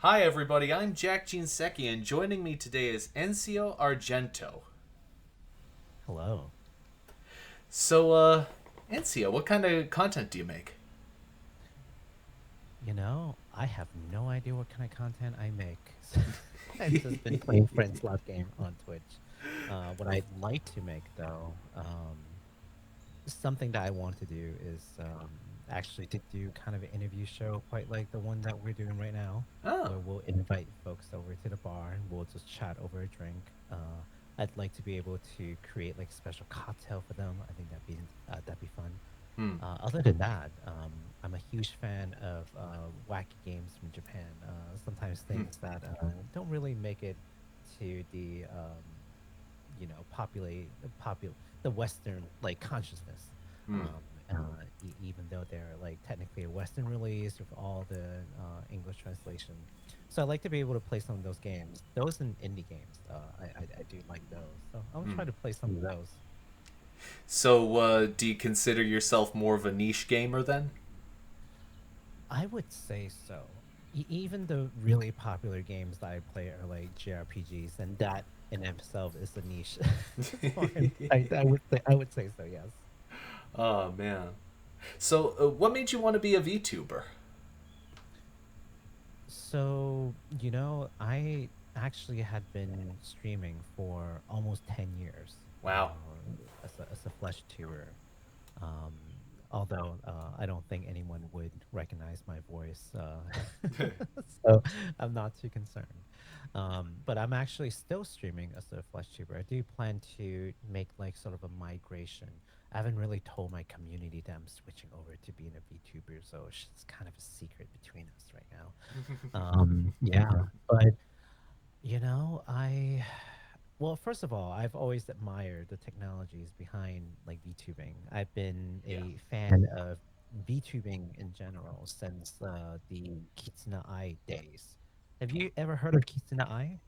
Hi everybody, I'm Jack Jinseki, and joining me today is Enzio Argento. Hello. So, Enzio, what kind of content do you make? I have no idea what kind of content I make. I've just been playing Friends Love game on Twitch. What I'd like to make, though, something that I want to do is actually to do kind of an interview show, quite like the one that we're doing right now, Oh, where we'll invite folks over to the bar and we'll just chat over a drink. I'd like to be able to create like a special cocktail for them. I think that'd be fun. hmm, Other than that, I'm a huge fan of wacky games from Japan. Sometimes hmm, things that don't really make it to the the Western like consciousness. hmm. Even though they're like technically a Western release with all the English translation. So I like to be able to play some of those games. Those and indie games, I do like those. So I'll try to play some of those. So, do you consider yourself more of a niche gamer then? I would say so. Even the really popular games that I play are like JRPGs, and that in itself is a niche. So I would say so. Yes. Oh man. So, what made you want to be a VTuber? So I actually had been streaming for almost 10 years Wow. as a flesh tuber. Um, Although I don't think anyone would recognize my voice, so I'm not too concerned. But I'm actually still streaming as a flesh tuber. I do plan to make like sort of a migration. I haven't really told my community that I'm switching over to being a VTuber, so it's kind of a secret between us right now. Yeah, but I well, first of all, I've always admired the technologies behind like VTubing. I've been Yeah, a fan of VTubing in general since the Kitsune Eye days. Have you ever heard of Kitsune Eye?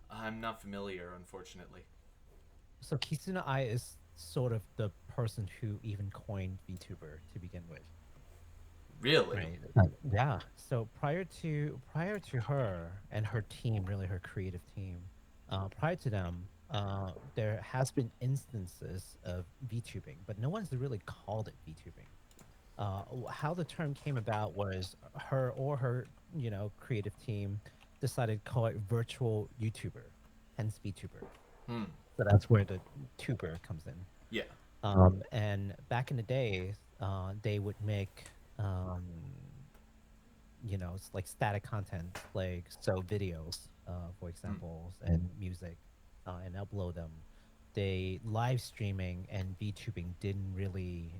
I'm not familiar, unfortunately. So Kitsune Eye is sort of the person who even coined VTuber to begin with. Really? Right. Yeah. So prior to her and her team, really her creative team, prior to them, there has been instances of VTubing, but no one's really called it VTubing. How the term came about was her creative team decided to call it virtual YouTuber, hence VTuber. Hmm. So that's where the tuber comes in. Yeah. And back in the day, they would make it's like static content, like so videos, for Hmm. example, and music, and upload them. They live streaming and VTubing didn't really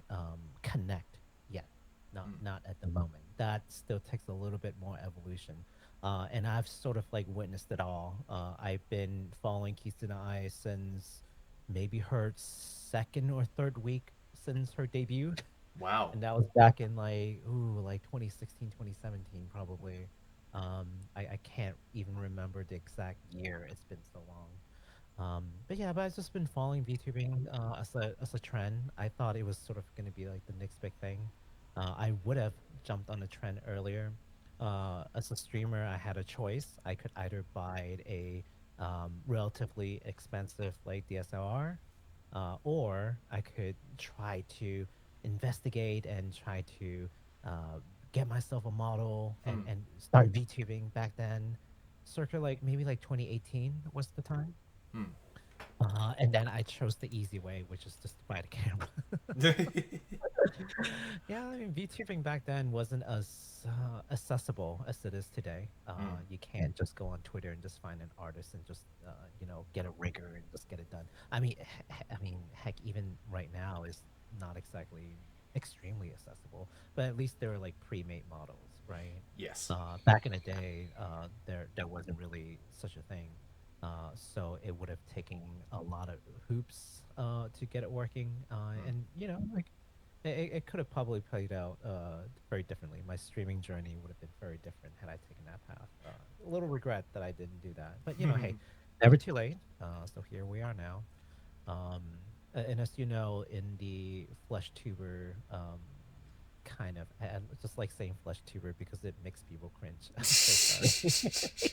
connect yet. Not at the moment. That still takes a little bit more evolution. And I've sort of like witnessed it all. I've been following Kitsune Ai since maybe her second or third week since her debut. Wow. And that was back in like 2016, 2017, probably. I can't even remember the exact year. It's been so long. But I've just been following VTubing as a trend. I thought it was sort of going to be like the next big thing. I would have jumped on the trend earlier. As a streamer, I had a choice. I could either buy a relatively expensive like DSLR, or I could try to investigate and try to uh, get myself a model Hmm. and start VTubing back then. Circa like maybe like 2018 was the time. Hmm. And then I chose the easy way, which is just to buy the camera. Yeah, I mean, VTubing back then wasn't as accessible as it is today. Hmm. You can't just go on Twitter and just find an artist and just get a rigger and just get it done. I mean, heck, even right now is not exactly extremely accessible, but at least there are like pre-made models, right? Yes. Back in the day, there wasn't really such a thing. So it would have taken a lot of hoops to get it working. Hmm. And like it could have probably played out very differently. My streaming journey would have been very different had I taken that path. A little regret that I didn't do that, but hey, never too late. So here we are now. And as you know, in the flesh tuber kind of I just like saying flesh tuber because it makes people cringe. I'm so sorry.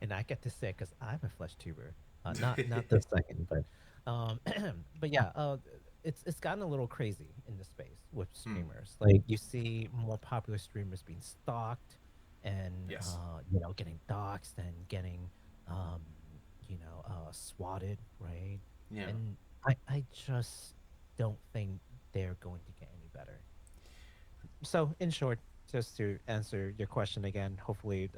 And I get to say it because I'm a flesh tuber. Not this second, but um, but yeah, it's gotten a little crazy in the space with Hmm. streamers. Like you see more popular streamers being stalked, and Yes. getting doxxed and getting um, swatted, right? Yeah. And I just don't think they're going to get any better. So, in short, just to answer your question again, hopefully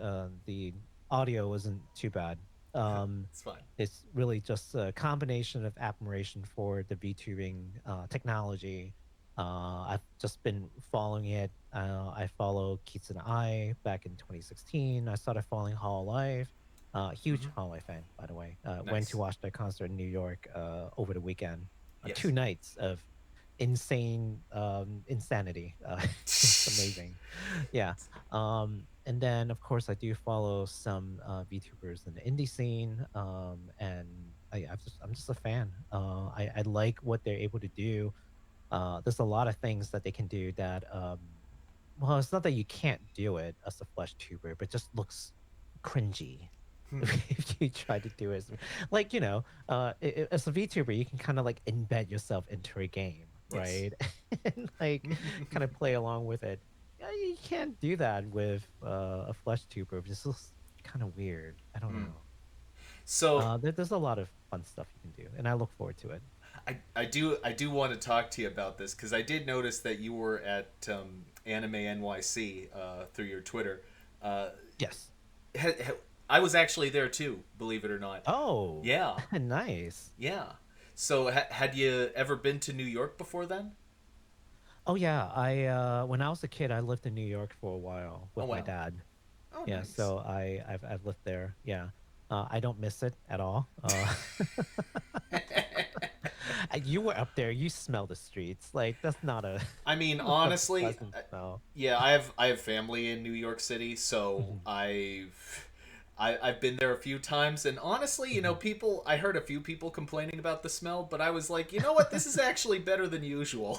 the audio wasn't too bad. It's fine. It's really just a combination of admiration for the VTubing technology. I've just been following it. I follow Keats and I back in 2016. I started following Hololive. Huge Hmm. Hololive fan, by the way. Went to Nice. watch their concert in New York over the weekend. Two Yes. nights of insane insanity. It's amazing. Yeah. And then of course I do follow some VTubers in the indie scene. And I'm just a fan. I like what they're able to do. There's a lot of things that they can do that well, it's not that you can't do it as a flesh tuber, but just looks cringy Hmm. if you try to do it. Like, as a VTuber, you can kind of like embed yourself into a game, Yes. right? And like kind of play along with it. Yeah, you can't do that with a flesh tuber. It's just kind of weird. I don't Hmm. know. So There's a lot of fun stuff you can do, and I look forward to it. I do want to talk to you about this because I did notice that you were at Anime NYC through your Twitter. Uh, Yes. ha, ha, I was actually there too, believe it or not. Oh, Yeah, nice. yeah. So had you ever been to New York before then? Oh yeah, I when I was a kid, I lived in New York for a while Oh with my wow. dad. Oh Yeah, nice. so I've lived there. Yeah, I don't miss it at all. You were up there. You smell the streets. Like that's not a I mean, not a honestly, pleasant smell. yeah, I have family in New York City, so Mhm, I've been there a few times, and honestly, mhm. people I heard a few people complaining about the smell, but I was like, you know what, this is actually better than usual.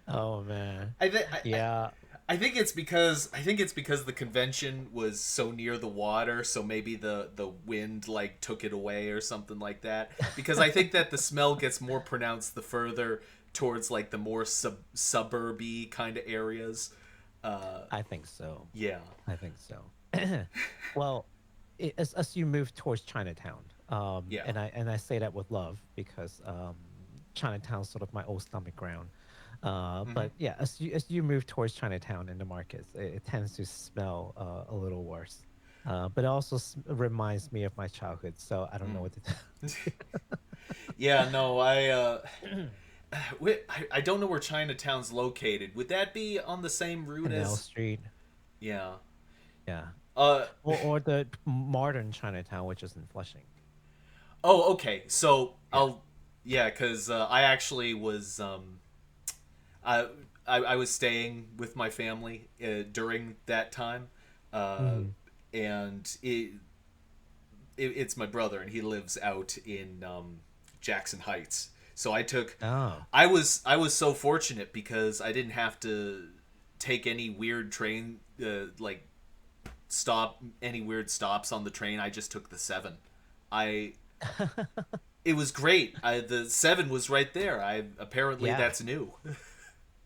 Oh man, I think yeah. I think it's because the convention was so near the water, so maybe the wind like took it away or something like that. Because I think that the smell gets more pronounced the further towards like the more suburby kind of areas. Uh, I think so. yeah. I think so. Well, as you move towards Chinatown, Yeah. and I say that with love because Chinatown's sort of my old stomach ground. Hmm. But yeah, as you move towards Chinatown in the markets, it tends to smell a little worse. But it also reminds me of my childhood, so I don't know Mm. what to tell. Yeah. No. I don't know where Chinatown's located. Would that be on the same route Canal as? Street, Yeah. yeah, Uh. or the modern Chinatown, which is in Flushing. Oh. Okay. So Yeah. I'll. Yeah, because I actually was. I, I was staying with my family during that time, uh, Hmm. and it's my brother, and he lives out in Jackson Heights. So Oh. I was so fortunate because I didn't have to take any weird train like stop any weird stops on the train. I just took the 7. I It was great. The 7 was right there. I apparently Yeah. that's new.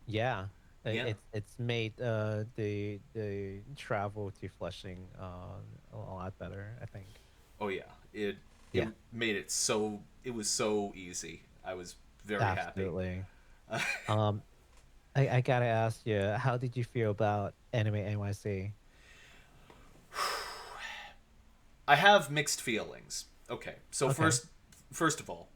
Yeah, Yeah. it's made the travel to Flushing a lot better, I think. Oh yeah. It Yeah, made it was so easy. I was very happy. absolutely. Um, I gotta ask you, how did you feel about Anime NYC? I have mixed feelings. Okay. So Okay. first of all,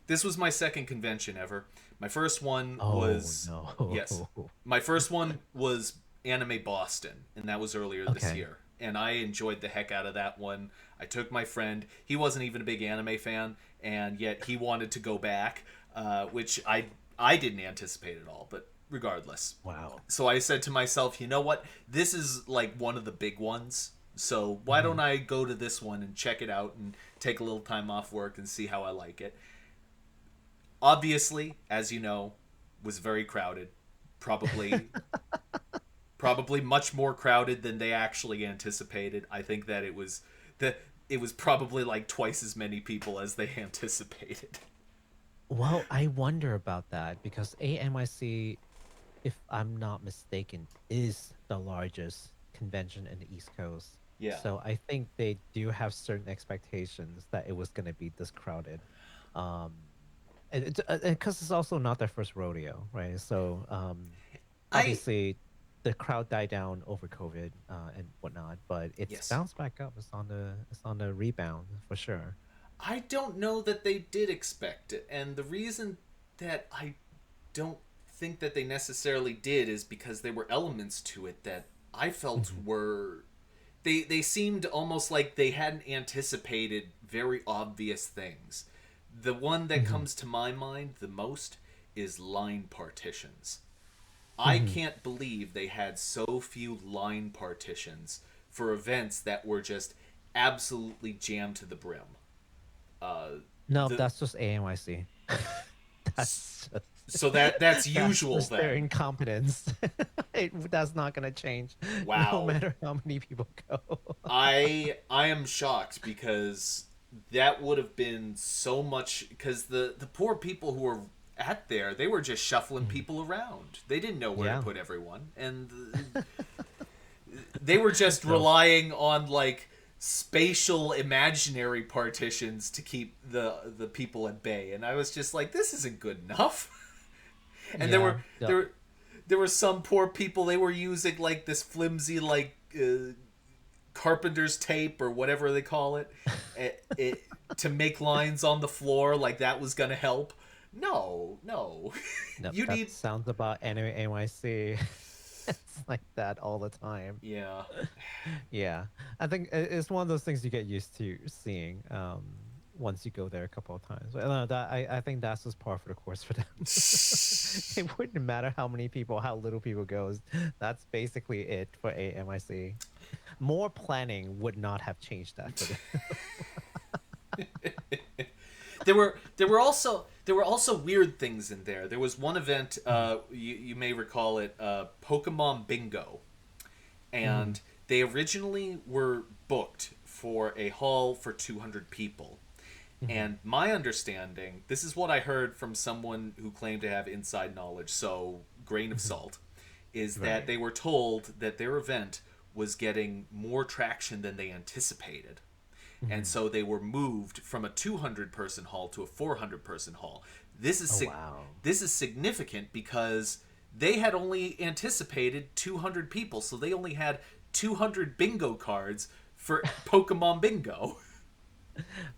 this was my second convention ever. My first one Oh was yes. no. My first one was Anime Boston, and that was earlier this Okay. year. And I enjoyed the heck out of that one. I took my friend. He wasn't even a big anime fan, and yet he wanted to go back, which I didn't anticipate at all. But regardless, Wow. so I said to myself, you know what? This is like one of the big ones. So why Hmm. don't I go to this one and check it out and take a little time off work and see how I like it? Obviously, as you know, was very crowded. Probably probably much more crowded than they actually anticipated. I think that it was probably like twice as many people as they anticipated. Well, I wonder about that because AMIC, if I'm not mistaken, is the largest convention in the East Coast. Yeah. So I think they do have certain expectations that it was going to be this crowded. Um, and because it's also not their first rodeo, right? So I obviously the crowd died down over COVID and whatnot, but it's yes. bounced back up. It's on the rebound for sure. I don't know that they did expect it, and the reason that I don't think that they necessarily did is because there were elements to it that I felt Hmm. were they seemed almost like they hadn't anticipated very obvious things. The one that Hmm. comes to my mind the most is line partitions. I Hmm. can't believe they had so few line partitions for events that were just absolutely jammed to the brim. Uh, No, the that's just AMYC. That's just so that's that's usual just their then. incompetence. That's not gonna change, no Wow. matter how many people go. I am shocked because that would have been so much because the poor people who were at there, they were just shuffling Mhm. people around. They didn't know where to Yeah. put everyone, and they were just No. relying on like spatial imaginary partitions to keep the people at bay. And I was just like, this isn't good enough. And there Yeah. were there were there were some poor people, they were using like this flimsy like carpenter's tape or whatever they call it to make lines on the floor like that was gonna help. No, no. No, You that need sounds about anime NYC. It's like that all the time. yeah. Yeah, I think it's one of those things you get used to seeing once you go there a couple of times. But no, I think that's just par for the course for them. It wouldn't matter how many people, how little people goes. That's basically it for AMIC. More planning would not have changed that for them. There were also weird things in there. There was one event, you may recall it, Pokemon Bingo, Mm-hmm. and they originally were booked for a hall for 200 people. Hmm. And my understanding, this is what I heard from someone who claimed to have inside knowledge, so grain of Hmm. salt, is that Right. they were told that their event was getting more traction than they anticipated. And Hmm. so they were moved from a 200 person hall to a 400 person hall. This is Oh wow. this is significant because they had only anticipated 200 people, so they only had 200 bingo cards for Pokemon Bingo.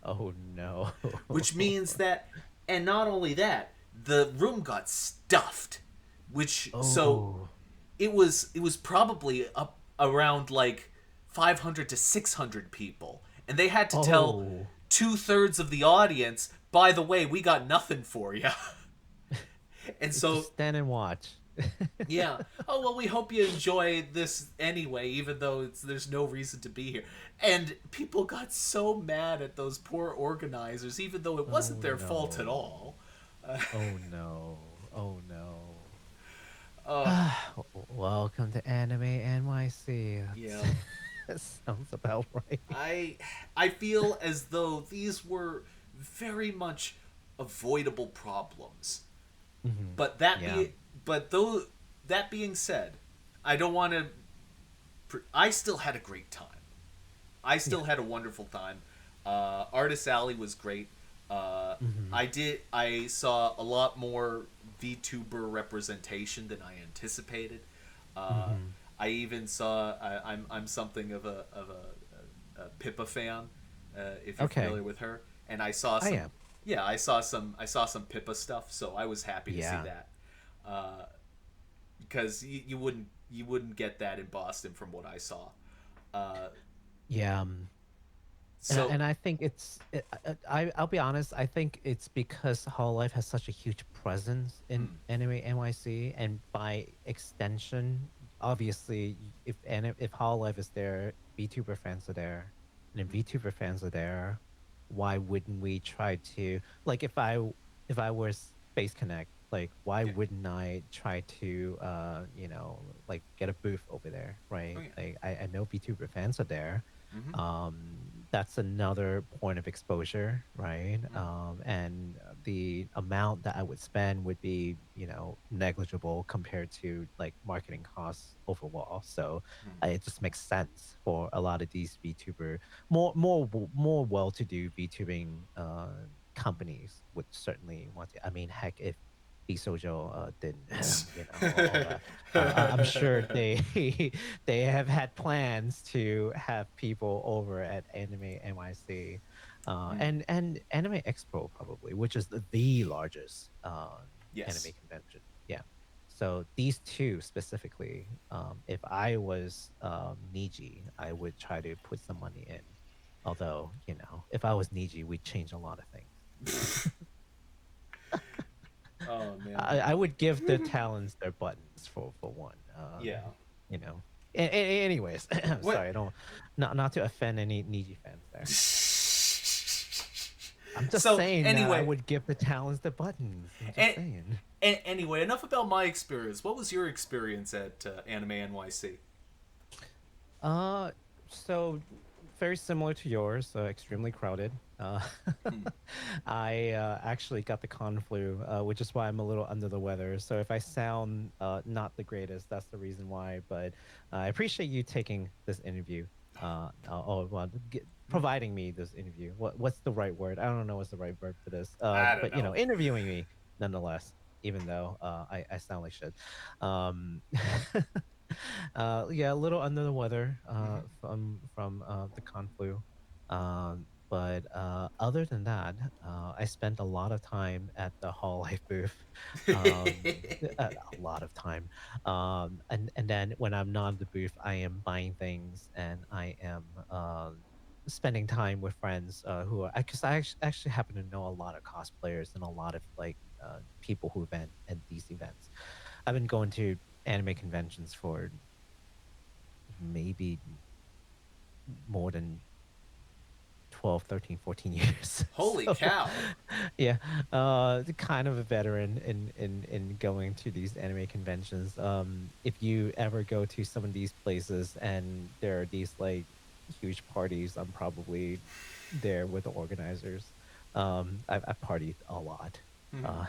Oh no. Which means that, and not only that, the room got stuffed, which so Oh. it was probably up around like 500 to 600 people, and they had to tell Oh. 2/3 of the audience, by the way, we got nothing for you. And Just so stand and watch. yeah. Oh well, we hope you enjoy this anyway, even though there's no reason to be here. And people got so mad at those poor organizers, even though it wasn't Oh their fault at no. all. Oh no. Oh no. Uh, Welcome to Anime NYC. yeah. That sounds about right. I I feel as though these were very much avoidable problems. Hmm. But that Yeah. be but though that being said, I don't want to. I still had a great time. I Yeah. still had a wonderful time. Artist Alley was great. Uh, Hmm. I saw a lot more VTuber representation than I anticipated. Uh, Hmm. I even saw. I'm something of a Pippa fan, if you're Okay. familiar with her, and I saw I some. am. Yeah, I saw some Pippa stuff, so I was happy to see Yeah. that. Uh, because you wouldn't get that in Boston from what I saw. Uh, Yeah. And so I think I'll be honest. I think it's because Hololive has such a huge presence in hmm, Anime NYC, and by extension, obviously, if Hololive is there, VTuber fans are there, and if VTuber fans are there, why wouldn't we try to like if I if I was Space Connect, like why Yeah. wouldn't I try to like get a booth over there, Oh right? yeah. Like I know VTuber fans are there. Mm-hmm. That's another point of exposure, right? Mm. And the amount that I would spend would be, negligible compared to like marketing costs overall. So Mm. it just makes sense for a lot of these VTuber more well-to-do VTubing companies would certainly want to. I mean, heck, if Sojo didn't, all that, I'm sure they they have had plans to have people over at Anime NYC, Mm. and Anime Expo probably, which is the largest anime Yes. convention. Yeah. So these two specifically, if I was Niji, I would try to put some money in. Although, if I was Niji, we'd change a lot of things. Oh man. I would give the talents their buttons for one. Yeah. You know. Anyways, What? sorry, I don't not to offend any Niji fans there. I'm just So saying that I anyway, would give the talents the buttons. I'm just and, saying. anyway, enough about my experience. What was your experience at Anime NYC? Uh, so very similar to yours, extremely crowded. Hmm. I actually got the con flu, which is why I'm a little under the weather. So if I sound not the greatest, that's the reason why. But I appreciate you taking this interview. Well, providing me this interview. What's the right word? I don't know what's the right word for this. I don't But know. interviewing me nonetheless, even though I sound like shit. Um, yeah, a little under the weather Mm-hmm. from the con flu. But other than that, I spent a lot of time at the Hall Life booth. A lot of time. And then when I'm not in the booth, I am buying things and I am spending time with friends who are because actually happen to know a lot of cosplayers and a lot of like people who event at these events. I've been going to anime conventions for maybe more than 12, 13, 14 years. Holy So cow! yeah, kind of a veteran in going to these anime conventions. If you ever go to some of these places and there are these like huge parties, I'm probably there with the organizers. I've partied a lot. Hmm. Uh,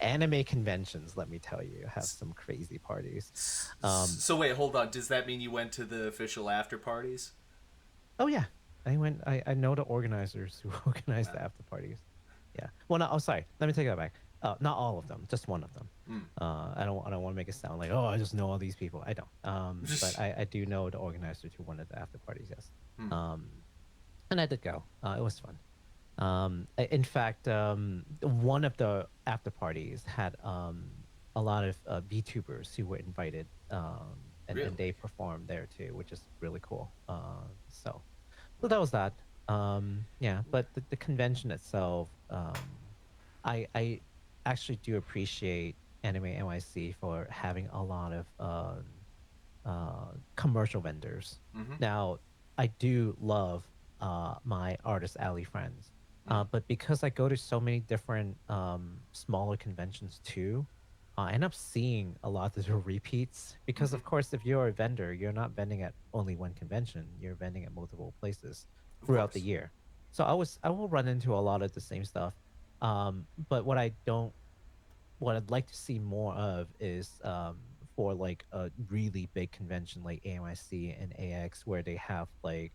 anime conventions, let me tell you, have some crazy parties. Um, So wait, hold on. Does that mean you went to the official after parties? Oh yeah, I went. I know the organizers who organized the Wow. after parties. Yeah. Well, no. Oh, sorry. Let me take that back. Not all of them. Just one of them. Mm. I don't want to make it sound like, oh, I just know all these people. I don't. But I do know the organizers who wanted the after parties. Yes. Hmm. Um, and I did go. It was fun. In fact, one of the after parties had a lot of VTubers who were invited, and Really? they performed there too, which is really cool. So that was that. Yeah, but the convention itself, I actually do appreciate Anime NYC for having a lot of commercial vendors. Mm-hmm. Now, I do love my artist alley friends, Mm. but because I go to so many different smaller conventions too, I end up seeing a lot of the repeats. Because Mm-hmm. of course, if you're a vendor, you're not vending at only one convention; you're vending at multiple places Of throughout the course. year. So I will run into a lot of the same stuff. But what I'd like to see more of is for like a really big convention like AMIC and AX where they have like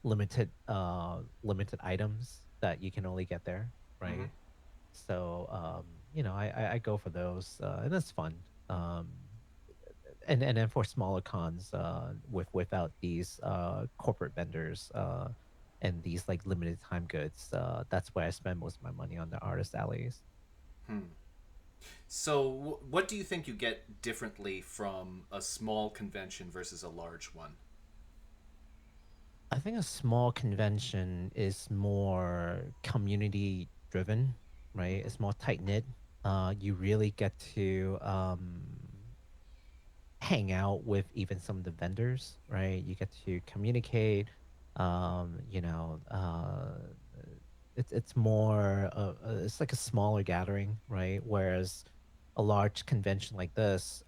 limited items that you can only get there, Mm-hmm. right? So I go for those and that's fun. And then for smaller cons without these corporate vendors and these like limited time goods, that's where I spend most of my money on the artist alleys. Hmm. So, what do you think you get differently from a small convention versus a large one? I think a small convention is more community driven, right? Mm-hmm. It's more tight knit. You really get to hang out with even some of the vendors, right? You get to communicate. Um, you know, uh, It's more it's like a smaller gathering, right? Whereas a large convention like this,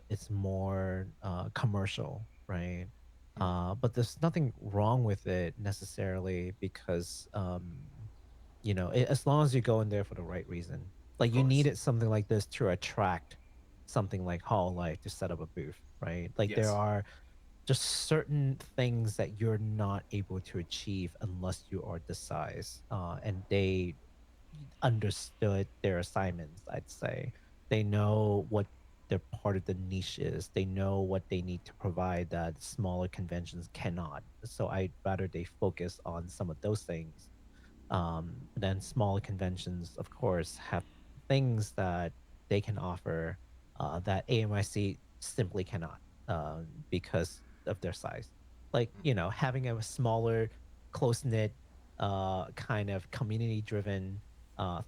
it's more commercial, right? Mm, But there's nothing wrong with it necessarily because as long as you go in there for the right reason. of Like you course. needed something like this to attract something like Hall Life to set up a booth, right? Like there Yes. are just certain things that you're not able to achieve unless you are this size. And they understood their assignments, I'd say. They know what their part of the niche is. They know what they need to provide that smaller conventions cannot. So I'd rather they focus on some of those things. Then smaller conventions, of course, have things that they can offer that AMIC simply cannot because of their size. Like, Mm, having a smaller, close knit, kind of community driven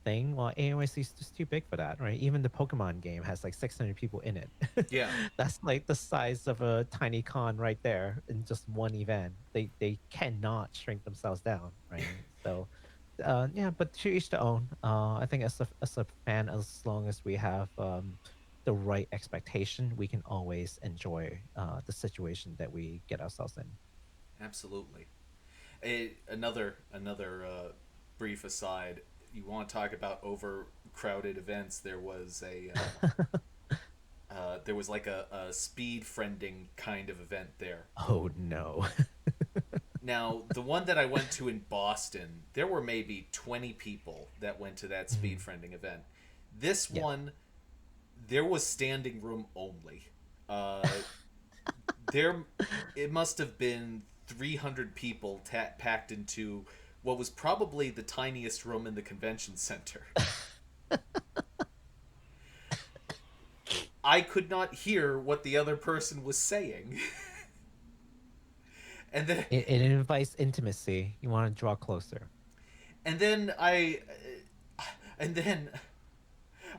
thing, well, AMIC is just too big for that, right? Even the Pokemon game has like 600 people in it. yeah. That's like the size of a tiny con right there in just one event. They cannot shrink themselves down, right? So yeah, but to each their own. I think as a fan, as long as we have the right expectation, we can always enjoy the situation that we get ourselves in. Absolutely. Another brief aside. You want to talk about overcrowded events? There was like a speed friending kind of event there. Oh no. Now, the one that I went to in Boston, there were maybe 20 people that went to that speed Mhm. friending event. This Yeah. one, there was standing room only. Uh, there, it must have been 300 people packed into what was probably the tiniest room in the convention center. I could not hear what the other person was saying. and then It invites intimacy. You want to draw closer. and then I and then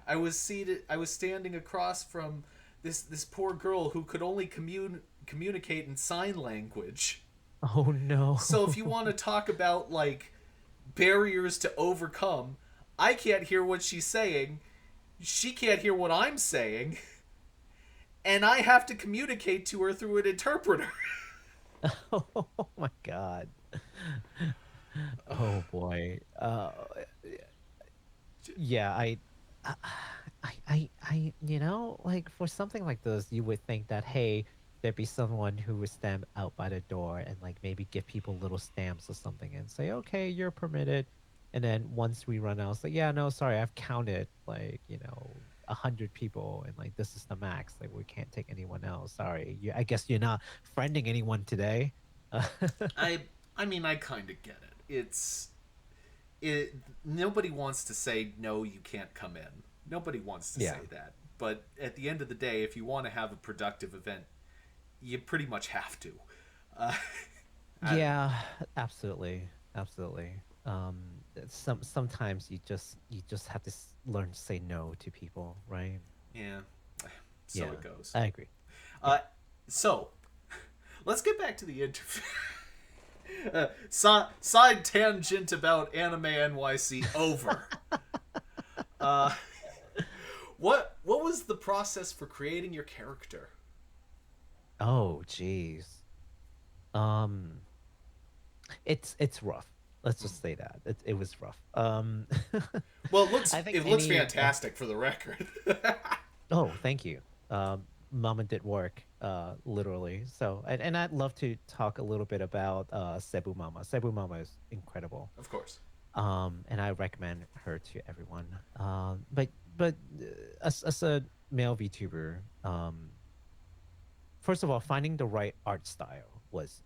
I was standing across from this poor girl who could only communicate in sign language. Oh no. So if you want to talk about like barriers to overcome, I can't hear what she's saying. She can't hear what I'm saying, and I have to communicate to her through an interpreter. Oh my god. Oh boy. Yeah, I, like for something like this, you would think that, hey, there'd be someone who would stand out by the door and like maybe give people little stamps or something and say, okay, you're permitted. And then once we run out, it's like, yeah, no, sorry, I've counted like, 100 people and like this is the max. Like we can't take anyone else. Sorry. I guess you're not friending anyone today. I I mean I kind of get it. It nobody wants to say no, you can't come in. Nobody wants to Yeah. say that. But at the end of the day, if you want to have a productive event, you pretty much have to. Uh, I don't know. Yeah, absolutely, absolutely. Sometimes you just have to learn to say no to people, right? Yeah, so Yeah, it goes. I agree. Yeah. Uh, so let's get back to the interview. Side tangent about Anime NYC over. Uh, what was the process for creating your character? Oh, geez. Um, it's rough. Let's Hmm. just say that it was rough. Well, I think it looks any fantastic for the record. oh, thank you. Mama did work, literally. So, and I'd love to talk a little bit about Cebu Mama. Cebu Mama is incredible. Of course. And I recommend her to everyone. But as a male VTuber, first of all, finding the right art style was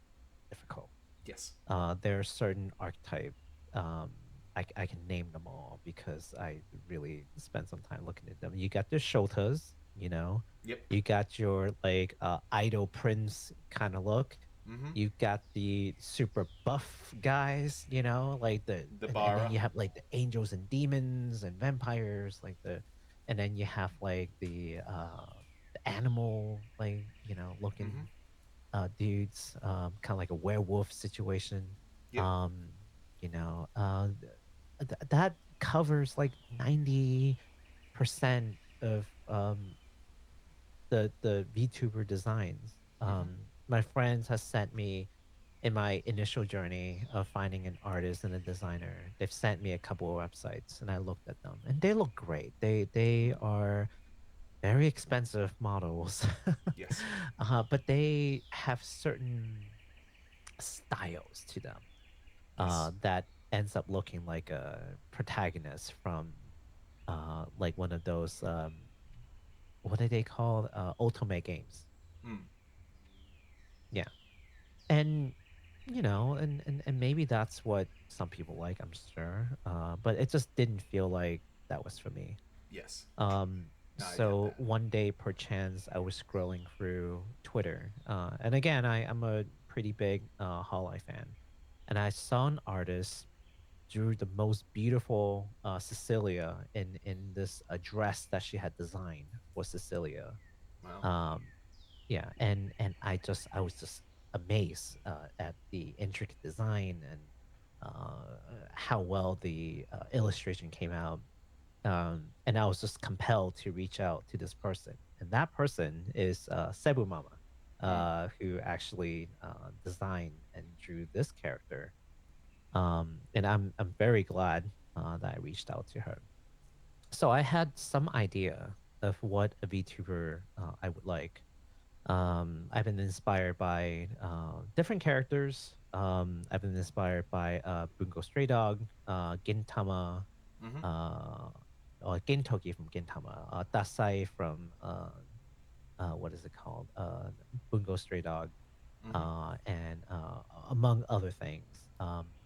difficult. Yes. There are certain archetype. Um, I can name them all because I really spent some time looking at them. You got the Shotas, Yep. you got your like idol prince kind of look. Mm-hmm. You got the super buff guys, like The and then Bara. you have like the angels and demons and vampires, and then you have like the animal, like, Mm-hmm. looking dudes, kind of like a werewolf situation. Yep. Um, you know, uh, that covers like 90% of the VTuber designs. Mm-hmm. My friends has sent me in my initial journey of finding an artist and a designer. They've sent me a couple of websites, and I looked at them, and they look great. They Mm. are very expensive models, Yes. but they have certain styles to them Yes. that ends up looking like a protagonist from like one of those what are they called? Ultimate games. Mm. Yeah. And and maybe that's what some people like, I'm sure. But it just didn't feel like that was for me. Yes. Um, No, I get so that. one day, perchance, I was scrolling through Twitter, and again, I'm a pretty big Hololive fan, and I saw an artist drew the most beautiful Cecilia in this dress that she had designed for Cecilia. Well. Um, yeah, and I was just amazed at the intricate design and how well the illustration came out. And I was just compelled to reach out to this person, and that person is Cebu Mama, Mm. who actually designed and drew this character. And I'm very glad that I reached out to her. So I had some idea of what a VTuber I would like. I've been inspired by different characters. I've been inspired by Bungo Stray Dog, Gintama, Mm-hmm. uh, or Gintoki from Gintama, Dasai from what is it called? Bungo Stray Dog, Mm-hmm. and among other things.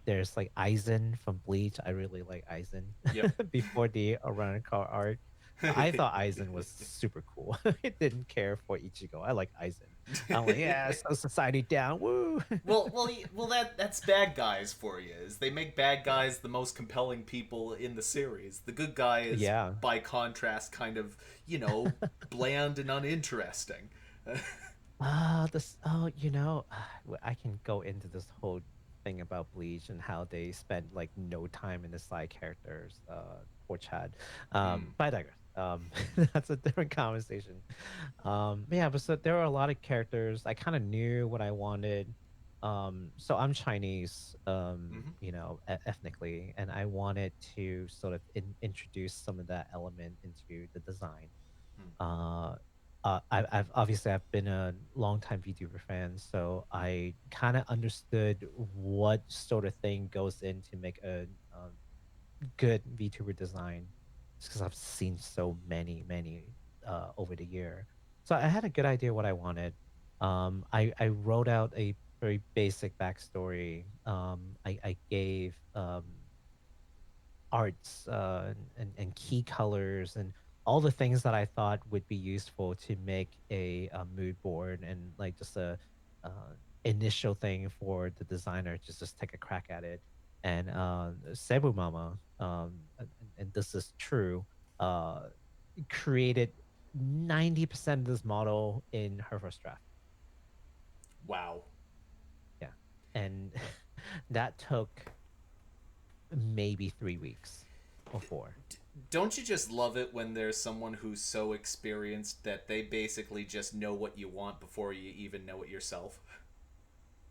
There's like Aizen from Bleach. I really like Aizen Yep. before the Aranaka arc. I thought Aizen was super cool. I didn't care for Ichigo. I like Aizen. I'm like, yeah, so society down. Woo. well, that's bad guys for you. Is they make bad Yeah. guys the most compelling people in the series. The good guy is, Yeah. by contrast, kind of bland and uninteresting. This. I can go into this whole thing about Bleach and how they spend like no time in the side characters. Poor Chad. Mm. But I digress. That's a different conversation. But yeah, but so there are a lot of characters. I kind of knew what I wanted. So I'm Chinese, Mm-hmm. ethnically, and I wanted to sort of introduce some of that element into the design. Mm. Uh, I've obviously I've been a longtime VTuber fan, so I kind of understood what sort of thing goes in to make a good VTuber design, just because I've seen so many over the year. So I had a good idea what I wanted. I wrote out a very basic backstory. I gave arts and key colors and all the things that I thought would be useful to make a mood board and like just a uh, initial thing for the designer to just take a crack at it. And Cebu Mama, and this is true, uh, created 90% of this model in her first draft. Wow. Yeah. And that took maybe 3 weeks or four. Don't you just love it when there's someone who's so experienced that they basically just know what you want before you even know it yourself?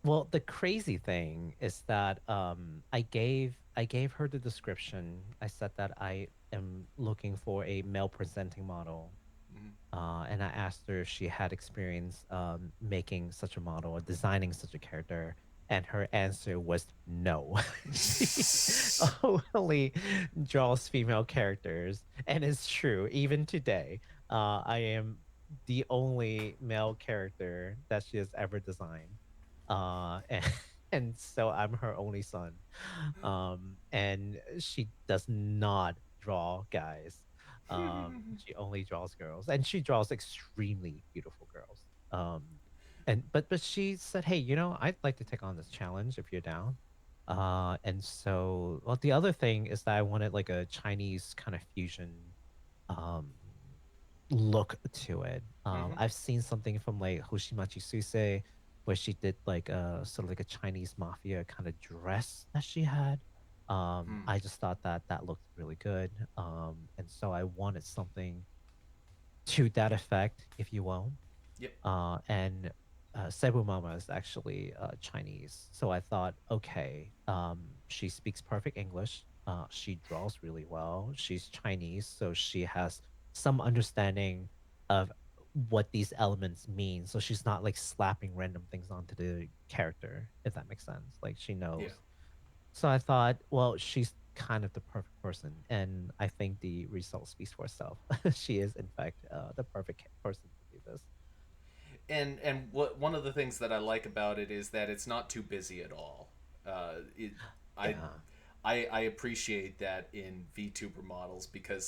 Well, the crazy thing is that I gave her the description. I said that I am looking for a male presenting model. Mm-hmm. And I asked her if she had experience making such a model or designing such a character, and her answer was no. She only draws female characters, and it's true. Even today, I am the only male character that she has ever designed, and, and so I'm her only son. And she does not draw guys. She only draws girls, and she draws extremely beautiful girls. And she said, "Hey, I'd like to take on this challenge if you're down." And so, well, the other thing is that I wanted like a Chinese kind of fusion, um, look to it. Mm-hmm. I've seen something from like Hoshimachi Suse where she did like a sort of like a Chinese mafia kind of dress that she had. Hmm. I just thought that that looked really good. And so I wanted something to that effect, if you will. Yep. And Cebu Mama is actually Chinese. So I thought, okay, she speaks perfect English. She draws really well. She's Chinese, so she has some understanding of what these elements mean. So she's not like slapping random things onto the character, if that makes sense. Like she Yeah. knows. So I thought, well, she's kind of the perfect person, and I think the result speaks for itself. She is, in fact, the perfect person to do this. And what one of the things that I like about it is that it's not too busy at all. It I Yeah. I appreciate that in VTuber models because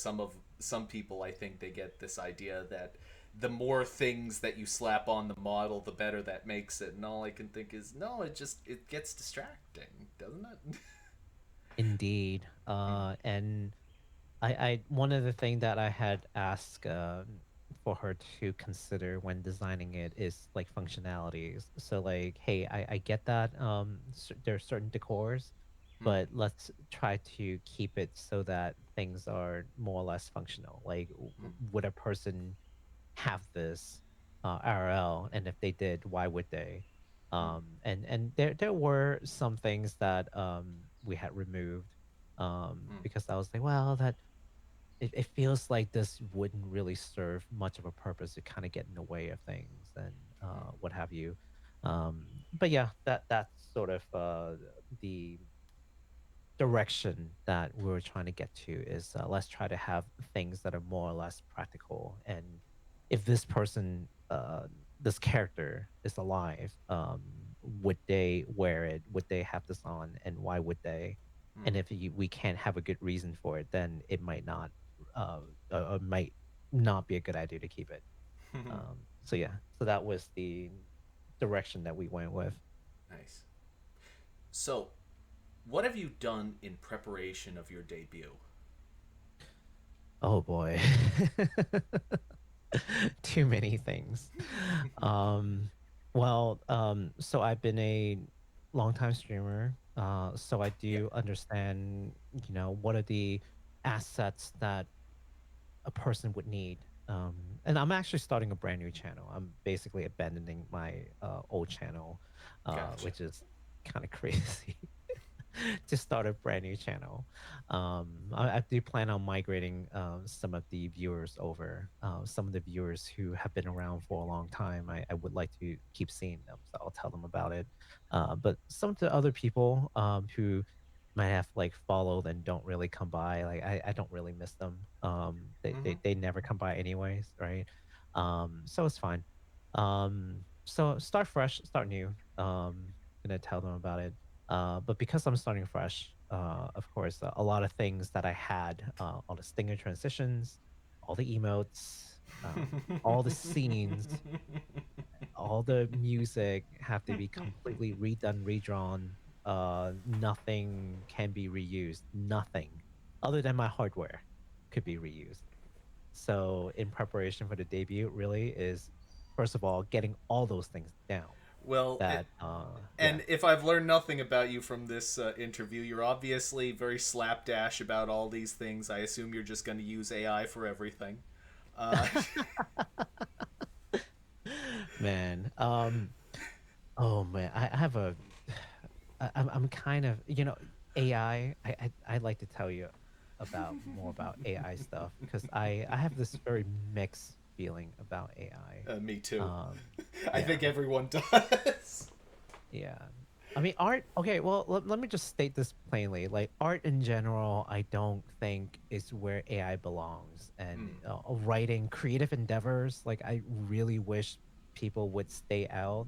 some people I think they get this idea that the more things that you slap on the model, the better that makes it. And all I can think is, no, it gets distracting, doesn't it? Indeed. And I one of the thing that I had asked for her to consider when designing it is like functionalities. So like, hey, I get that there are certain decors, Hmm. but let's try to keep it so that things are more or less functional. Like, Hmm. would a person have this RL, and if they did, why would they? Hmm. And there were some things that we had removed Hmm. because I was like, well, that it feels like this wouldn't really serve much of a purpose to kind of get in the way of things and Hmm. what have you. But yeah, that's sort of the direction that we were trying to get to is let's try to have things that are more or less practical. And if this person, this character is alive, would they wear it? Would they have this on? And why would they? And if we can't have a good reason for it, then it uh, might not be a good idea to keep it. Hmm. So yeah, so that was the direction that we went with. Nice. So, what have you done in preparation of your debut? Oh boy. Too many things. Um, so I've been a longtime streamer. So I Yeah. do understand, what are the assets that a person would need. And I'm actually starting a brand new channel. I'm basically abandoning my old channel, Gotcha. which is kind of crazy. To start a brand new channel. I do plan on migrating some of the viewers over. Some of the viewers who have been around for a long time, I would like to keep seeing them, so I'll tell them about it. But some of the other people who might have like followed and don't really come by, like I don't really miss them. Mm-hmm. They never come by anyways, right? So it's fine. So start fresh, start new. Gonna tell them about it. But because I'm starting fresh, of course, a lot of things that I had, all the stinger transitions, all the emotes, all the scenes, all the music have to be completely redone, redrawn. Nothing can be reused. Nothing other than my hardware could be reused. So, in preparation for the debut, really is first of all getting all those things down. Well, That, yeah. and if I've learned nothing about you from this interview, you're obviously very slapdash about all these things. I assume you're just going to use AI for everything. Uh, Man, oh man, I have a, I'm kind of, AI. I'd like to tell you about more about AI stuff because I have this very mixed feeling about AI. me too. I Yeah, think everyone does. yeah. I mean, art. Okay, well, let me just state this plainly. Like art in general, I don't think is where AI belongs. And Hmm. writing, creative endeavors, like I really wish people would stay out.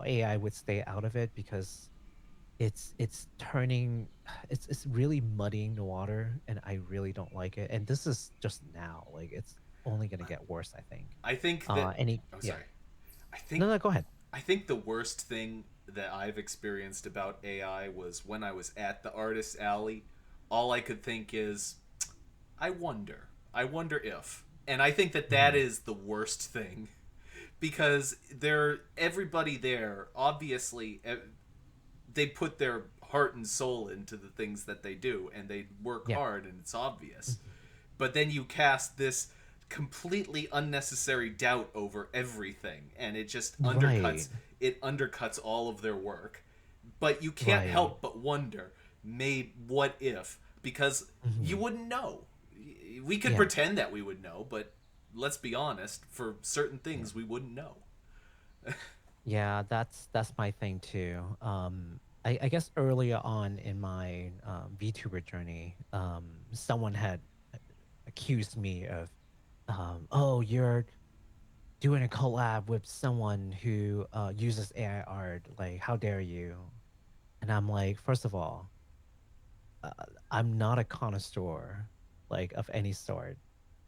AI would stay out of it because it's turning it's really muddying the water and I really don't like it. And this is just now. Like it's only gonna get worse, I think. I think that. I'm Yeah. sorry. I No, think no, go ahead. I think the worst thing that I've experienced about AI was when I was at the artist alley. All I could think is, I wonder. I wonder if. And I think that that Mhm. is the worst thing because everybody there obviously they put their heart and soul into the things that they do, and they work Yeah. hard, and it's obvious. Mhm. But then you cast this completely unnecessary doubt over everything, and it just Right. undercuts all of their work. But you can't Right. help but wonder, maybe what if? Because you Hmm. wouldn't know. We could Yeah. pretend that we would know, but let's be honest, for certain Yeah. things we wouldn't know. Yeah, that's my thing too. I guess earlier on in my VTuber journey, someone had accused me of, oh, you're doing a collab with someone who uses AI art. Like, how dare you? And I'm like, first of all, uh, I'm not a connoisseur, like of any sort.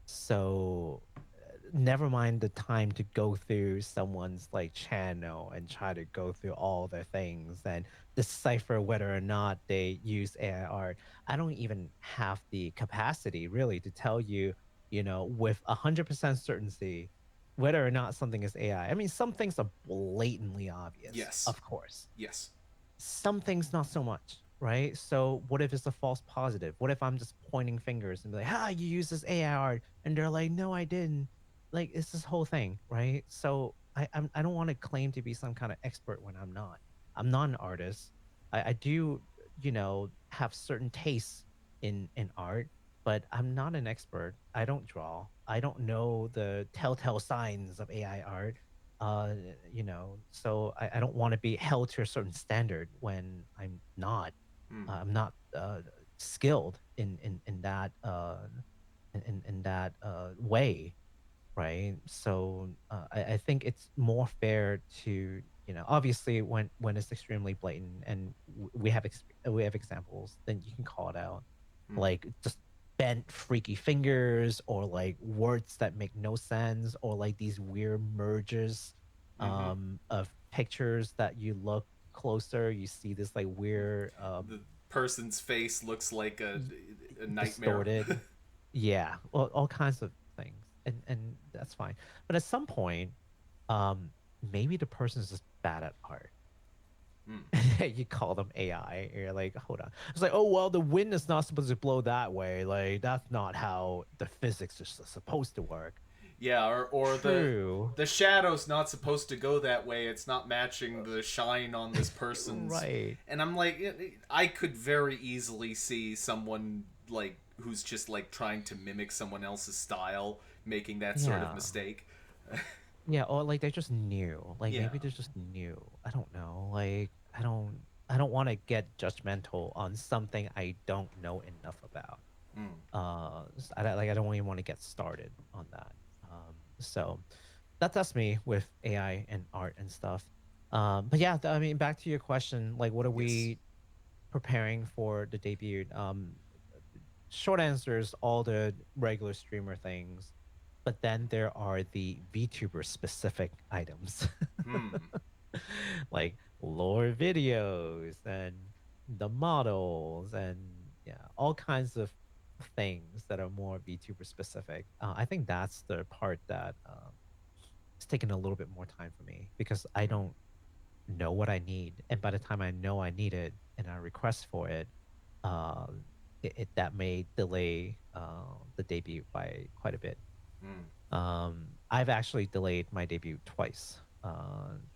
So never mind the time to go through someone's like channel and try to go through all their things and decipher whether or not they use AI art. I don't even have the capacity really to tell you, with 100% certainty whether or not something is AI. I mean, some things are blatantly obvious, Yes. of course. Yes. Some things not so much, right? So what if it's a false positive? What if I'm just pointing fingers and be like, "Ah, you use this AI art," and they're like, "No, I didn't." Like it's this whole thing, right? So I don't want to claim to be some kind of expert when I'm not. I'm not an artist. I do have certain tastes in art, but I'm not an expert. I don't draw. I don't know the telltale signs of AI art. uh so I don't want to be held to a certain standard when Hmm. I'm not skilled in that in that way, right? So I think it's more fair to, obviously when it's extremely blatant and we have examples, then you can call it out, Hmm. like just bent freaky fingers or like words that make no sense or like these weird mergers Mm-hmm. of pictures that you look closer, you see this like weird The person's face looks like y- a nightmare. distorted. Yeah, all kinds of things, and that's fine. But at some point, um, maybe the person's just bad at art. Hmm. You call them AI, and you're like, hold on. It's like, oh well, the wind is not supposed to blow that way. Like that's not how the physics is supposed to work. Yeah, or True. the shadow's not supposed to go that way. It's not matching the shine on this person's. Right. And I'm like, I could very easily see someone like who's just like trying to mimic someone else's style making that sort of Yeah. mistake. Yeah, or like they're just new. Like Yeah. maybe they're just new. I don't know. Like I don't want to get judgmental on something I don't know enough about. Mm. I don't even want to get started on that. So that's me with AI and art and stuff. But yeah, I mean, back to your question, like, what are Yes. we preparing for the debut? Short answer is all the regular streamer things, but then there are the VTuber specific items. Hmm. Like lore videos and the models and yeah, all kinds of things that are more VTuber specific. I think that's the part that it's taken a little bit more time for me because I Hmm. don't know what I need, and by the time I know I need it and I request for it, uh, that may delay the debut by quite a bit. Hmm. I've actually delayed my debut twice.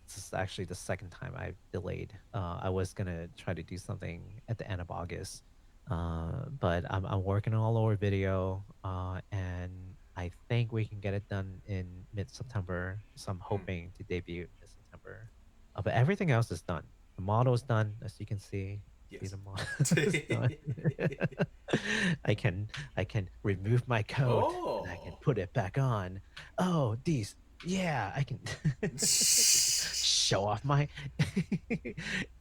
This is actually the second time I've delayed. I was gonna try to do something at the end of August, but I'm working on a lower video, and I think we can get it done in mid September. So I'm Hmm. hoping to debut mid September. But everything else is done. The model is done, as you can see. See Yes. the model is done. I can I can remove my coat and I can Oh. put it back on. Oh, these, yeah, I can show off my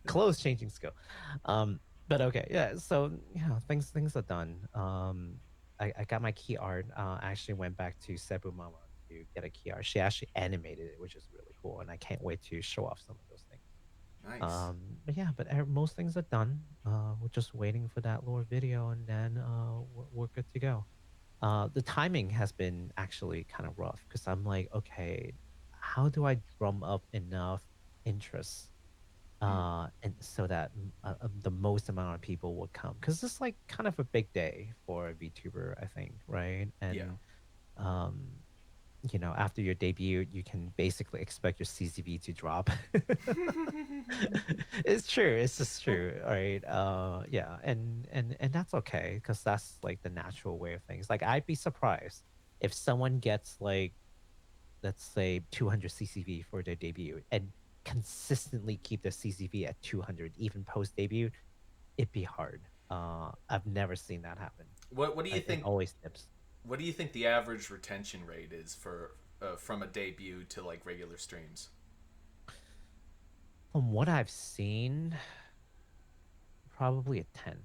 clothes changing skill. But okay, yeah. So yeah, things are done. I got my key art. I actually went back to Cebu Mama to get a key art. She actually animated it, which is really cool, and I can't wait to show off some of those things. Nice. But yeah, but most things are done. We're just waiting for that lore video, and then we're good to go. The timing has been actually kind of rough because I'm like, okay, how do I drum up enough interest Hmm. and so that the most amount of people would come because it's like kind of a big day for a VTuber, I think, right? Yeah. And um, after your debut, you can basically expect your CCV to drop. It's true. It's just true. All right. Yeah. And that's okay because that's like the natural way of things. Like I'd be surprised if someone gets like, let's say 200 CCV for their debut and consistently keep their CCV at 200 even post debut. It'd be hard. I've never seen that happen. What do you It think? always dips. What do you think the average retention rate is for from a debut to like regular streams? From what I've seen, probably a 10th.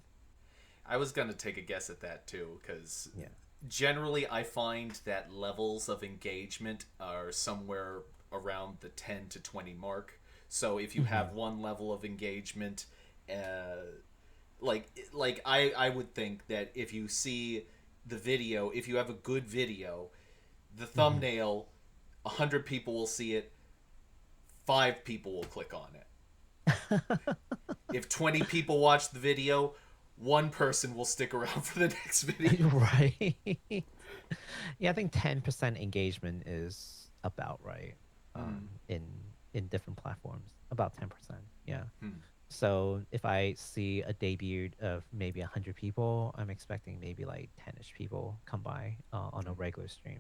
I was gonna take a guess at that too, because Yeah. generally I find that levels of engagement are somewhere around the 10 to 20 mark. So if you Hmm. have one level of engagement, like I would think that if you see the video, if you have a good video, the Hmm. thumbnail, 100 people will see it, 5 people will click on it. If 20 people watch the video, one person will stick around for the next video. Right. Yeah, I think 10% engagement is about right. Hmm. In different platforms, about 10%. Yeah. Hmm. So if I see a debut of maybe 100 people, I'm expecting maybe like 10ish people come by on a regular stream.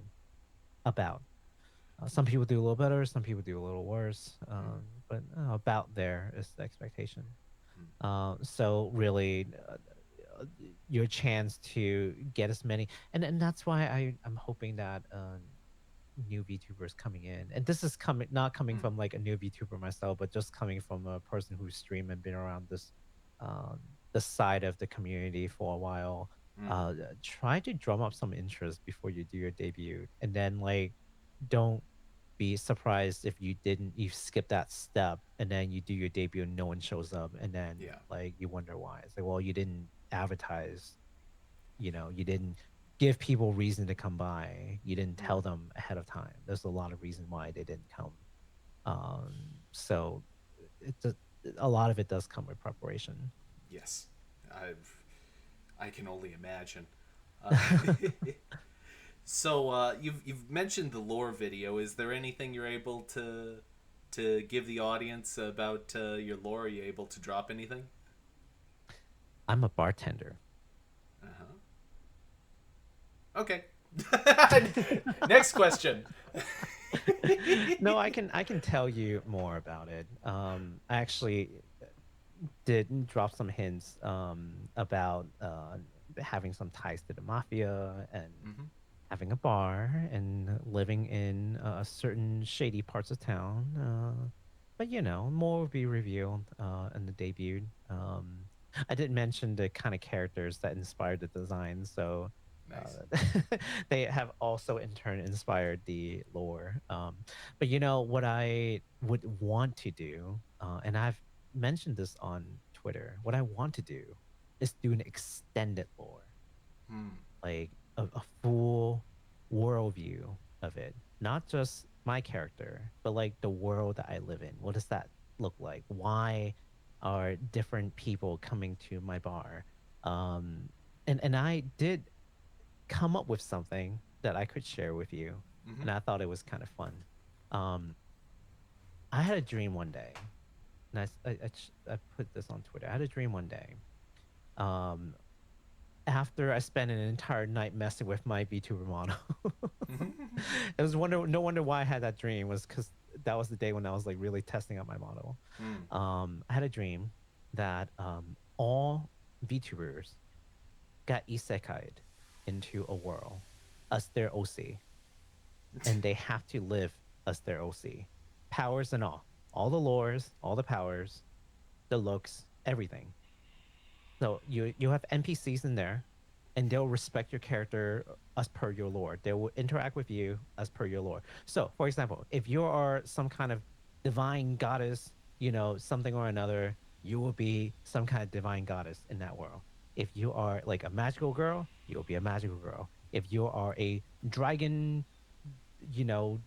About. Some people do a little better, some people do a little worse, Hmm. but about there is the expectation. Hmm. So really, your chance to get as many, and that's why I'm hoping that new VTubers coming in, and this is coming not coming Hmm. from like a new VTuber myself, but just coming from a person who's streamed and been around um, this side of the community for a while. Hmm. Try to drum up some interest before you do your debut, and then like don't be surprised if you skip that step and then you do your debut and no one shows up and then Yeah. like you wonder why. It's like, well, you didn't advertise, you didn't give people reason to come by. You didn't Hmm. tell them ahead of time. There's a lot of reason why they didn't come. Um, so it's a lot of it does come with preparation. Yes. I can only imagine. Uh, so you've mentioned the lore video. Is there anything you're able to give the audience about your lore? Are you able to drop anything? I'm a bartender. Uh huh. Okay. Next question. No, I can tell you more about it. I actually did drop some hints about having some ties to the mafia and Hmm. having a bar and living in certain shady parts of town. But more will be revealed in the debut. I did mention the kind of characters that inspired the design, so Nice. they have also in turn inspired the lore. But what I would want to do, and I've mentioned this on Twitter, what I want to do is do an extended lore, Hmm. like a full worldview of it, not just my character, but like the world that I live in. What does that look like? Why are different people coming to my bar? Um, and I did come up with something that I could share with you, Hmm. and I thought it was kind of fun. Um, I had a dream one day, and I put this on Twitter. I had a dream one day. Um, After I spent an entire night messing with my VTuber model. It was no wonder why I had that dream was because that was the day when I was like really testing out my model. Hmm. I had a dream that all VTubers got isekai'd into a world as their OC, and they have to live as their OC, powers and all the lores, all the powers, the looks, everything. So you have NPCs in there, and they'll respect your character as per your lore. They will interact with you as per your lore. So, for example, if you are some kind of divine goddess, something or another, you will be some kind of divine goddess in that world. If you are like a magical girl, you'll be a magical girl. If you are a dragon, you know,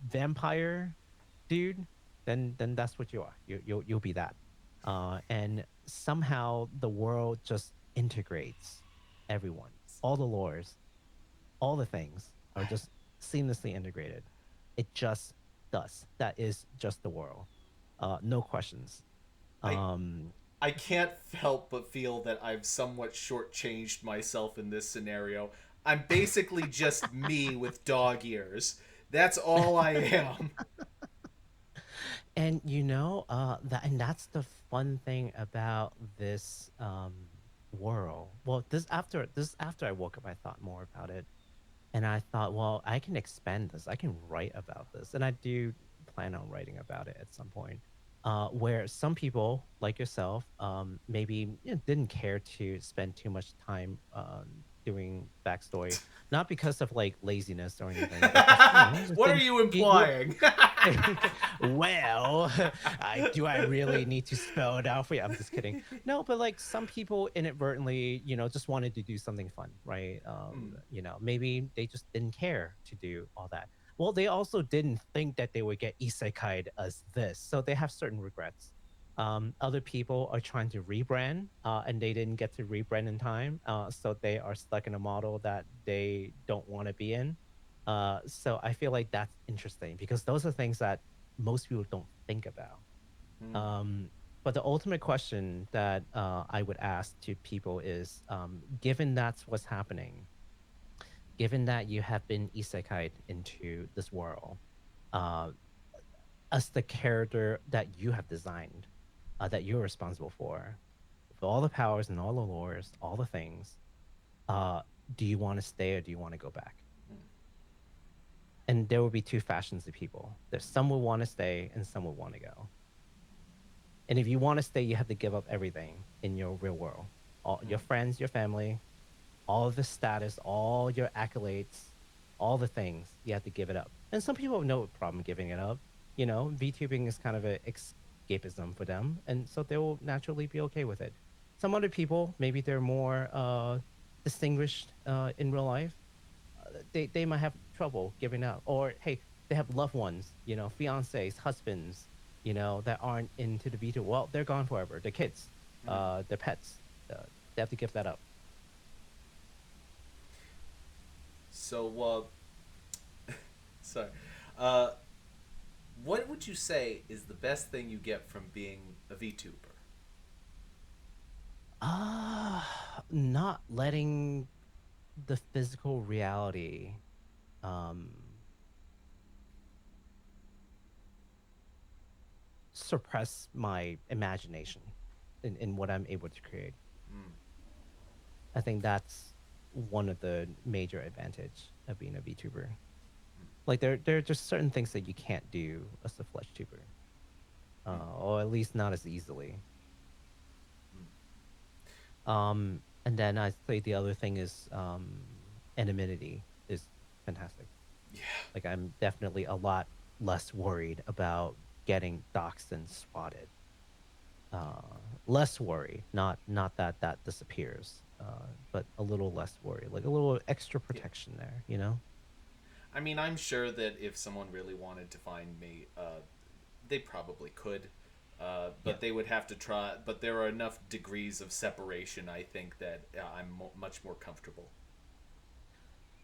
vampire dude, then that's what you are. You'll be that. And somehow the world just integrates everyone, all the lores, all the things are just seamlessly integrated. It just does. That is just the world. No questions. I Um, I can't help but feel that I've somewhat shortchanged myself in this scenario. I'm basically just me with dog ears. That's all I am. and that's the fun thing about this world. Well, this after I woke up, I thought more about it. And I thought, well, I can expand this. I can write about this. And I do plan on writing about it at some point. Where some people, like yourself, maybe didn't care to spend too much time doing backstory, not because of like laziness or anything, but just just What are didn't. you You, implying? well, I really need to spell it out for you? I'm just kidding. No, but like some people inadvertently, just wanted to do something fun, right? Hmm. Maybe they just didn't care to do all that. Well, they also didn't think that they would get isekai'd as this, so they have certain regrets. Other people are trying to rebrand, and they didn't get to rebrand in time, so they are stuck in a model that they don't want to be in. So I feel like that's interesting because those are things that most people don't think about. Hmm. Um, but the ultimate question that I would ask to people is, given that's what's happening, given that you have been isekai into this world, uh, as the character that you have designed, that you're responsible for, with all the powers and all the lores, all the things, uh, do you want to stay or do you want to go back? And there will be two fashions of people. There's some will want to stay and some will want to go. And if you want to stay, you have to give up everything in your real world. All your Hmm. friends, your family, all of the status, all your accolades, all the things, you have to give it up. And some people have no problem giving it up. VTubing is kind of an escapism for them. And so they will naturally be okay with it. Some other people, maybe they're more distinguished in real life, they might have trouble giving up, or hey, they have loved ones, fiancés, husbands, that aren't into the Vita. Well, they're gone forever. Their kids, Hmm. their pets, they have to give that up. So, sorry. Uh, what would you say is the best thing you get from being a VTuber? Not letting the physical reality um suppress my imagination in what I'm able to create. Hmm. I think that's one of the major advantage of being a VTuber. Like there are just certain things that you can't do as a flesh tuber, Hmm. or at least not as easily. Hmm. And then I say the other thing is anonymity is fantastic. Yeah. Like I'm definitely a lot less worried about getting doxxed and spotted. Less worry, not that that disappears, but a little less worry, like a little extra Yeah. protection there. I mean, I'm sure that if someone really wanted to find me, they probably could. Yeah. But they would have to try. But there are enough degrees of separation, I think, that I'm much more comfortable.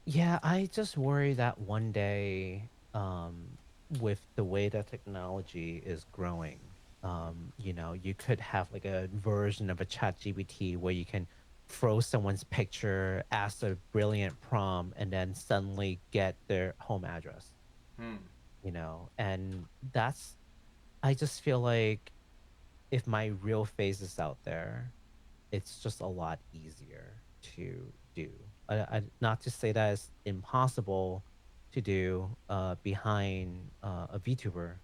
Yeah, I just worry that one day, with the way that technology is growing, you could have like a version of a chat GPT where you can throw someone's picture, ask a brilliant prompt, and then suddenly get their home address, Hmm. and I just feel like if my real face is out there, it's just a lot easier to do. Not to say that it's impossible to do behind a VTuber,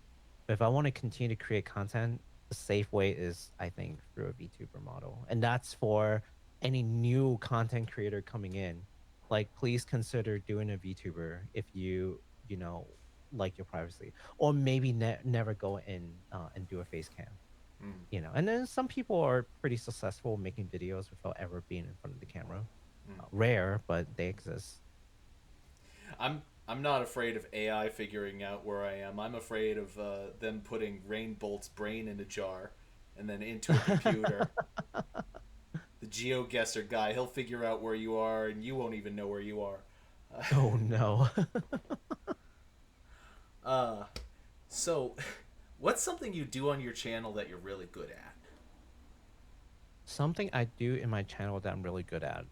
but if I want to continue to create content, the safe way is, I think, through a VTuber model, and that's for any new content creator coming in. Like, please consider doing a VTuber if you know like your privacy, or maybe never go in and do a face cam. Hmm. And then some people are pretty successful making videos without ever being in front of the camera. Hmm. Rare, but they exist. I'm not afraid of AI figuring out where I am. I'm afraid of them putting Rain Bolt's brain in a jar. and then into a computer. The GeoGuessr guy, he'll figure out where you are, and you won't even know where you are. Oh no. Uh, so, what's something you do on your channel that you're really good at? Something I do in my channel that I'm really good at.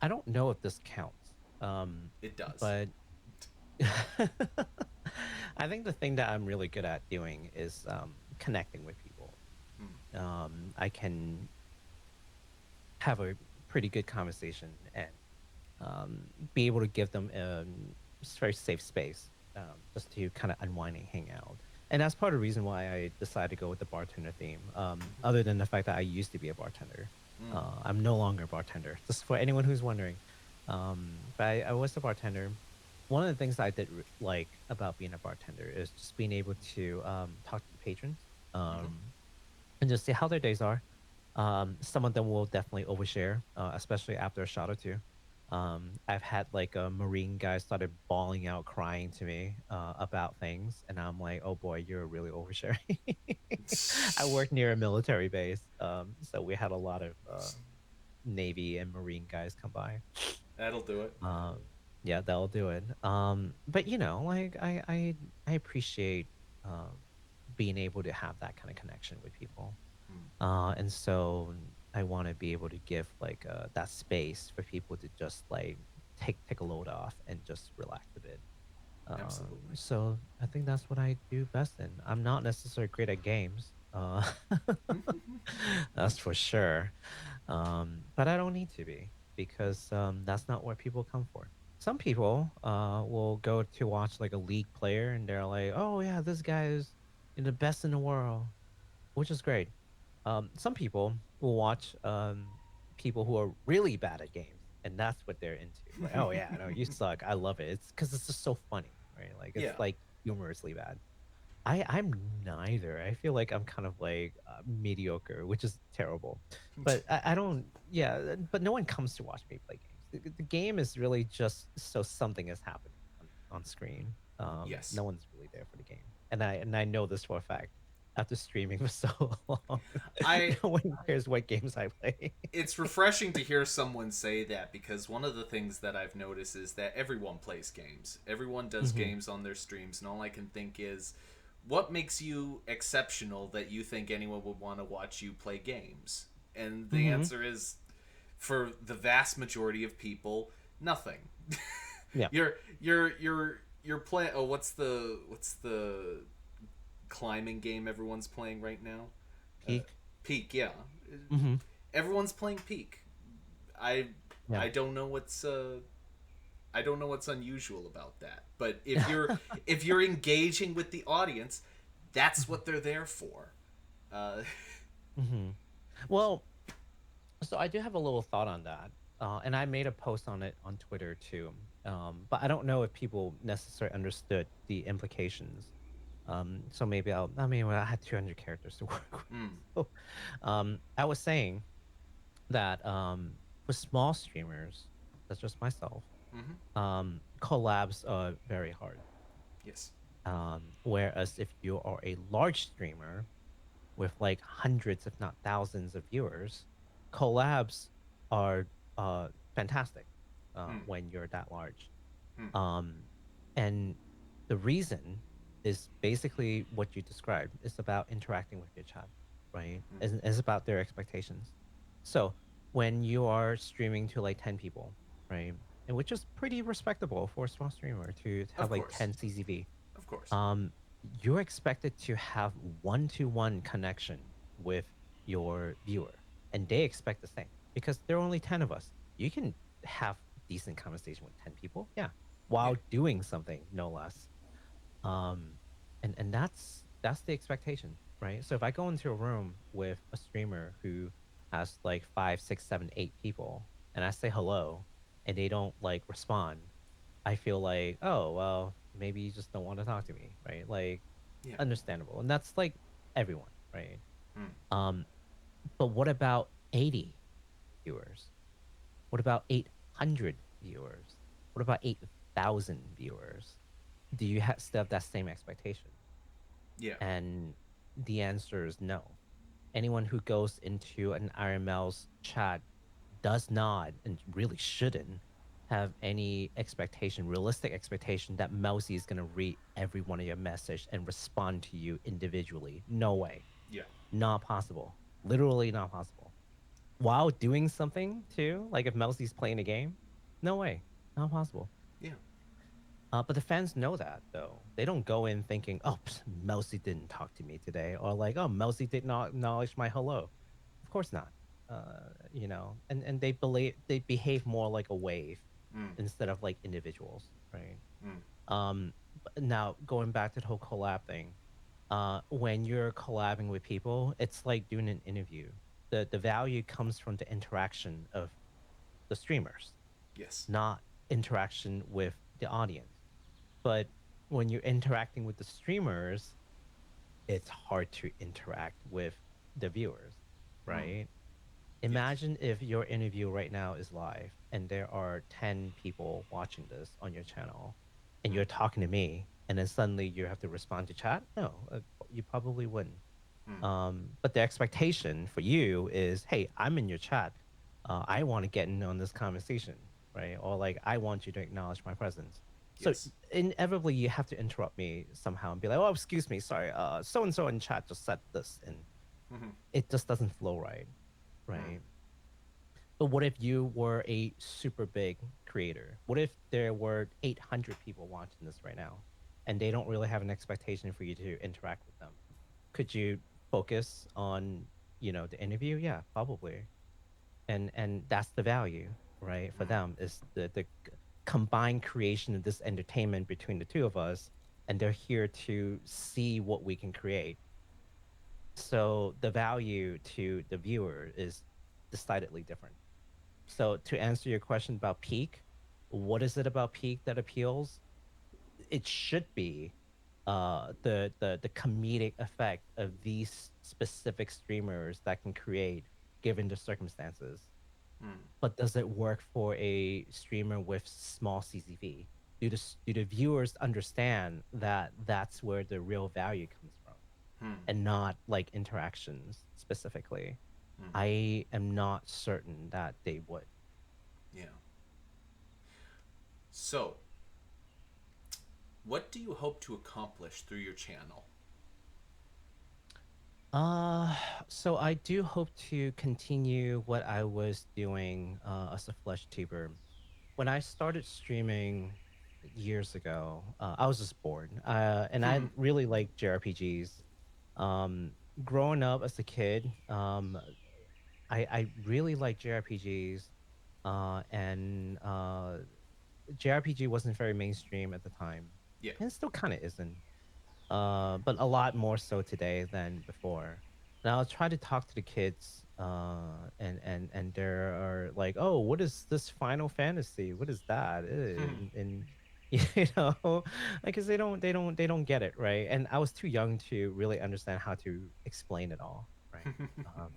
I don't know if this counts. It does. But I think the thing that I'm really good at doing is connecting with people. Hmm. I can have a pretty good conversation and be able to give them a very safe space just to kind of unwind and hang out. And that's part of the reason why I decided to go with the bartender theme. Other than the fact that I used to be a bartender, Hmm. I'm no longer a bartender. Just for anyone who's wondering, but I was a bartender. One of the things I did like about being a bartender is just being able to talk to the patrons Mm-hmm. and just see how their days are. Some of them will definitely overshare, especially after a shot or two. I've had like a Marine guy started bawling out, crying to me about things, and I'm like, "Oh boy, you're really oversharing." I worked near a military base, so we had a lot of Navy and Marine guys come by. That'll do it. Um, yeah, that'll do it. But you know, like I appreciate um, being able to have that kind of connection with people. Hmm. And so I want to be able to give like that space for people to just like take a load off and just relax a bit. Absolutely. So I think that's what I do best in. I'm not necessarily great at games. That's for sure. But I don't need to be because that's not what people come for. Some people will go to watch like a league player and they're like, "Oh yeah, this guy is the best in the world," which is great. Some people will watch people who are really bad at games, and that's what they're into. Like, oh yeah, no, you suck. I love it. It's because it's just so funny, right? Like it's Yeah. like humorously bad. I'm neither. I feel like I'm kind of like mediocre, which is terrible. But I don't. Yeah, but no one comes to watch me play games. The game is really just so something is happening on screen. Yes. No one's really there for the game, and I know this for a fact. After streaming for so long, I no one cares what games I play. it's refreshing to hear someone say that because one of the things that I've noticed is that everyone plays games. Everyone does Hmm. games on their streams, and all I can think is what makes you exceptional that you think anyone would want to watch you play games? And the Hmm. answer is for the vast majority of people, nothing. Yeah, You're playing. Oh, what's the climbing game everyone's playing right now? Uh, peak. Peak, yeah. Hmm. Everyone's playing Peak. I Yeah. I don't know what's I don't know what's unusual about that. But if you're engaging with the audience, that's what they're there for. Uh, Hmm. Well, so I do have a little thought on that, and I made a post on it on Twitter too. But I don't know if people necessarily understood the implications. So maybe I'll. I mean, well, I had 200 characters to work with. mm, So, I was saying that for small streamers, that's just myself. hmm Collabs are very hard. yes. Whereas if you are a large streamer with like hundreds, if not thousands, of viewers, collabs are fantastic Mm, when you're that large. mm, Um, and the reason is basically what you described. It's about interacting with your chat, right? mm, It's about their expectations. So when you are streaming to like 10 people, right? And which is pretty respectable for a small streamer to of have like course. 10 CZV, Of course. um, you're expected to have one-to-one connection with your viewer, and they expect the same because there are only 10 of us. You can have decent conversation with 10 people, yeah, Yeah. while doing something, no less. Um, and that's the expectation, right? So if I go into a room with a streamer who has like five, six, seven, eight people, and I say hello, and they don't like respond, I feel like, oh, well, maybe you just don't want to talk to me, right? Like, Yeah. understandable. And that's like everyone, right? Mm, Um, but what about 80 viewers? What about 800 viewers? What about 8,000 viewers? do you still have that same expectation? Yeah. And the answer is no. Anyone who goes into an IRML's chat does not and really shouldn't have any expectation, realistic expectation that Mousy is going to read every one of your message and respond to you individually. No way. Yeah. Not possible. Literally not possible. While doing something too, like if Mousy's playing a game, no way. Not possible. Yeah. But the fans know that though. They don't go in thinking, "Oh, Mousy didn't talk to me today," or like, "Oh, Mousy did not acknowledge my hello." Of course not. And they behave more like a wave Mm. instead of like individuals, right? Mm. Now going back to the whole collab thing, when you're collabing with people, it's like doing an interview. The value comes from the interaction of the streamers, Yes. not interaction with the audience. But when you're interacting with the streamers, it's hard to interact with the viewers, Mm. right? Yes. Imagine if your interview right now is live and there are 10 people watching this on your channel and Mm. you're talking to me and then suddenly you have to respond to chat. No, you probably wouldn't. Mm. But the expectation for you is, hey, I'm in your chat. I want to get in on this conversation, right? Or like, I want you to acknowledge my presence. So Yes. inevitably, you have to interrupt me somehow and be like, oh, excuse me, sorry, so and so in chat just said this, and Mm-hmm. it just doesn't flow right, Mm. right? But what if you were a super big creator? What if there were 800 people watching this right now and they don't really have an expectation for you to interact with them? Could you focus on, the interview? Yeah, probably. And that's the value, right? For Mm. them is the combined creation of this entertainment between the two of us, and they're here to see what we can create. So the value to the viewer is decidedly different. So to answer your question about Peak, what is it about Peak that appeals? It should be the comedic effect of these specific streamers that can create given the circumstances. Mm. But does it work for a streamer with small CCV? Do the viewers understand that that's where the real value comes from Mm. and not like interactions specifically? Mm. I am not certain that they would. Yeah. So, what do you hope to accomplish through your channel? Uh, so I do hope to continue what I was doing as a flesh tuber. When I started streaming years ago, I was just bored. And I really like JRPGs. Um, Growing up as a kid, I really like JRPGs. And JRPG wasn't very mainstream at the time, Yeah. and it still kind of isn't, but a lot more so today than before. And I'll try to talk to the kids, and there are like, oh, what is this Final Fantasy? What is that? And you know, because they don't get it, right? And I was too young to really understand how to explain it all, right? Um,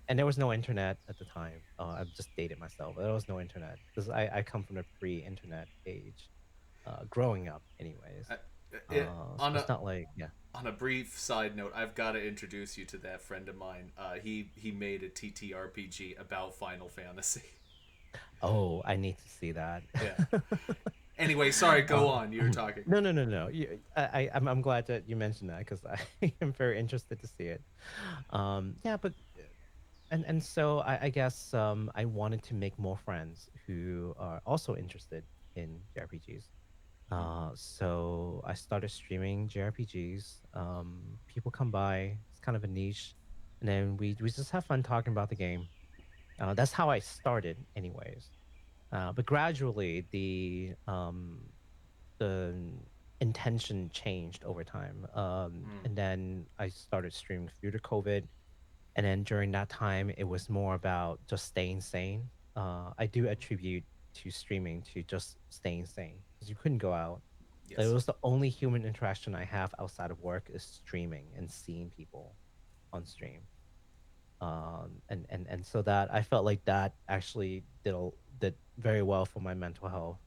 and there was no internet at the time. I've just dated myself. There was no internet because I come from a pre-internet age, growing up, anyways. Uh, So on it's not like, yeah. a brief side note, I've got to introduce you to that friend of mine. He made a TTRPG about Final Fantasy. Oh, I need to see that. Yeah. Anyway, sorry. Go uh, on. You were talking. no, no, no, no. I'm glad that you mentioned that because I am very interested to see it. Yeah, but and so I guess I wanted to make more friends who are also interested in JRPGs. So I started streaming JRPGs. People come by. It's kind of a niche, and then we just have fun talking about the game. That's how I started, anyways. But gradually, the intention changed over time. Mm. And then I started streaming through the COVID, and then during that time, it was more about just staying sane. I do attribute to streaming to just staying sane because you couldn't go out. It Yes. was the only human interaction I have outside of work is streaming and seeing people on stream. And so that I felt like that actually did very well for my mental health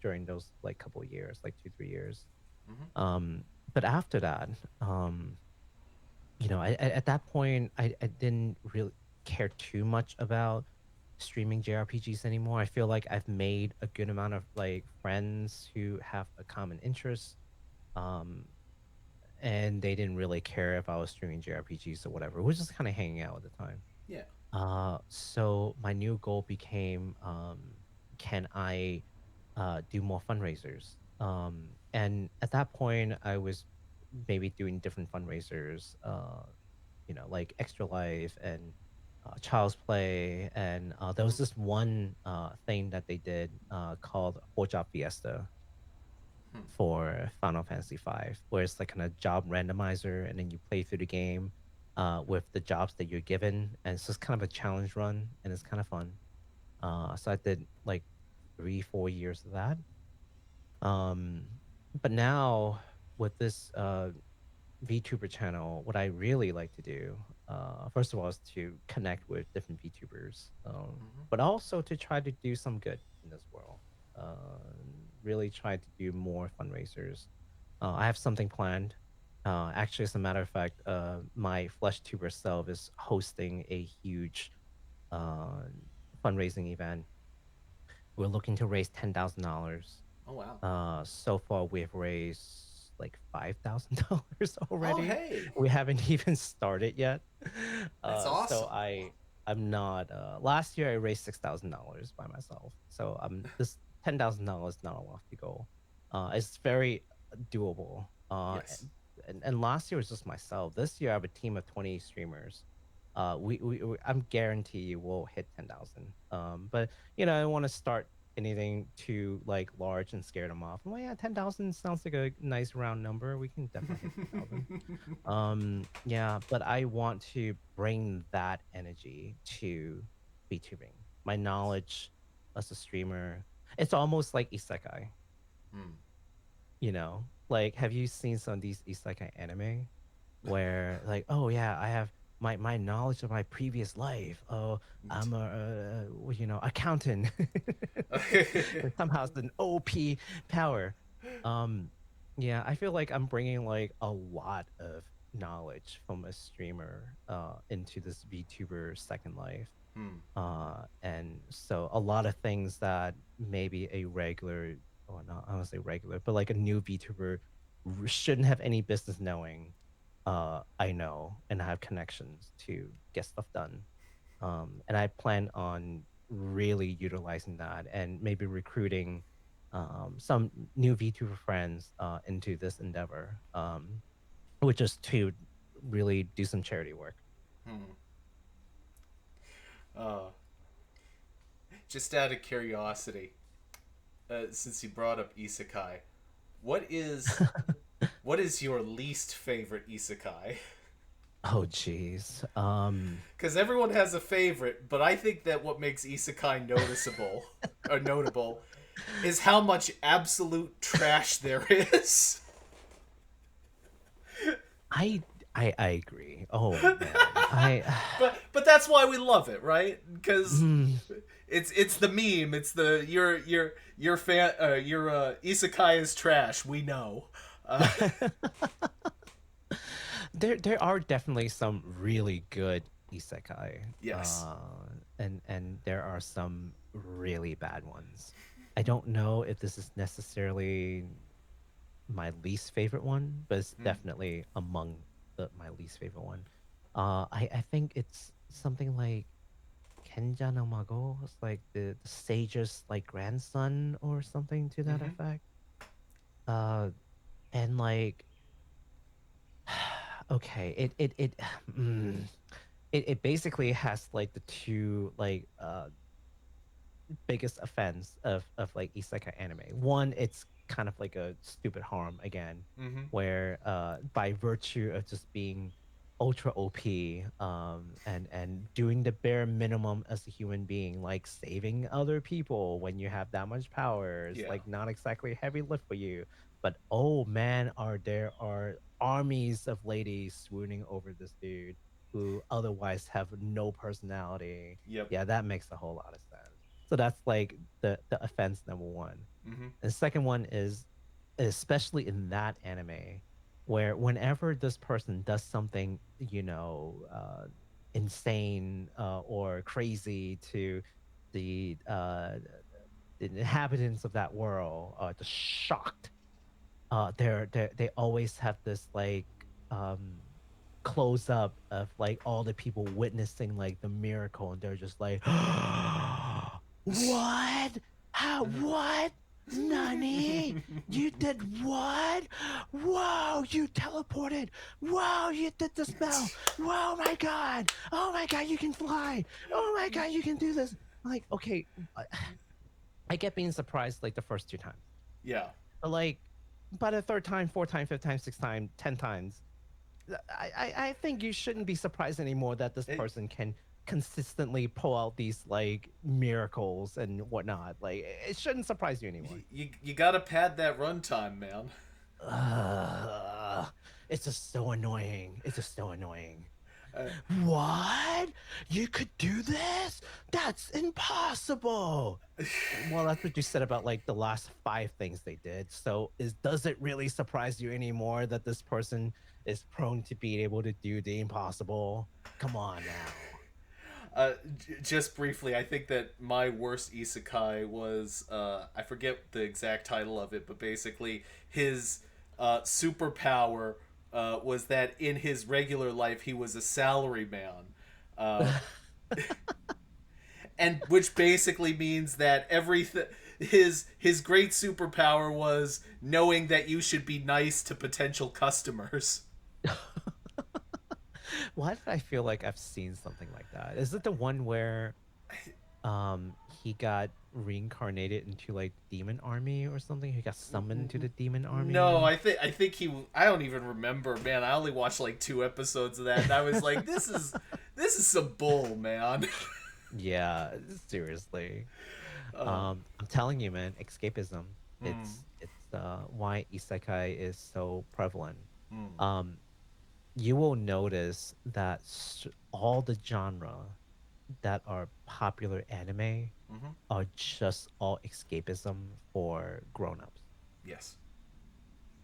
during those like couple of years, like 2 3 years. Mm-hmm. Um, but after that, um, at that point, I didn't really care too much about streaming JRPGs anymore. I feel like I've made a good amount of like friends who have a common interest. Um, and they didn't really care if I was streaming JRPGs or whatever. We were just kind of hanging out at the time. Yeah. So my new goal became, can I do more fundraisers? And at that point, I was maybe doing different fundraisers, like Extra Life and Child's Play. And there Mm-hmm. was this one thing that they did called Job Fiesta Hmm. for Final Fantasy V, where it's like kind of job randomizer, and then you play through the game with the jobs that you're given, and it's just kind of a challenge run, and it's kind of fun. So I did like 3, 4 years of that. Um, but now with this VTuber channel, what I really like to do, first of all, is to connect with different VTubers, Mm-hmm. but also to try to do some good in this world. Uh, really try to do more fundraisers. I have something planned. Actually, as a matter of fact, my Flesh Tuber self is hosting a huge uh, fundraising event. We're looking to raise $10,000. Oh wow. So far we've raised like $5,000 Oh already. hey, We haven't even started yet. that's So awesome. I'm not. Last year I raised $6,000 by myself. So this $10,000 not a lofty goal. It's very doable. Yes. And last year was just myself. This year I have a team of 20 streamers. I'm guarantee we'll hit 10,000. But I don't want to start anything too like large and scare them off. I'm like, yeah, 10,000 sounds like a nice round number. We can definitely hit 10,000. Yeah, but I want to bring that energy to VTubing. My knowledge as a streamer, it's almost like isekai, Hmm. Like, have you seen some of these isekai anime where like, oh yeah, I have my knowledge of my previous life. Oh, I'm a, accountant. And somehow it's an OP power. Um, yeah, I feel like I'm bringing like a lot of knowledge from a streamer into this VTuber second life. Hmm. And so a lot of things that maybe a regular, or not, I don't say regular, but like a new VTuber shouldn't have any business knowing. I know and I have connections to get stuff done. And I plan on really utilizing that and maybe recruiting some new VTuber friends into this endeavor, which is to really do some charity work. Hmm. Uh, just out of curiosity, since you brought up isekai, what is what is your least favorite isekai? Oh, geez. Because everyone has a favorite, but I think that what makes isekai noticeable or notable is how much absolute trash there is. I I agree. Oh man, I But that's why we love it, right? Because mm, it's the meme. It's the your fan your isekai is trash. We know. Uh, there are definitely some really good isekai, yes. and there are some really bad ones. I don't know if this is necessarily my least favorite one, but it's Hmm. definitely among my least favorite one. I think it's something like Kenja no Mago. It's like the sage's like grandson or something to that Mm-hmm. effect. Uh, and like, okay, mm, it basically has like the two like biggest offense of like isekai anime. One, it's kind of like a stupid harm again, Mm-hmm. where by virtue of just being ultra OP, and doing the bare minimum as a human being, like saving other people when you have that much power, is Yeah. like not exactly heavy lift for you. But oh man, there are armies of ladies swooning over this dude who otherwise have no personality. Yep. Yeah, that makes a whole lot of sense. So that's like the offense number one. Mm-hmm. And the second one is especially in that anime, where whenever this person does something, insane or crazy to the inhabitants of that world, just shocked. They always have this like um close up of like all the people witnessing like the miracle, and they're just like, what? How? What? Nani? You did what? Whoa! You teleported! Whoa! You did the spell! Whoa! My God! Oh my God! You can fly! Oh my God! You can do this! Like, okay, I get being surprised like the first two times, Yeah. but like by the third time, fourth time, fifth time, sixth time, 10 times, I think you shouldn't be surprised anymore that this It, person can consistently pull out these like miracles and whatnot. Like it shouldn't surprise you anymore. you gotta pad that runtime, man. Ugh, it's just so annoying. It's just so annoying. Uh, What? You could do this? That's impossible. Well, that's what you said about like the last five things they did. So does it really surprise you anymore that this person is prone to being able to do the impossible? Come on now. just briefly, I think that my worst isekai was I forget the exact title of it, but basically his superpower was that in his regular life he was a salary man, uh, and which basically means that everything his great superpower was knowing that you should be nice to potential customers. Why did I feel like I've seen something like that? Is it the one where he got reincarnated into like demon army or something? He got summoned to the demon No, army? I think he. I don't even remember, man. I only watched like two episodes of that, and I was like, this is some bull, man. Yeah, seriously. uh, I'm telling you, man, escapism. mm, It's why isekai is so prevalent. mm, Um, you will notice that all the genre that are popular anime mm-hmm. are just all escapism for grown-ups. Yes.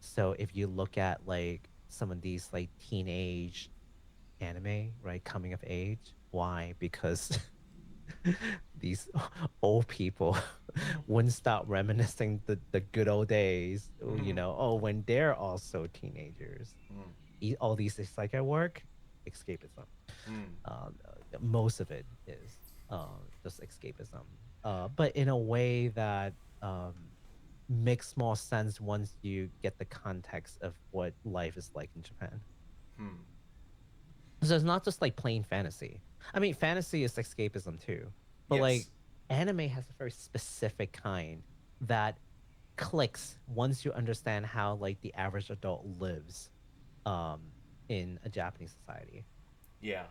So if you look at like some of these like teenage anime, right, coming of age, why? Because these old people Mm-hmm. wouldn't stop reminiscing the good old days, Mm-hmm. when they're also teenagers. All these is like at work, escapism. Mm, Most of it is just escapism, but in a way that makes more sense once you get the context of what life is like in Japan. mm. So it's not just like plain fantasy. I mean, fantasy is escapism too, but like Yes. anime has a very specific kind that clicks once you understand how like the average adult lives um in a Japanese society. Yeah.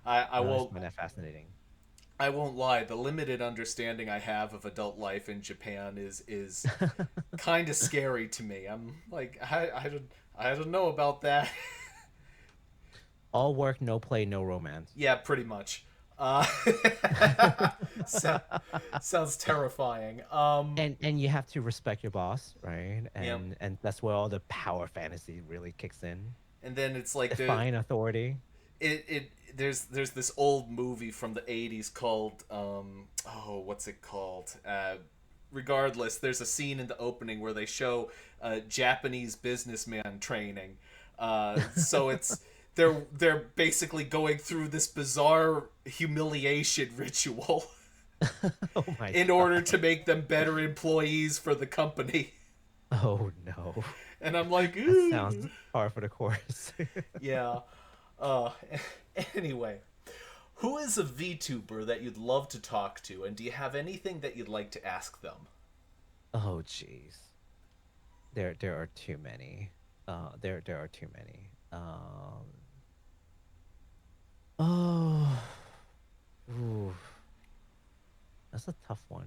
I And I just won't. find that fascinating. I won't lie. The limited understanding I have of adult life in Japan is kind of scary to me. I'm like, I don't know about that. All work, no play, no romance. Yeah, pretty much. Uh, so, sounds terrifying. And you have to respect your boss, right? Yeah, And that's where all the power fantasy really kicks in. and then it's like Define authority. it there's this old movie from the 80s called oh, what's it called? Regardless, there's a scene in the opening where they show Japanese businessman training. So it's they're basically going through this bizarre humiliation ritual Oh my in order god. to make them better employees for the company. Oh no. And I'm like, That "Ooh." sounds par for the course. Yeah. Uh, anyway, who is a VTuber that you'd love to talk to, and do you have anything that you'd like to ask them? Oh jeez. There are too many. There are too many. Oh. Ooh. That's a tough one.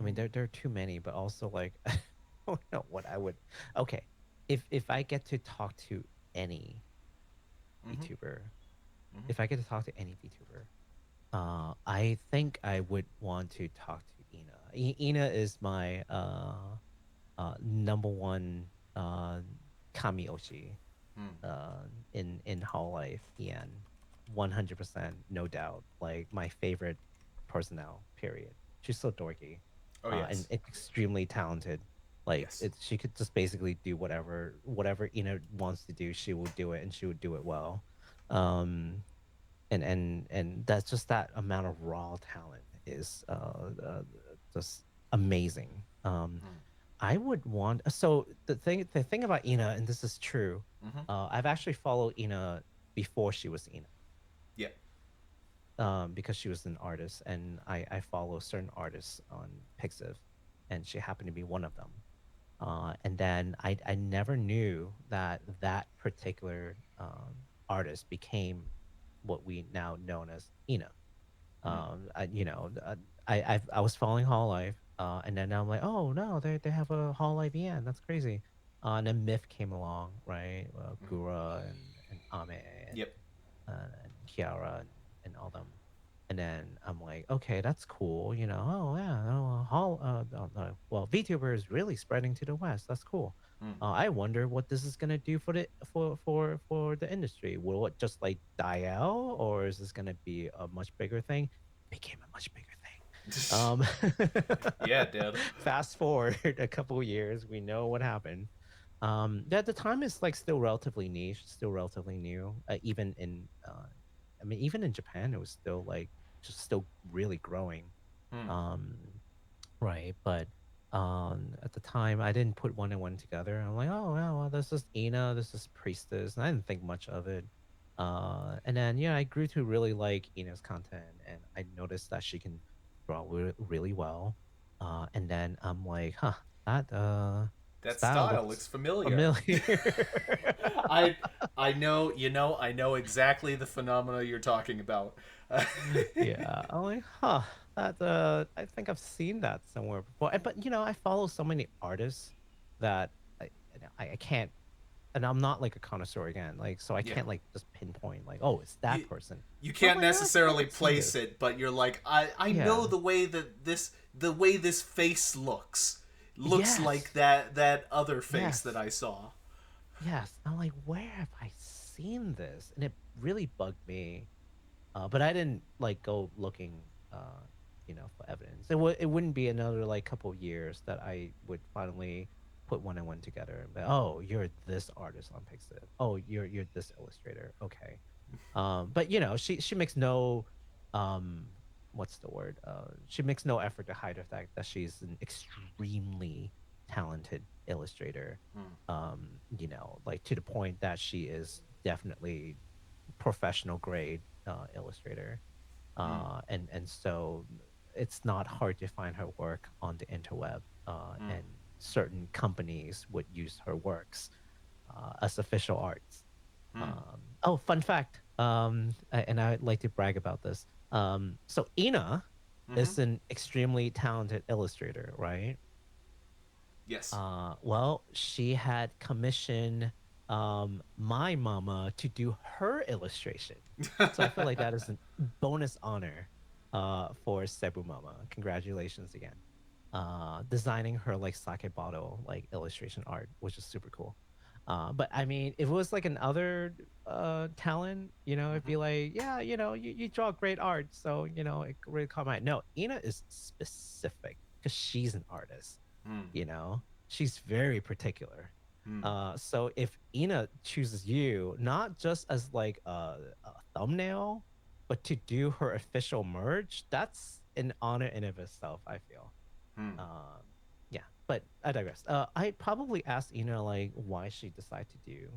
I mean, there are too many, but also like I don't know what I would. Okay, if I get to talk to any Mm-hmm. VTuber, Mm-hmm. if I get to talk to any VTuber, I think I would want to talk to Ina. Ina is my number one. uh, Kamioshi Hmm. in Hall Life, and 100% no doubt, like my favorite personnel. Period. She's so dorky, Oh and yes. extremely talented. Like Yes. it's she could just basically do whatever Ina wants to do. She will do it, and she would do it well. Um, and that's just that amount of raw talent is just amazing. Hmm. I would want so the thing about Ina, and this is true. Mm-hmm. I've actually followed Ina before she was Ina, Yeah. because she was an artist, and I follow certain artists on Pixiv, and she happened to be one of them. And then I never knew that that particular artist became what we now known as Ina. Hmm. I was following Hall Life, and then I'm like, oh no, they have a Hall Life EN. That's crazy. And then Myth came along, right? Hmm. Gura and Ame Yep. and Kiara and all them. And then I'm like, okay, that's cool. Oh yeah, oh, well, VTuber is really spreading to the West. That's cool. Hmm. I wonder what this is gonna do for the industry. Will it just like die out, or is this gonna be a much bigger thing? Became a much bigger thing. Yeah, it did. Fast forward a couple years, we know what happened. At the time, it's like still relatively niche, still relatively new. Even in, I mean, even in Japan, it was still like just still really growing. Hmm. Um, right, but at the time, I didn't put one and one together. I'm like, oh yeah, well, this is Ina, this is Priestess, and I didn't think much of it. And then yeah, I grew to really like Ina's content, and I noticed that she can draw really well. And then I'm like, huh, that That style style looks looks familiar. familiar. I I know, I know exactly the phenomena you're talking about. Yeah, I'm like, huh, that I think I've seen that somewhere before. But I follow so many artists that I can't, and I'm not like a connoisseur again, like so I Yeah. can't like just pinpoint like, oh, it's that You person. you But I'm can't like, I feel like necessarily I've seen place this. it, but you're like, I know Yeah. the way this face looks like Yes. that other face that Yes. I saw. Yes. I'm like, where have I seen this? And it really bugged me. But I didn't like go looking, for evidence. It wouldn't be another like couple years that I would finally put one and one together and be, oh, you're this artist on Pixel. Oh, you're this illustrator. Okay. But she makes no, um, what's the word? She makes no effort to hide the fact that she's an extremely talented illustrator. Hmm. Like to the point that she is definitely professional grade illustrator, Hmm. and so it's not hard to find her work on the interweb, Hmm. and certain companies would use her works as official arts. Hmm. Oh, fun fact, and I'd like to brag about this. So Ina Mm-hmm. is an extremely talented illustrator, right? Yes. Well, she had commissioned my mama to do her illustration. So I feel like that is a bonus honor for Cebu Mama. Congratulations again. Designing her like sake bottle like illustration art, which is super cool. But I mean, if it was like another talent, it'd Mm-hmm. be like, yeah, you draw great art, so it really caught my eye. No, Ina is specific because she's an artist, Hmm. she's very particular. Hmm. So if Ina chooses you, not just as like a thumbnail, but to do her official merge, that's an honor in of itself, I feel. Hmm. Um, yeah, but I digress. I probably asked Ina like why she decided to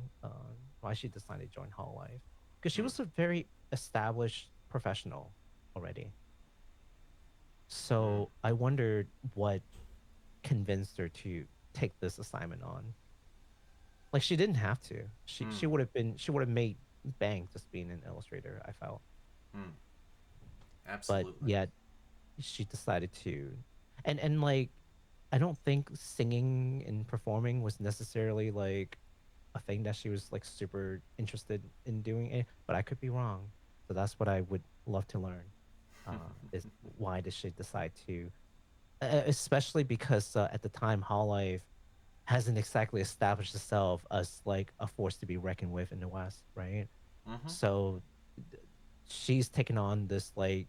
join Hall Life, because she Hmm. was a very established professional already. So I wondered what convinced her to take this assignment on. Like she didn't have to. She Hmm. she would have been she would have made bank just being an illustrator, I felt. Hmm. But Absolutely. yet she decided to, and like I don't think singing and performing was necessarily like a thing that she was like super interested in doing it, but I could be wrong. So that's what I would love to learn. Is why did she decide to, especially because at the time Hall Life hasn't exactly established itself as like a force to be reckoned with in the West, right? Mm-hmm. So she's taken on this like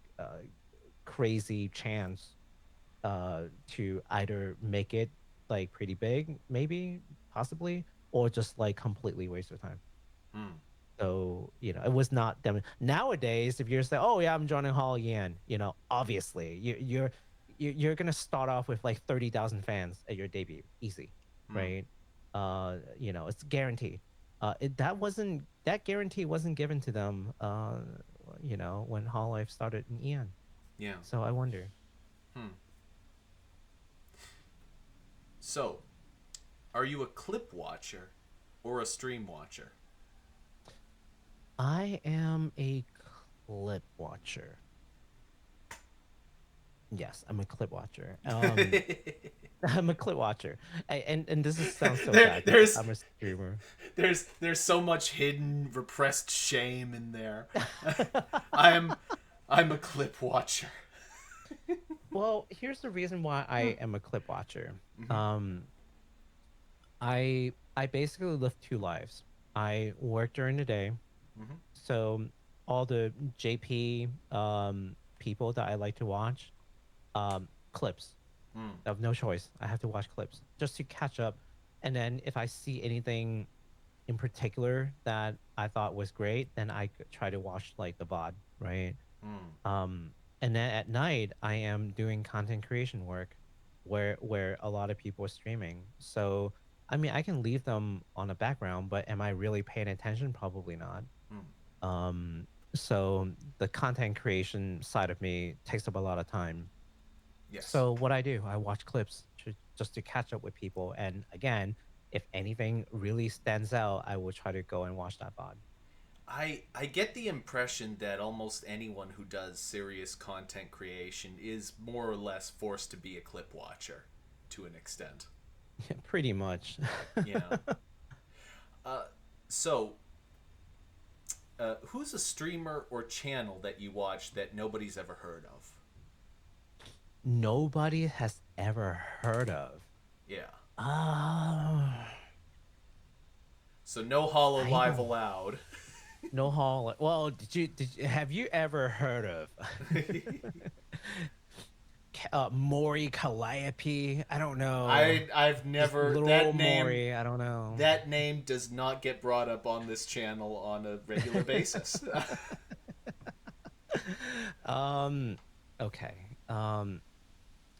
crazy chance to either make it like pretty big, maybe, possibly, or just like completely waste her time. Mm. So, it was not them. Nowadays, if you're saying, "Oh yeah, I'm joining Hall Yan," obviously you're gonna start off with like 30,000 fans at your debut, easy, Mm. right? It's guaranteed. That guarantee wasn't given to them. When Hall Life started in Ian. Yeah. So I wonder. Hmm. So, are you a clip watcher or a stream watcher? I am a clip watcher. Yes, I'm a clip watcher. I'm a clip watcher, and sounds so there, bad because there's I'm a streamer. there's so much hidden repressed shame in there. I'm I'm a clip watcher. Well, here's the reason why I am a clip watcher. Mm-hmm. Um, I basically live two lives. I work during the day, Mm-hmm. so all the JP people that I like to watch, clips. Mm. I have no choice. I have to watch clips just to catch up. And then if I see anything in particular that I thought was great, then I could try to watch like the VOD, right? Mm. Um, and then at night I am doing content creation work where a lot of people are streaming. So I mean I can leave them on the background, but am I really paying attention? Probably not. Mm. Um, so the content creation side of me takes up a lot of time. Yes. So what I do, I watch clips just to catch up with people. And again, if anything really stands out, I will try to go and watch that VOD. I get the impression that almost anyone who does serious content creation is more or less forced to be a clip watcher to an extent. Pretty much. Yeah. Uh, so, who's a streamer or channel that you watch that nobody's ever heard of? Nobody has ever heard of. Yeah. Ah, So no Hollow I Live don't. allowed. No hall. Well, have you ever heard of Mori Calliope? I don't know. I've Just never literal Mori. I don't know. that name does not get brought up on this channel on a regular basis. um. Okay.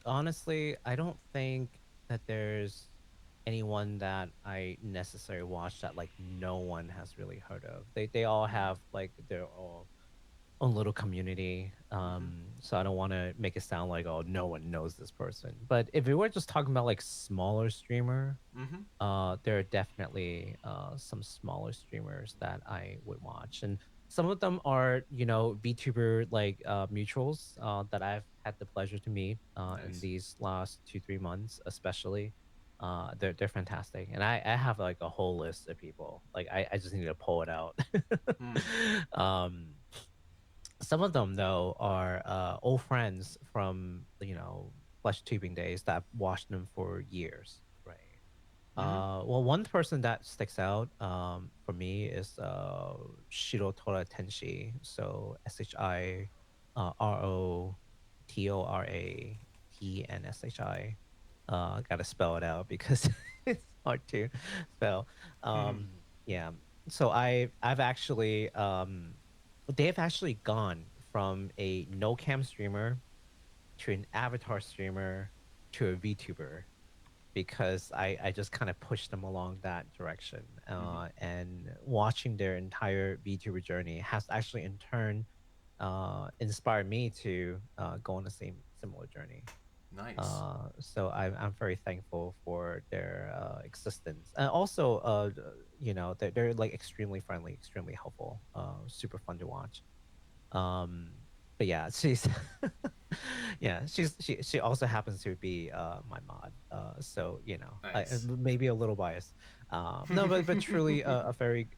Honestly, I don't think that there's anyone that I necessarily watch that like no one has really heard of. They all Mm. have like their own little community. Mm-hmm. So I don't want to make it sound like, oh, no one knows this person. But if we were just talking about like smaller streamer, Mm-hmm. there are definitely some smaller streamers that I would watch, and some of them are VTuber like mutuals that I've had the pleasure to meet in Nice. these last 2-3 months, especially. They're fantastic, and I have like a whole list of people. Like I just need to pull it out. Mm. um, some of them though are old friends from flesh tubing days that I've watched them for years, right? Mm-hmm. Well, one person that sticks out for me is Shirotora Tenshi. So SHI ROTORATNSHI. Gotta spell it out because it's hard to spell. Mm-hmm. Yeah. So I've actually they've actually gone from a no cam streamer to an avatar streamer to a VTuber because I just kind of pushed them along that direction. Mm-hmm. And watching their entire VTuber journey has actually in turn inspired me to go on the same similar journey. Nice. So I'm very thankful for their existence. And also, they're like extremely friendly, extremely helpful, super fun to watch. Um, but yeah, she's yeah, she also happens to be my mod. So Nice. maybe a little biased. No, but truly a very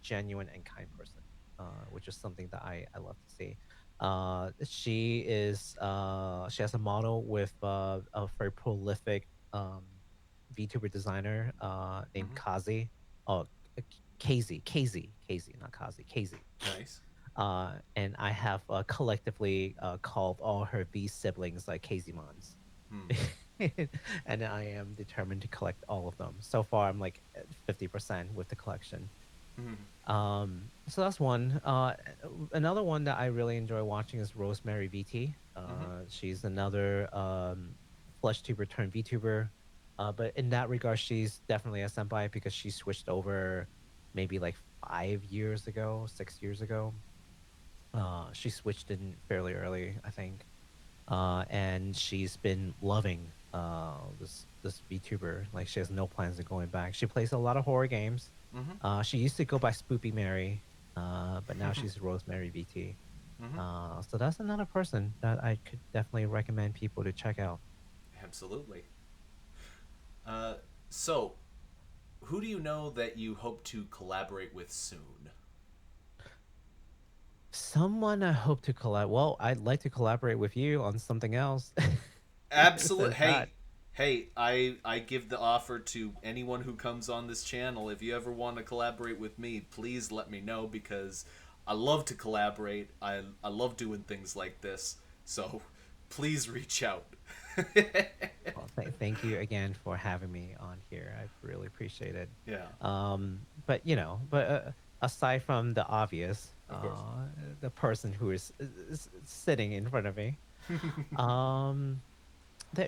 genuine and kind person, which is something that I love to see. She has a model with a very prolific VTuber designer named Mm-hmm. Kazi. Oh, KZ, not Kazi, KZ. Nice. And I have collectively called all her V siblings like Kazimons. Hmm. And I am determined to collect all of them. So far, I'm like at 50% with the collection. Mm-hmm. So that's one. Another one that I really enjoy watching is Rosemary VT. Mm-hmm. She's another flesh tuber turned VTuber. But in that regard, she's definitely a senpai because she switched over maybe like 5 years ago, 6 years ago. She switched in fairly early, I think. And she's been loving this VTuber. Like she has no plans of going back. She plays a lot of horror games. Mm-hmm. She used to go by Spoopy Mary, but now she's Rosemary VT. Mm-hmm. So that's another person that I could definitely recommend people to check out. Absolutely. Uh, so, who do you know that you hope to collaborate with soon? Someone I hope to collab. Well, I'd like to collaborate with you on something else. Absolute. Says that. Hey, I give the offer to anyone who comes on this channel. If you ever want to collaborate with me, please let me know because I love to collaborate. I love doing things like this. So, please reach out. Well, thank you again for having me on here. I really appreciate it. Yeah, But aside from the obvious, of course. the person who is sitting in front of me, um, I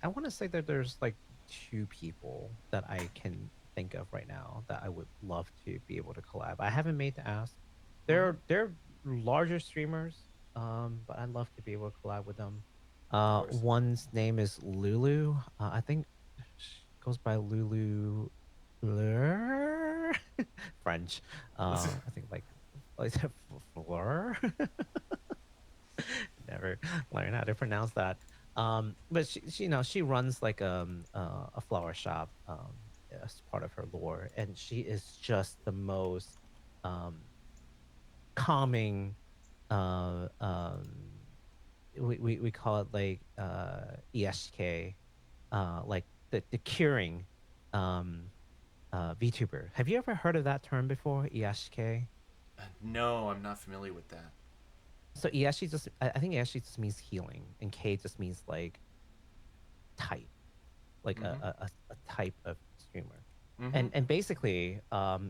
want to say that there's like two people that I can think of right now that I would love to be able to collab. I haven't made the ask. Mm-hmm. They're larger streamers, but I'd love to be able to collab with them. Of course. One's name is Lulu. I think she goes by Lulu Fleur. French. I think like Fleur. Never learn how to pronounce that. But she, she runs like a flower shop as part of her lore, and she is just the most um calming. Uh, um, we call it like ESK, like the curing um VTuber. Have you ever heard of that term before? ESK. No, I'm not familiar with that. So ESK just I think ESK just means healing, and K just means like type, like Mm-hmm. a type of streamer. Mm-hmm. And basically,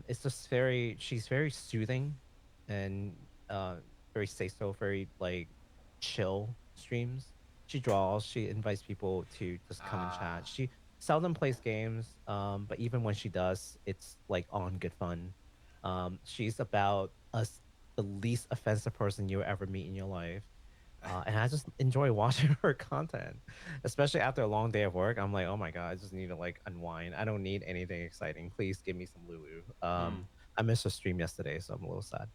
it's just very she's very soothing and very say so, very like chill streams. She draws, she invites people to just come and chat. Ah. She seldom plays games, but even when she does, it's like on good fun. She's about us the least offensive person you'll ever meet in your life. And I just enjoy watching her content, especially after a long day of work. I'm like, oh my god, I just need to like unwind. I don't need anything exciting. Please give me some Lulu. Mm. I missed her stream yesterday, so I'm a little sad.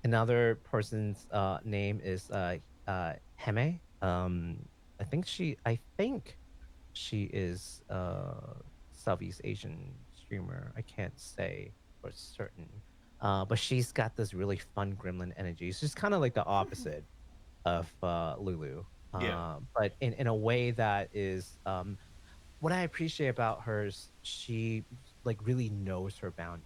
Another person's name is Heme. I think she is Southeast Asian streamer. I can't say for certain. But she's got this really fun gremlin energy. She's kind of like the opposite of Lulu. Yeah. But in a way that is what I appreciate about her is she like really knows her boundaries,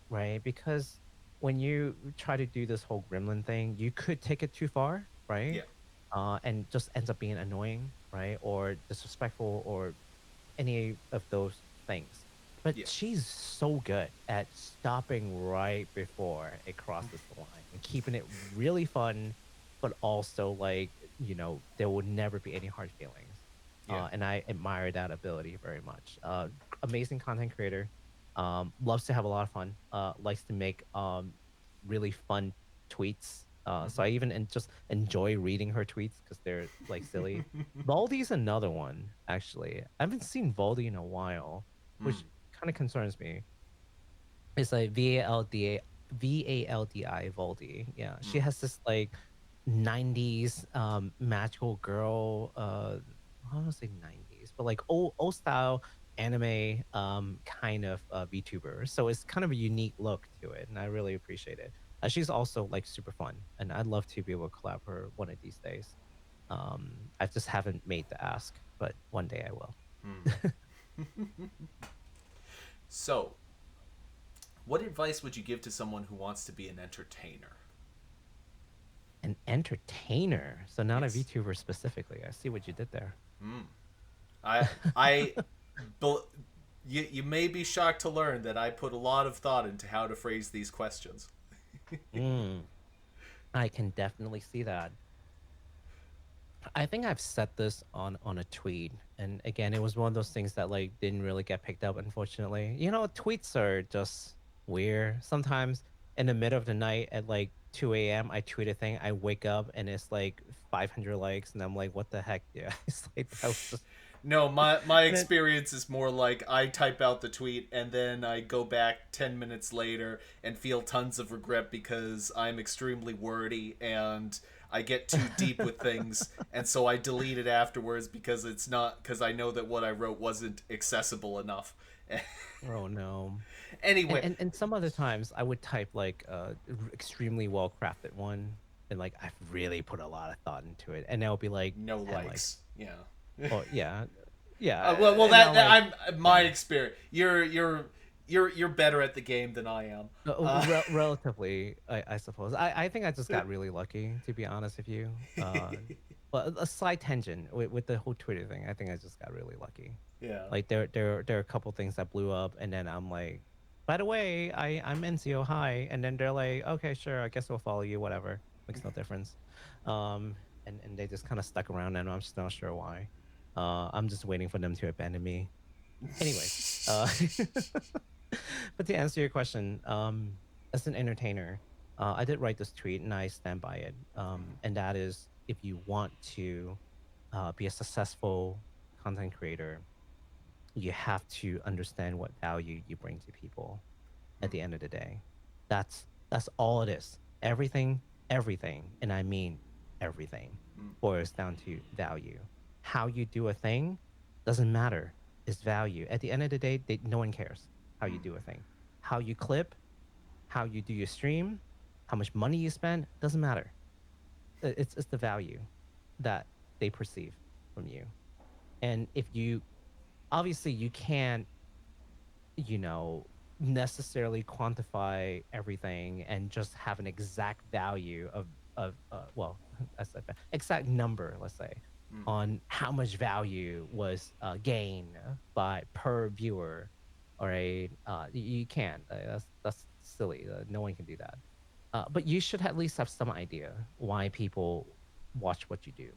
right? Because when you try to do this whole gremlin thing, you could take it too far, right? Yeah. And just ends up being annoying, right? Or disrespectful or any of those things. But Yeah. she's so good at stopping right before it crosses the line and keeping it really fun, but also like, there would never be any hard feelings. Yeah. And I admire that ability very much. Amazing content creator. Loves to have a lot of fun. Likes to make really fun tweets. So I even just enjoy reading her tweets because they're like silly. Baldy's another one, actually. I haven't seen Baldy in a while, Mm. which kind of concerns me. It's like Valdi Valdi. Yeah. She Mm. has this like 90s magical girl I don't want to say 90s, but like old style anime kind of VTuber. So it's kind of a unique look to it, and I really appreciate it. She's also like super fun, and I'd love to be able to collab her one of these days. I just haven't made the ask, but one day I will. So, what advice would you give to someone who wants to be an entertainer? An entertainer, so not a Yes. VTuber specifically. I see what you did there. I I bel- you may be shocked to learn that I put a lot of thought into how to phrase these questions. Mm, I can definitely see that. I think I've said this on a tweet, and again, it was one of those things that like didn't really get picked up, unfortunately. You know, tweets are just weird. Sometimes in the middle of the night at like 2 a.m., I tweet a thing. I wake up and it's like 500 likes, and I'm like, "What the heck, dude?" It's like that was just. No, my And then experience is more like I type out the tweet and then I go back 10 minutes later and feel tons of regret because I'm extremely wordy and I get too deep with things, and so I delete it afterwards because it's not because I know that what I wrote wasn't accessible enough. oh no. And, Anyway, and and some other times I would type like extremely well crafted one, and like I've really put a lot of thought into it, and it'll be like no 10 likes. likes. Yeah. Oh yeah, yeah, Well, and now that like I'm my 10. experience. You're better at the game than I am. Relatively, I suppose. I think I just got really lucky, to be honest with you. But a side tangent with the whole Twitter thing, I think I just got really lucky. Yeah. Like there are a couple things that blew up, and then I'm like, by the way, I'm Enzio, hi, and then they're like, okay, sure, I guess we'll follow you, whatever, makes no difference. Um, and they just kind of stuck around, and I'm just not sure why. I'm just waiting for them to abandon me. Anyways, but to answer your question, as an entertainer, I did write this tweet and I stand by it. And that is, if you want to be a successful content creator, you have to understand what value you bring to people at the end of the day. That's all it is. Everything, and I mean everything, boils down to value. How you do a thing doesn't matter. It's value. At the end of the day, no one cares how you do a thing. How you clip, how you do your stream, how much money you spend doesn't matter. It's the value that they perceive from you. And if you obviously you can't, you know, necessarily quantify everything and just have an exact value of well, I said exact number, let's say, on how much value was gained by per viewer. All right, you can't. That's silly. No one can do that. But you should at least have some idea why people watch what you do,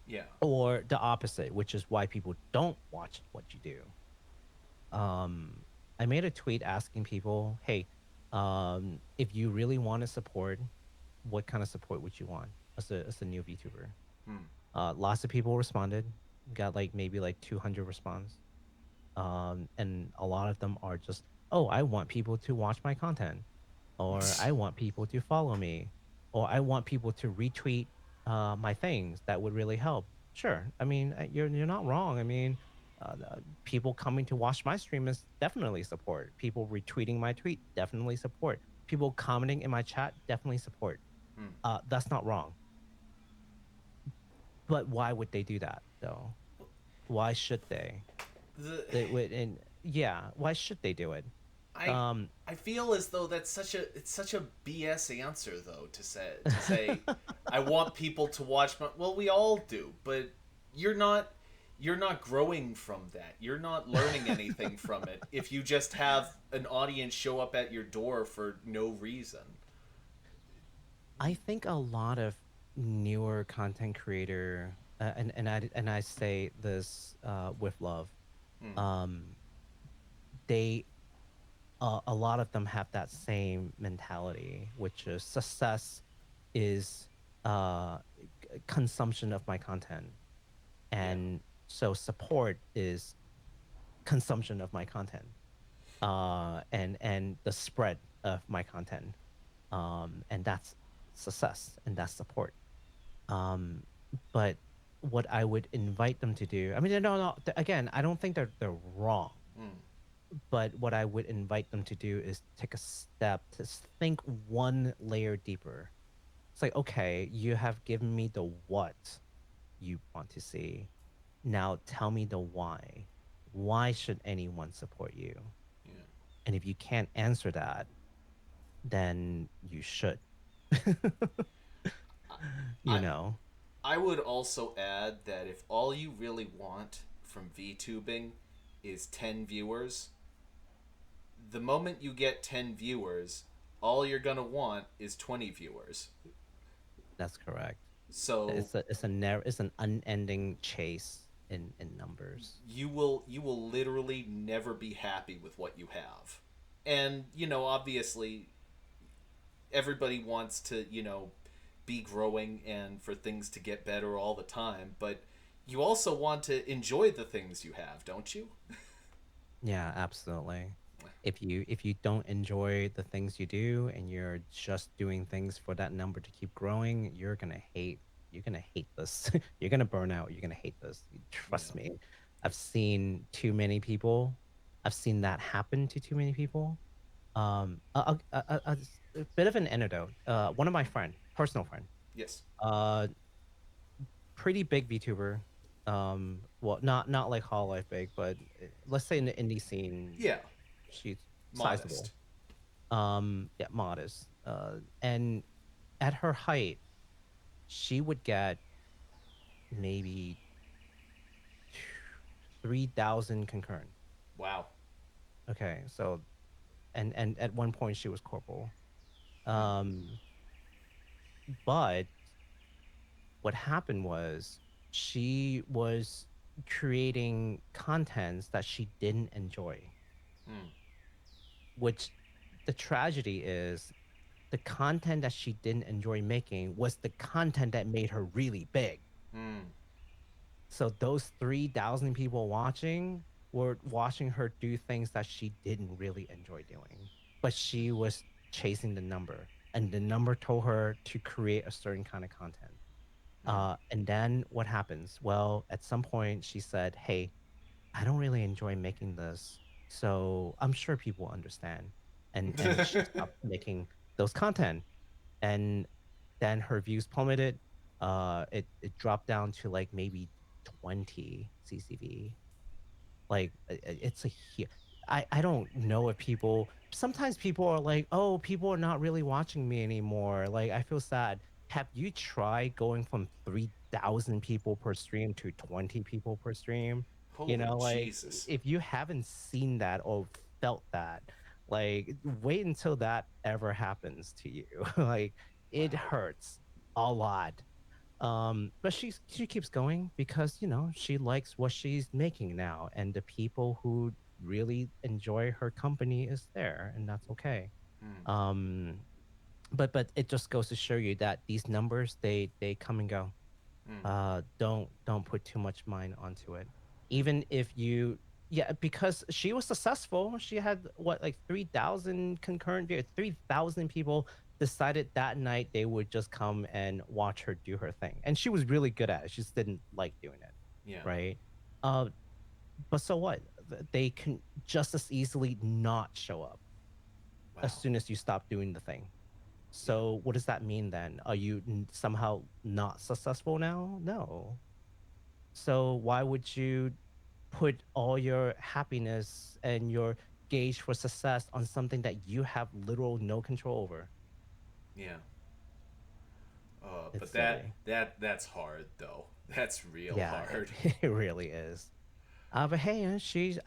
Yeah. or the opposite, which is why people don't watch what you do. um I made a tweet asking people, hey, if you really want to support, what kind of support would you want as a new VTuber? Lots of people responded, got like maybe like 200 response. And a lot of them are just, oh, I want people to watch my content, or I want people to follow me, or I want people to retweet my things. That would really help. Sure. I mean, you're not wrong. I mean, people coming to watch my stream is definitely support. People retweeting my tweet, definitely support. People commenting in my chat, definitely support. That's not wrong. But why would they do that though? Why should they? The They would, and yeah, why should they do it? I Um, I feel as though it's such a BS answer though to say I want people to watch my well we all do, but you're not you're not growing from that. You're not learning anything from it if you just have an audience show up at your door for no reason. I think a lot of newer content creator, and I say this with love, um, they a lot of them have that same mentality, which is success is consumption of my content, Yeah. and so support is consumption of my content, and the spread of my content, and that's success and that's support. Um, but what I would invite them to do, I mean, no, again, I don't think they're wrong. But what I would invite them to do is take a step to think one layer deeper. It's like, okay, you have given me the what. you want to see. Now tell me the why. Why should anyone support you? Yeah. And if you can't answer that, then you should. you I know, I would also add that if all you really want from VTubing is 10 viewers, the moment you get 10 viewers, all you're going to want is 20 viewers. that's correct. So It's an unending chase in numbers. you will literally never be happy with what you have. And, obviously everybody wants to, be growing and for things to get better all the time, but you also want to enjoy the things you have, don't you? Yeah, absolutely. If you don't enjoy the things you do and you're just doing things for that number to keep growing, you're gonna hate this. You're gonna burn out. You're gonna hate this. Yeah. Trust me. I've seen too many people. I've seen that happen to too many people. A bit of an anecdote. One of my friend, personal friend, Yes. uh, pretty big VTuber. Well, not like Hololive big, but let's say in the indie scene, Yeah. she's Modest. sizable. Yeah, modest. And at her height, she would get maybe 3,000 concurrent. Wow. Okay, so and at one point she was corporal. Hmm. Um, but what happened was she was creating contents that she didn't enjoy, Hmm. which the tragedy is the content that she didn't enjoy making was the content that made her really big. Hmm. So those 3,000 people watching were watching her do things that she didn't really enjoy doing, but she was chasing the number, and the number told her to create a certain kind of content. Hmm. And then what happens? Well, at some point she said, "Hey, I don't really enjoy making this, so I'm sure people understand." And she stopped making those content, and then her views plummeted. It dropped down to like maybe 20 CCV. Like it's a I don't know if people sometimes people are like, "Oh, people are not really watching me anymore." Like I feel sad. Have you tried going from 3,000 people per stream to 20 people per stream? Holy Like Jesus. if you haven't seen that or felt that, like wait until that ever happens to you. Like it Wow. hurts a lot. But she keeps going because, she likes what she's making now, and the people who really enjoy her company is there, and that's okay. Hmm. Um, but it just goes to show you that these numbers they come and go. Hmm. Don't put too much mind onto it. Hmm. Even if you yeah, because she was successful. She had what like 3,000 concurrent viewers. 3,000 people decided that night they would just come and watch her do her thing. And she was really good at it. She just didn't like doing it. Yeah. Right? Uh but so what? They can just as easily not show up as Wow. soon as you stop doing the thing. Yeah. So what does that mean then? Are you somehow not successful now? No. So why would you put all your happiness and your gauge for success on something that you have literal no control over? Yeah. It's But that silly. that that's hard though. That's real Yeah, hard. it really is. But hey,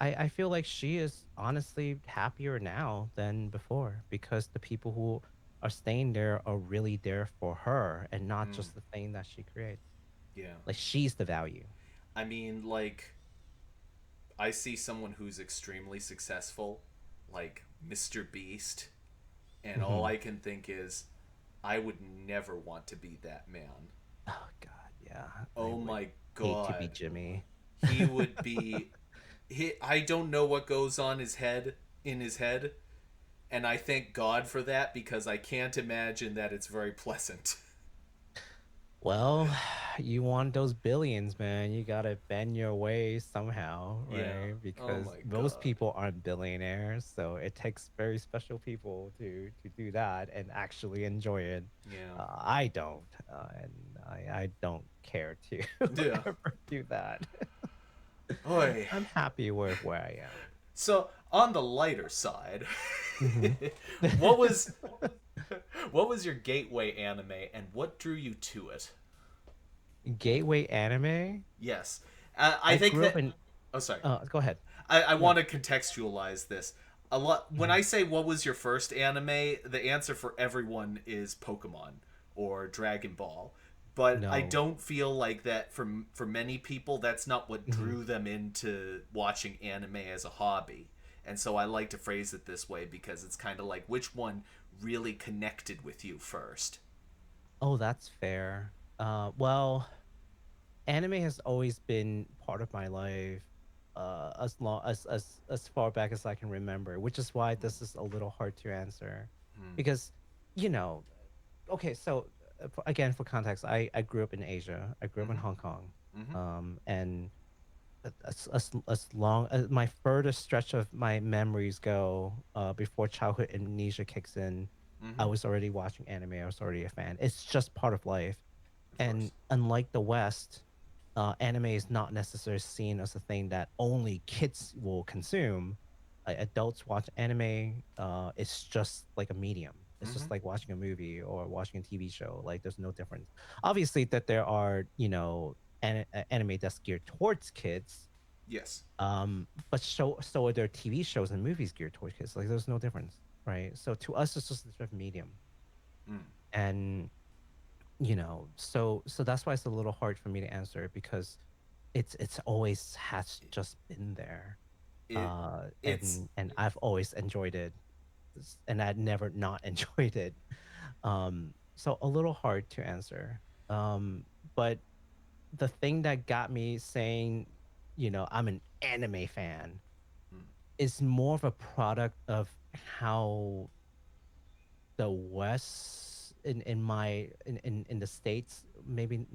I feel like she is honestly happier now than before because the people who are staying there are really there for her and not Hmm. just the thing that she creates. Yeah. Like she's the value. I mean, like, I see someone who's extremely successful, like Mr. Beast, and all Hmm. I can think is, I would never want to be that man. Oh God, yeah. I Oh would my hate to be god. Jimmy. He would be. I don't know what goes on in his head, and I thank God for that because I can't imagine that it's very pleasant. Well, you want those billions, man. You gotta bend your way somehow, Yeah. right? Oh Because my most god. people aren't billionaires, so it takes very special people to do that and actually enjoy it. Yeah. I don't, and I don't care to Yeah. ever do that. Oy. I'm happy with where I am. So on the lighter side, Hmm. what was what was your gateway anime and what drew you to it? Gateway anime. Yes. I I think grew up that. in. Oh, sorry. Go ahead. I No. want to contextualize this. A lot. When Mhm. I say what was your first anime, the answer for everyone is Pokemon or Dragon Ball. But I No. don't feel like that for many people. That's not what Hmm. drew them into watching anime as a hobby. And so I like to phrase it this way because it's kind of like which one really connected with you first. Oh, that's fair. Well, anime has always been part of my life, as long as far back as I can remember, which is why this is a little hard to answer, Hmm. because, you know, okay, so again, for context, I grew up in Asia. I grew up in Mm-hmm. Hong Kong, Mm-hmm. and as long as my furthest stretch of my memories go, before childhood amnesia kicks in, I Mm-hmm. was already watching anime. I was already a fan. It's just part of life. Of And course. unlike the West, anime is not necessarily seen as a thing that only kids will consume. Adults watch anime. It's just like a medium. It's Mm-hmm. just like watching a movie or watching a TV show. Like there's no difference. Obviously, that there are anime that's geared towards kids. Yes. But so are there TV shows and movies geared towards kids. Like there's no difference, right? So to us, it's just a different medium. Mm. And so that's why it's a little hard for me to answer, because it's always has just been there, It it's and I've always enjoyed it, and I'd never not enjoyed it. So a little hard to answer. But the thing that got me saying, I'm an anime fan, mm, is more of a product of how the West in the states, maybe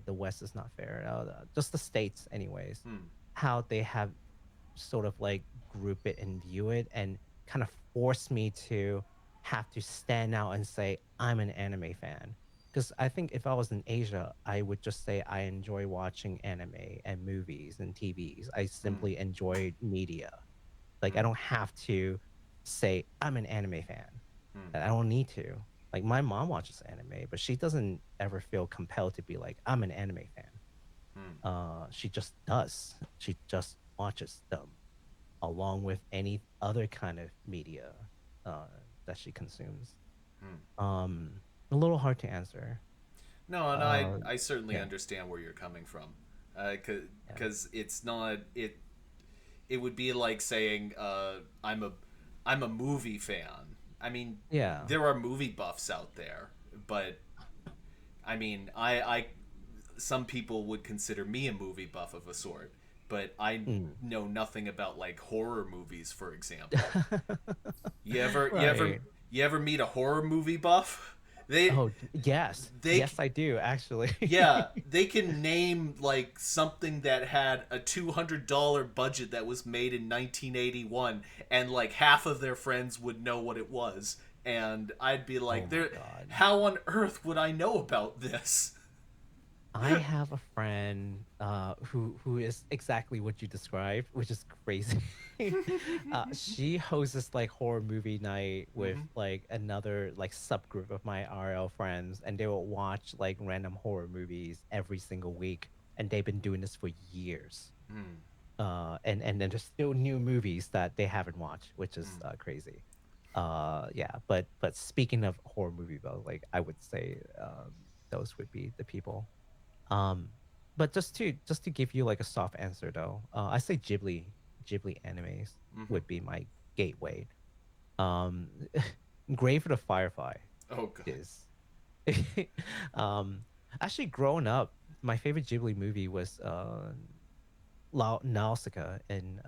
the West is not fair. Just the states, anyways, mm, how they have sort of like group it and view it, and kind of force me to have to stand out and say I'm an anime fan. Because I think if I was in Asia, I would just say I enjoy watching anime and movies and TVs. I mm, simply enjoy media. Like I mm, don't have to say I'm an anime fan. mm, I don't need to. Like my mom watches anime, but she doesn't ever feel compelled to be like, I'm an anime fan. mm, She just does. She just watches them along with any other kind of media uh, that she consumes. mm. A little hard to answer. No, no, Uh, I certainly yeah, understand where you're coming from, yeah, because it's not it. It would be like saying I'm a movie fan. I mean, yeah. there are movie buffs out there, but I mean, I some people would consider me a movie buff of a sort, but I Mm. know nothing about like horror movies, for example. You ever you ever Right. you ever meet a horror movie buff? They Oh, yes. they Yes, I do actually. yeah, they can name like something that had a $200 budget that was made in 1981 and like half of their friends would know what it was and I'd be Oh like my there God. how on earth would I know about this? I have a friend who is exactly what you described, which is crazy. She hosts this like horror movie night with Mhm. like another like subgroup of my RL friends, and they will watch like random horror movies every single week, and they've been doing this for years. Mm. And then there's still new movies that they haven't watched, which is Mm. crazy. Yeah, but speaking of horror movie though, like I would say those would be the people. Um, but just to give you like a soft answer though, I say Ghibli animes Mhm. would be my gateway. Um, Grave of the Firefly Oh god. is. um, Actually, growing up, my favorite Ghibli movie was Nausicaa and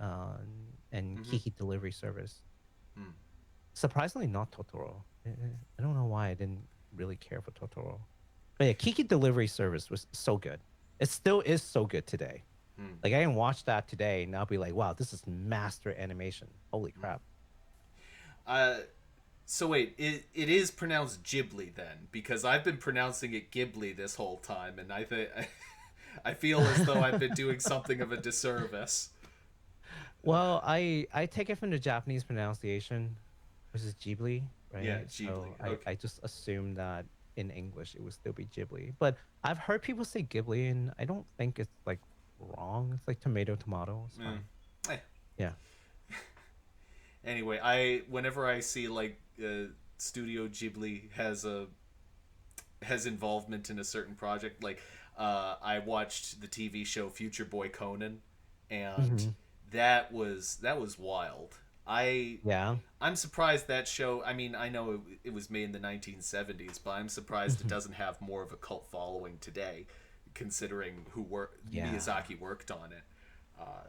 Mhm. Kiki Delivery Service. Mm. Surprisingly, not Totoro. I don't know why I didn't really care for Totoro. But yeah, Kiki Delivery Service was so good. It still is so good today. Mm. Like I can watch that today and I'll be like, wow, this is master animation. Holy Mm. crap. Uh So wait, it is pronounced Ghibli then, because I've been pronouncing it Ghibli this whole time, and I think I feel as though I've been doing something of a disservice. Well, I take it from the Japanese pronunciation, which is Ghibli, Yeah, right? Ghibli. So Okay. I just assume that in English it would still be Ghibli. But I've heard people say Ghibli, and I don't think it's like wrong. It's like tomato, tomato. It's Mm. fine. Eh. Yeah. Anyway, I whenever I see like Studio Ghibli has involvement in a certain project, like I watched the TV show Future Boy Conan, and Hmm. that was wild. I Yeah. I'm surprised that show. I mean, I know it was made in the 1970s, but I'm surprised it Hmm. doesn't have more of a cult following today, considering Yeah. Miyazaki worked on it. Uh,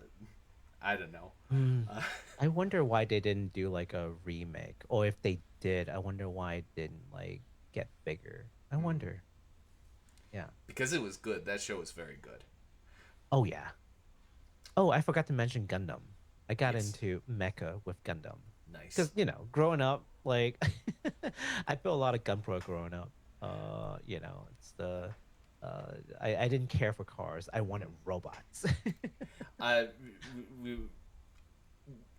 I don't know. Mm. Uh, I wonder why they didn't do like a remake, or if they did, I wonder why it didn't like get bigger. I wonder. Yeah. because it was good. That show was very good. Oh yeah. Oh, I forgot to mention Gundam. I got Yes, into mecha with Gundam because nice. growing up, like I feel a lot of Gunpro growing up. It's the I didn't care for cars. I wanted robots. I we,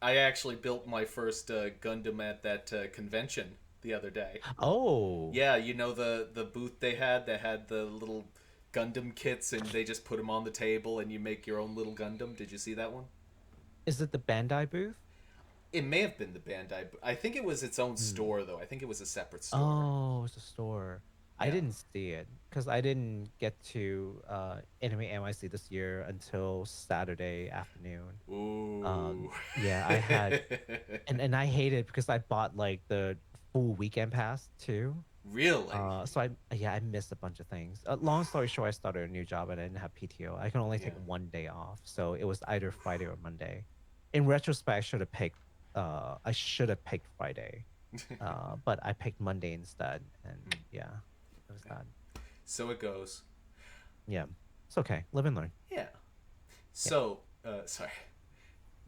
I actually built my first Gundam at that convention the other day. Oh, Yeah, you know the booth they had that had the little Gundam kits, and they just put them on the table, and you make your own little Gundam. Did you see that one? is it the Bandai booth? It may have been the Bandai. I think it was its own Hmm. store though. I think it was a separate store. Oh, it's a store. I Yeah. didn't see it because I didn't get to Anime NYC this year until Saturday afternoon. Ooh. Yeah, I had and I hate it because I bought like the full weekend pass too. Really? So I missed a bunch of things. Long story short, I started a new job and I didn't have PTO. I can only Yeah. take one day off, so it was either Friday or Monday. In retrospect, I should have picked Friday. But I picked Monday instead, and yeah, it was that. So it goes. Yeah, it's okay. Live and learn. Yeah. Yeah. So, sorry.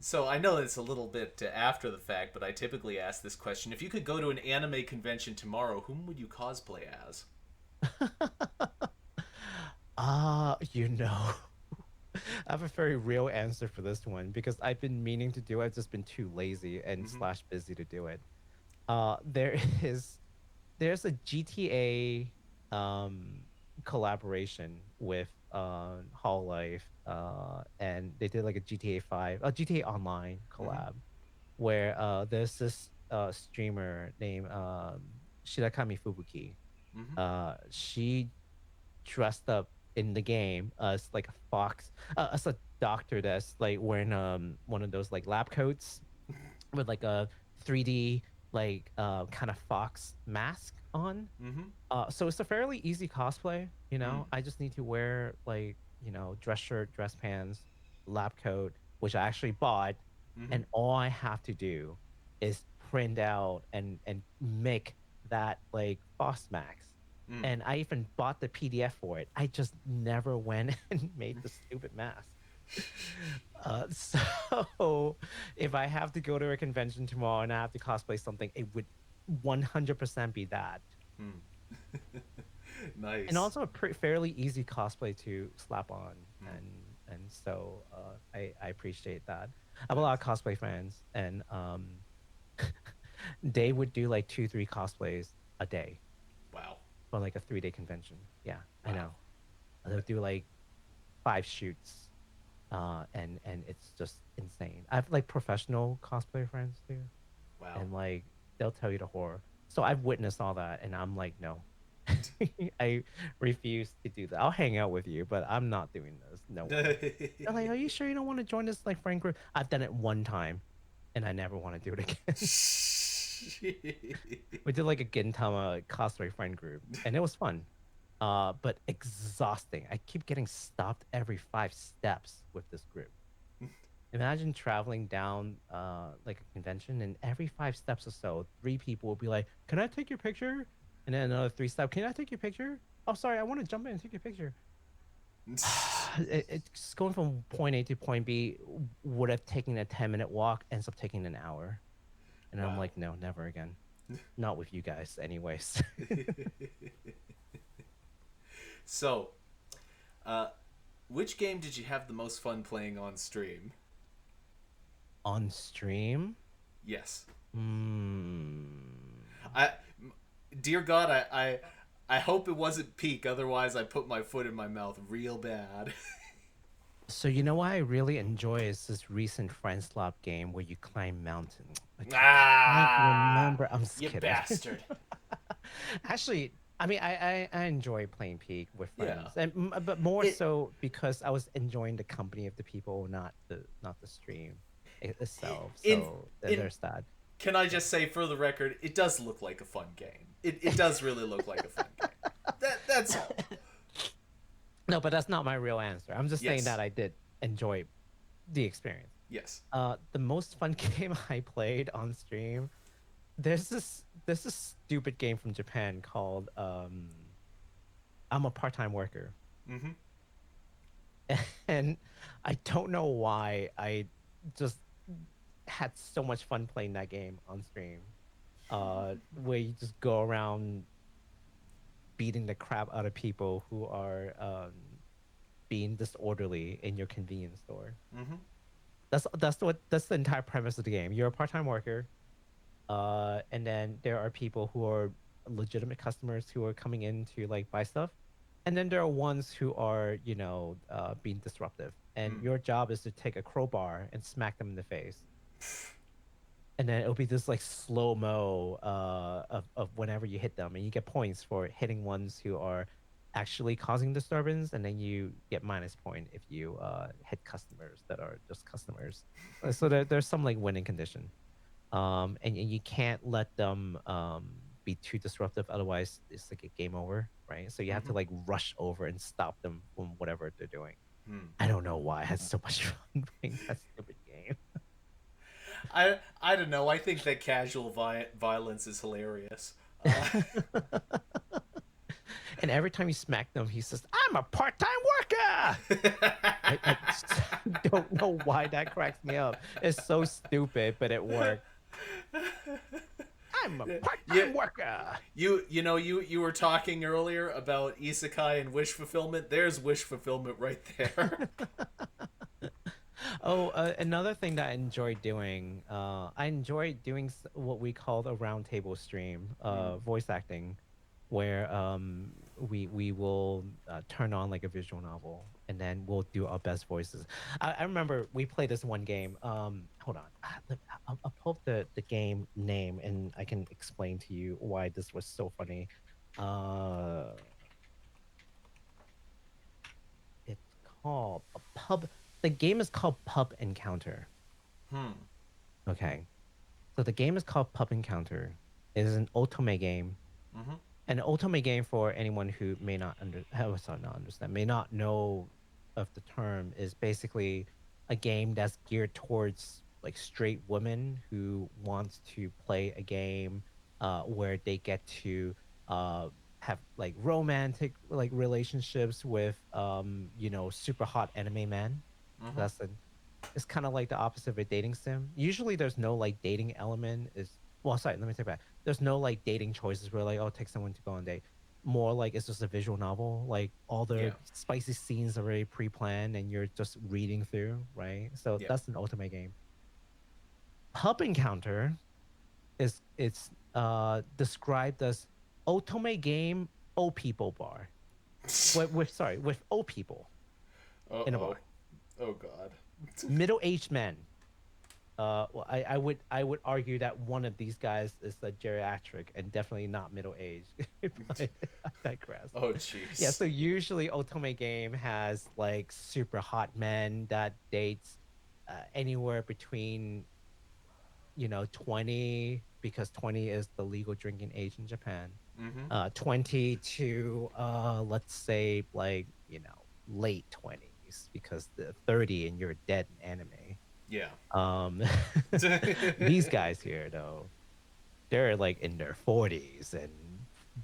So I know it's a little bit after the fact, but I typically ask this question: if you could go to an anime convention tomorrow, whom would you cosplay as? Ah, I have a very real answer for this one because I've been meaning to do it. I've just been too lazy and Mm-hmm. slash busy to do it. There is there's a GTA collaboration with Hololive and they did like a GTA 5 GTA Online Mm-hmm. collab where there's this streamer named Shirakami Fubuki. Mm-hmm. She dressed up in the game as like a fox, as a doctor that's like wearing one of those like lab coats with like a 3D like kind of fox mask on. Mm-hmm. So it's a fairly easy cosplay, Mm. I just need to wear like, dress shirt, dress pants, lab coat, which I actually bought, Mm-hmm. and all I have to do is print out and make that like Foss Max. Mm. And I even bought the PDF for it. I just never went and made the stupid mask. So if I have to go to a convention tomorrow and I have to cosplay something, it would 100% be that. Mm. And Nice. also a fairly easy cosplay to slap on, Mm. and so I appreciate that. I have a lot of Nice. cosplay friends, and they would do like 2 3 cosplays a day Wow. for like a 3 day convention. Yeah, I Wow. know. They'll do like 5 shoots, and it's just insane. I have like professional cosplay friends too, Wow. and like they'll tell you the horror. So I've witnessed all that, and I'm like, no, I refuse to do that. I'll hang out with you, but I'm not doing this. No way. They're like, are you sure you don't want to join this like friend group? I've done it one time, and I never want to do it again. We did like a Gintama cosplay friend group, and it was fun. But exhausting. I keep getting stopped every 5 steps with this group. Imagine traveling down like a convention and every 5 steps or so, 3 people will be like, "Can I take your picture?" And then another 3 step, "Can I take your picture?" "Oh, sorry, I want to jump in and take your picture." It's going from point A to point B would have taken a 10-minute walk, ends up taking an hour. And I'm Wow. like, no, never again. not with you guys, anyways. So, uh, which game did you have the most fun playing on stream? On stream? Yes. Hmm. I, dear God, I hope it wasn't Peak. Otherwise, I put my foot in my mouth real bad. So you know what I really enjoy is this recent friend slop game where you climb mountains. I can't Ah, remember. I'm just you kidding. bastard. Actually, I mean, I enjoy playing Peak with Yeah. friends, and but more It, so because I was enjoying the company of the people, not the stream itself. in So in there's that. can I just say for the record, it does look like a fun game. It does really look like a fun game. That's all. No, but that's not my real answer. I'm just saying that Yes. I did enjoy the experience. Yes. The most fun game I played on stream. There's this stupid game from Japan called I'm a part-time worker. Mm-hmm. And I don't know why I just had so much fun playing that game on stream. Where you just go around beating the crap out of people who are being disorderly in your convenience store. Mm-hmm. That's the entire premise of the game. You're a part-time worker, and then there are people who are legitimate customers who are coming in to like buy stuff, and then there are ones who are being disruptive, and Mm. your job is to take a crowbar and smack them in the face, and then it'll be this like slow mo of whenever you hit them, and you get points for hitting ones who are actually causing disturbance, and then you get minus point if you hit customers that are just customers. So there's some like winning condition, and you can't let them be too disruptive, otherwise it's like a game over, right? So you have Mm-hmm. to like rush over and stop them from whatever they're doing. Hmm. I don't know why I had so much fun playing that stupid game. I don't know. I think that casual violence is hilarious. Uh, And every time you smack them, he says, "I'm a part-time worker." I don't know why that cracks me up. It's so stupid, but it worked. I'm a yeah, part-time worker. you were talking earlier about isekai and wish fulfillment. There's wish fulfillment right there. Oh, another thing that I enjoy doing what we called a roundtable stream, Mm. voice acting, where we will turn on like a visual novel, and then we'll do our best voices. I remember we played this one game. Hold on, I'll pull up the game name, and I can explain to you why this was so funny. Uh, it's called a pub. The game is called Pub Encounter. Hmm. Okay. So the game is called Pub Encounter. It is an otome game. Mm-hmm. An otome game, for anyone who may not sorry, not understand, may not know of the term, is basically a game that's geared towards like straight women who wants to play a game where they get to uh have like romantic like relationships with super hot anime men. Mm-hmm. That's an It's kind of like the opposite of a dating sim. Usually there's no like dating element is well, sorry, let me take it back. There's no like dating choices where like, oh, take someone to go on a date. More like it's just a visual novel. Like all the Yeah. spicy scenes are already pre-planned and you're just reading through, right? So Yeah. that's an ultimate game. Pub Encounter is it's described as otome game O people bar. With O people Uh in a oh. bar. Oh God. Middle-aged men. Well, I would argue that one of these guys is a geriatric and definitely not middle aged. But I digress. Oh Yeah, jeez. so usually Otome game has like super hot men that dates anywhere between 20, because 20 is the legal drinking age in Japan. Mm-hmm. 20 to let's say like late 20s, because the 30 and you're dead in anime. Yeah. um these guys here though, they're like in their 40s, and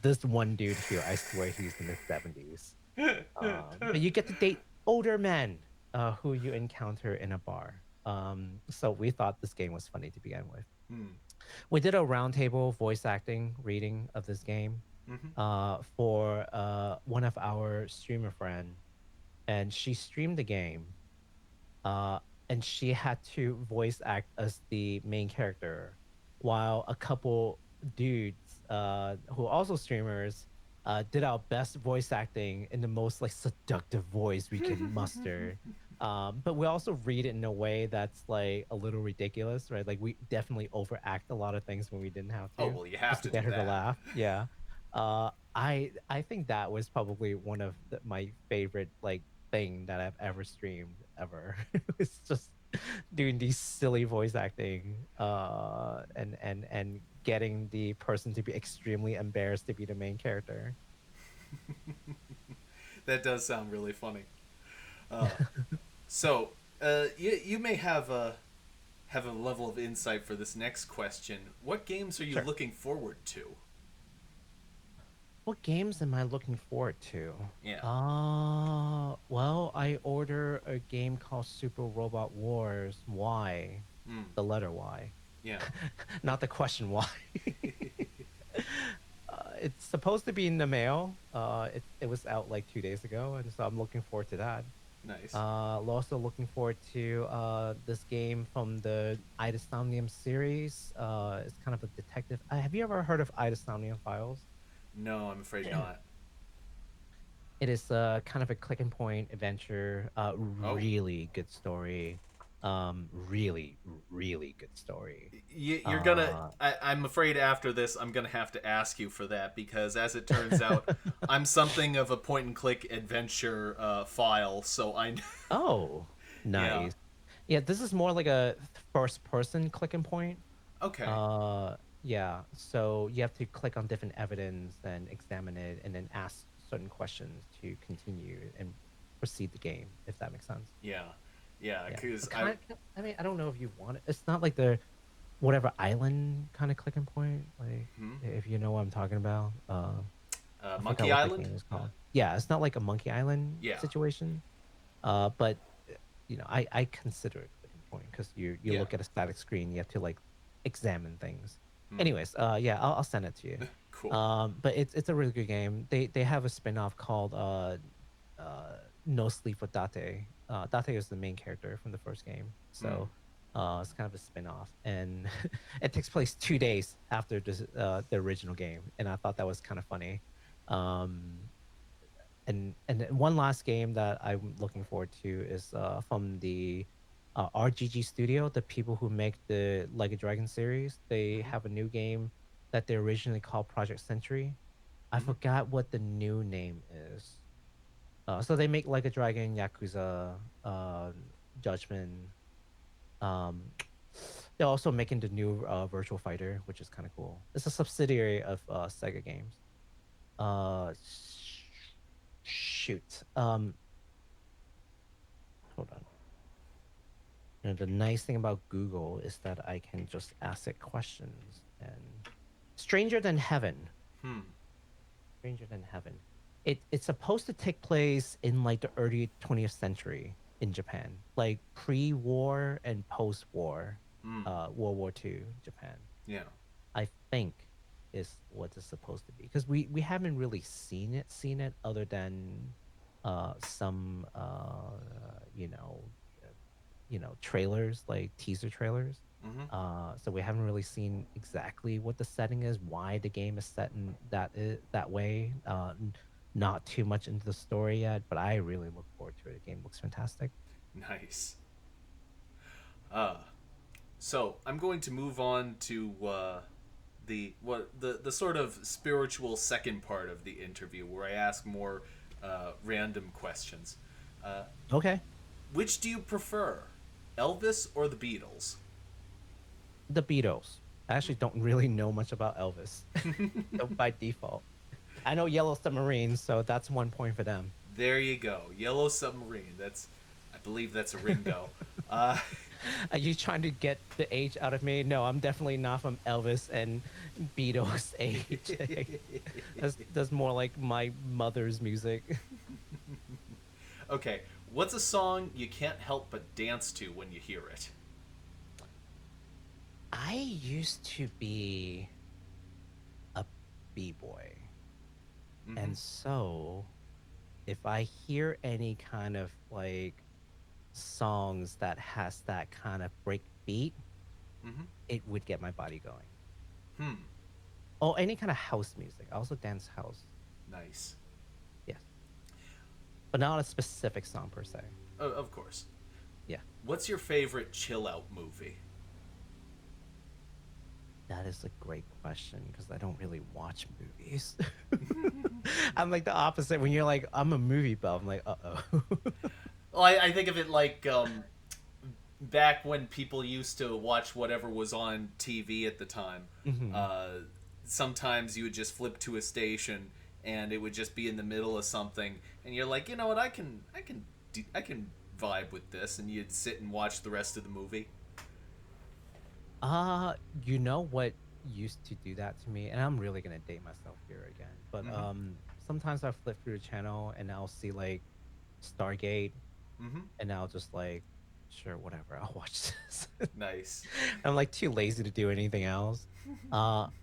this one dude here, I swear he's in his 70s. But you get to date older men who you encounter in a bar. So we thought this game was funny to begin with. Hmm. We did a roundtable voice acting reading of this game Mm-hmm. for one of our streamer friend, and she streamed the game, uh, and she had to voice act as the main character, while a couple dudes who are also streamers did our best voice acting in the most like seductive voice we can muster. But we also read it in a way that's like a little ridiculous, right? Like we definitely overact a lot of things when we didn't have Oh to, well, you have just to to get do her to that. laugh. Yeah. I think that was probably one of my favorite like thing that I've ever streamed ever. It's just doing these silly voice acting and getting the person to be extremely embarrassed to be the main character. That does sound really funny. Uh, so you may have a level of insight for this next question. What games are you Sure. looking forward to? What games am I looking forward to? Yeah. Well, I order a game called Super Robot Wars. Why? Mm, The letter Y. yeah. Not the question why. It's supposed to be in the mail. It was out like 2 days ago, and so I'm looking forward to that. Nice. Also looking forward to this game from the Ida Somnium series. It's kind of a detective. Have you ever heard of Ida Somnium Files? No, I'm afraid not. It is kind of a click and point adventure. Oh, Really good story. Really, really good story. you're gonna. Uh, I'm afraid after this, I'm gonna have to ask you for that because, as it turns out, I'm something of a point and click adventure file. So I, oh, yeah. nice. Yeah, this is more like a first person click and point. Okay. Yeah, so you have to click on different evidence and examine it and then ask certain questions to continue and proceed the game, if that makes sense. Yeah. Yeah. Yeah. Because But I mean, I don't know if you want it. It's not like the whatever island kind of click and point, like hmm? if you know what I'm talking about. I forgot Monkey what the Island. game is called. Yeah, it's not like a Monkey Island Yeah. situation. But you know, I consider it click and point because you Yeah. look at a static screen, you have to like examine things. Hmm. Anyways, yeah, I'll send it to you. Cool. But it's a really good game. They have a spin-off called No Sleep for Date. Date is the main character from the first game, Hmm. so it's kind of a spin-off, and it takes place 2 days after the original game, and I thought that was kind of funny. Um, and then one last game that I'm looking forward to is from the RGG Studio, the people who make the Like a Dragon series. They Hmm. have a new game that they originally called Project Century. I Hmm. forgot what the new name is. So they make Like a Dragon, Yakuza, Judgment. Um, they're also making the new Virtual Fighter, which is kind of cool. It's a subsidiary of Sega Games. Shoot. Hold on. You know, the nice thing about Google is that I can just ask it questions. And Stranger Than Heaven. Hmm. Stranger Than Heaven. It's supposed to take place in like the early 20th century in Japan, like pre-war and post-war, Hmm. World War II Japan. Yeah. I think is what it's supposed to be because we haven't really seen it other than some you know trailers, like teaser trailers. Hmm. So we haven't really seen exactly what the setting is, why the game is set in that way. Not too much into the story yet, but I really look forward to it. The game looks fantastic. Nice. Uh, so I'm going to move on to the sort of spiritual second part of the interview, where I ask more random questions. Uh, Okay. which do you prefer, Elvis or the Beatles? The Beatles. I actually don't really know much about Elvis, so by default. I know Yellow Submarine, so that's 1 point for them. There you go, Yellow Submarine. I believe that's a Ringo. Uh, Are you trying to get the age out of me? No, I'm definitely not from Elvis and Beatles age. That's more like my mother's music. okay, what's a song you can't help but dance to when you hear it? I used to be a b-boy, Mm-hmm. and so if I hear any kind of like songs that has that kind of break beat, Mm-hmm. it would get my body going. Hmm. Oh, any kind of house music. I also dance house. Nice. Yes, but not a specific song per se. Of course. Yeah, What's your favorite chill out movie? that is a great question because I don't really watch movies. I'm like the opposite. When you're like, I'm a movie buff, I'm like, uh-oh. Well, I think of it like back when people used to watch whatever was on TV at the time. hmm Uh, Sometimes you would just flip to a station and it would just be in the middle of something, and you're like, you know what, I can vibe with this, and you'd sit and watch the rest of the movie. You know what used to do that to me, and I'm really gonna date myself here again. But Mm-hmm. sometimes I flip through the channel and I'll see like Stargate, Mm-hmm. and I'll just like, sure, whatever, I'll watch this. Nice. I'm like too lazy to do anything else.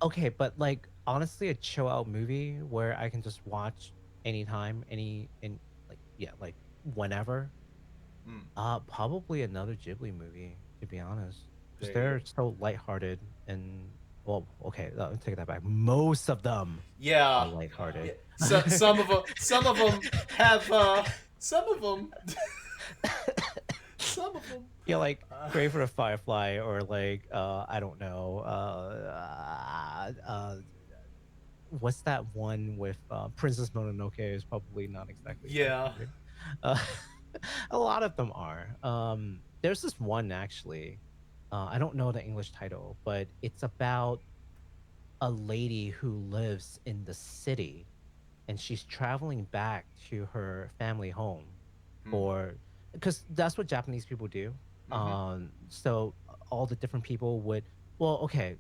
Okay, but like honestly, a chill out movie where I can just watch anytime, like yeah, like whenever. Mm, Probably another Ghibli movie, to be honest, because there you go. they're so lighthearted and well, okay, let me take that back. Most of them are Yeah. lighthearted. Yeah. So some of them have some of them some of them. Yeah, like Grave for a Firefly or like I don't know, what's that one with Princess Mononoke is probably not exactly Yeah. lighthearted. Uh, a lot of them are. There's this one actually. I don't know the English title, but it's about a lady who lives in the city and she's traveling back to her family home Hmm. for because that's what Japanese people do. Mm-hmm. So all the different people would well, okay,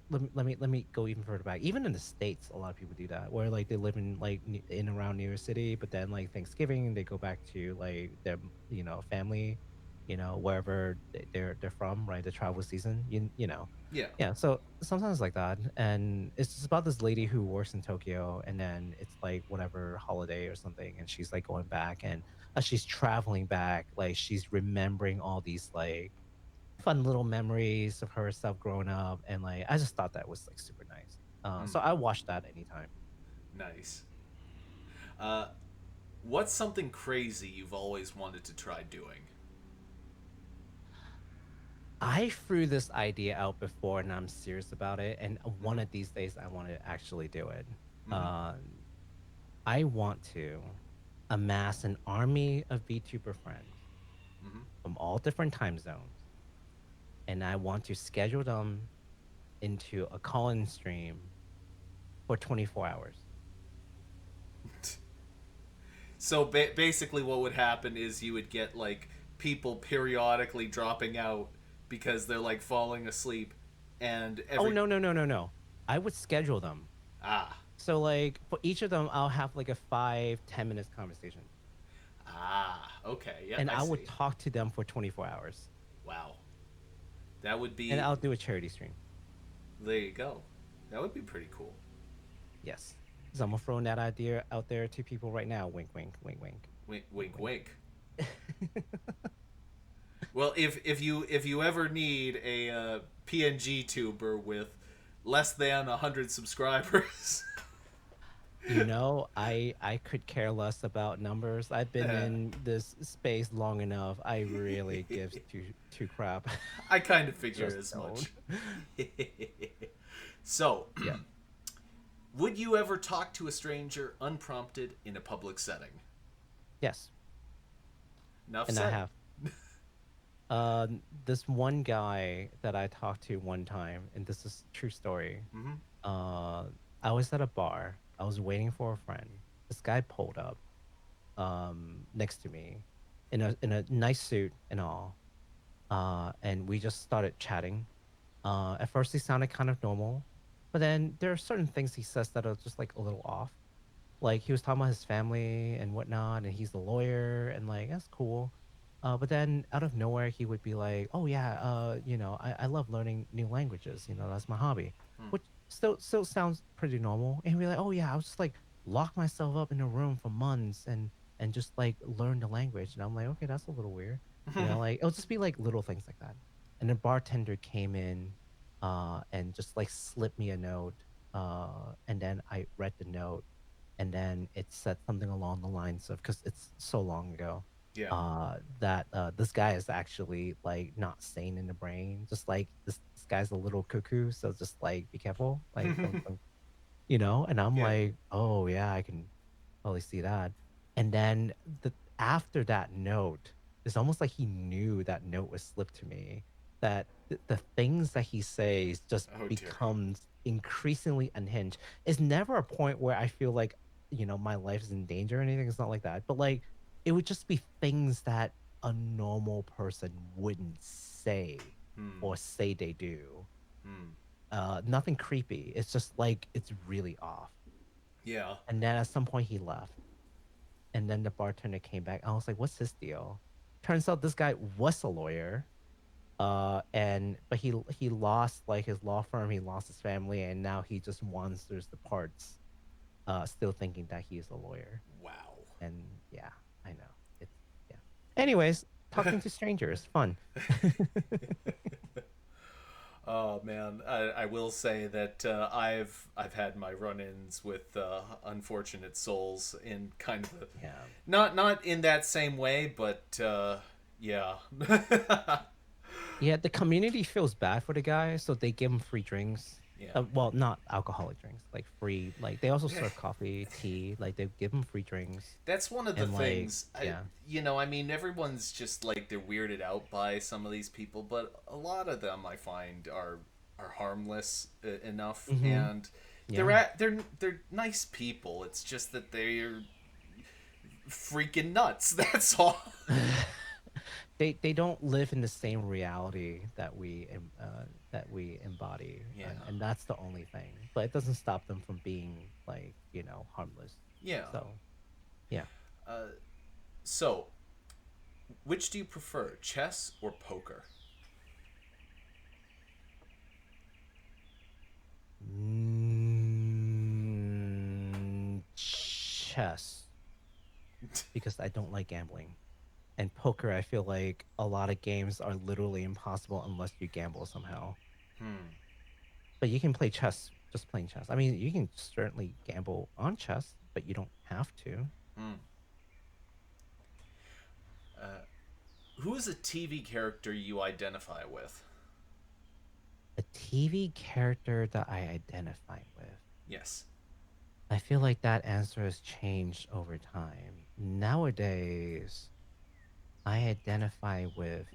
let me go even further back. Even in the States, a lot of people do that, where like they live in like in around New York City, but then like Thanksgiving they go back to like their family, wherever they're from, right? The travel season, Yeah. yeah. So sometimes like that, and it's just about this lady who works in Tokyo, and then it's like whatever holiday or something, and she's like going back, and as she's traveling back, like she's remembering all these like fun little memories of herself growing up, and like I just thought that was like super nice. So Hmm. I watch that anytime. Nice. Uh, what's something crazy you've always wanted to try doing? I threw this idea out before, and I'm serious about it. And one Mm-hmm. of these days, I want to actually do it. Mm-hmm. Um, I want to amass an army of VTuber friends Mm-hmm. from all different time zones, and I want to schedule them into a call-in stream for 24 hours. So basically, what would happen is you would get like people periodically dropping out because they're like falling asleep, and Oh every no, no, no, no, no! I would schedule them. ah So like for each of them, I'll have like a 5-10 minutes conversation, okay, yeah, and I I would see. talk to them for 24 hours, Wow, that would and be I'll do a charity stream. there you go. That would be pretty cool. Yes. So I'm throwing that idea out there to people right now. Wink, wink, wink, wink, Wink, wink, wink, wink. wink. Well, if you ever need a PNG tuber with less than 100 subscribers, I could care less about numbers. I've been in this space long enough. I really give two crap. I kind of figure Just as don't. much. So, Yeah. would you ever talk to a stranger unprompted in a public setting? Yes. Enough And I said. have. This one guy that I talked to one time, and this is true story. Mm-hmm. Uh, I was at a bar. I was waiting for a friend. This guy pulled up, next to me, in a nice suit and all. And we just started chatting. At first, he sounded kind of normal, but then there are certain things he says that are just like a little off. Like he was talking about his family and whatnot, and he's a lawyer, and like that's cool. But then out of nowhere, he would be like, "Oh yeah, I love learning new languages. That's my hobby," Hmm. which still sounds pretty normal. And he'd be like, "Oh yeah, I was just like lock myself up in a room for months and just like learn the language." And I'm like, "Okay, that's a little weird." Like it'll just be like little things like that. And the bartender came in, and just like slipped me a note, and then I read the note, and then it said something along the lines of, because it's so long ago, Yeah. that this guy is actually like not sane in the brain, just like this guy's a little cuckoo, so just like be careful, like don't. And I'm Yeah. like, oh yeah, I can totally see that. And then after that note, it's almost like he knew that note was slipped to me, that the things that he says just Oh dear. becomes increasingly unhinged. It's never a point where I feel like, my life is in danger or anything. It's not like that. But like it would just be things that a normal person wouldn't say Hmm. or say they do. Hmm. Nothing creepy. It's just like it's really off. Yeah. And then at some point he left. And then the bartender came back. I was like, "What's his deal?" Turns out this guy was a lawyer. And but he lost like his law firm, he lost his family, and now he just wanders the parts, still thinking that he is a lawyer. Wow. And yeah, I know. It's yeah. Anyways, talking to strangers, fun. Oh man, I will say that I've had my run-ins with unfortunate souls in kind of Yeah. not in that same way, but yeah. Yeah, the community feels bad for the guy, so they give him free drinks. Yeah. Well, not alcoholic drinks, like free. Like they also serve coffee, tea. Like they give him free drinks, That's one of the and like things. yeah. I mean, everyone's just like they're weirded out by some of these people, but a lot of them I find are harmless enough, Mm-hmm. and Yeah. they're nice people. It's just that they're freaking nuts. That's all. They don't live in the same reality that we embody, Yeah. and that's the only thing. But it doesn't stop them from being like harmless. Yeah. So yeah. So, which do you prefer, chess or poker? Chess, because I don't like gambling. And poker, I feel like a lot of games are literally impossible unless you gamble somehow. Hmm. But you can play chess just playing chess. I mean, you can certainly gamble on chess, but you don't have to. Hmm. Who is a TV character you identify with? A TV character that I identify with. Yes. I feel like that answer has changed over time. Nowadays, I identify with,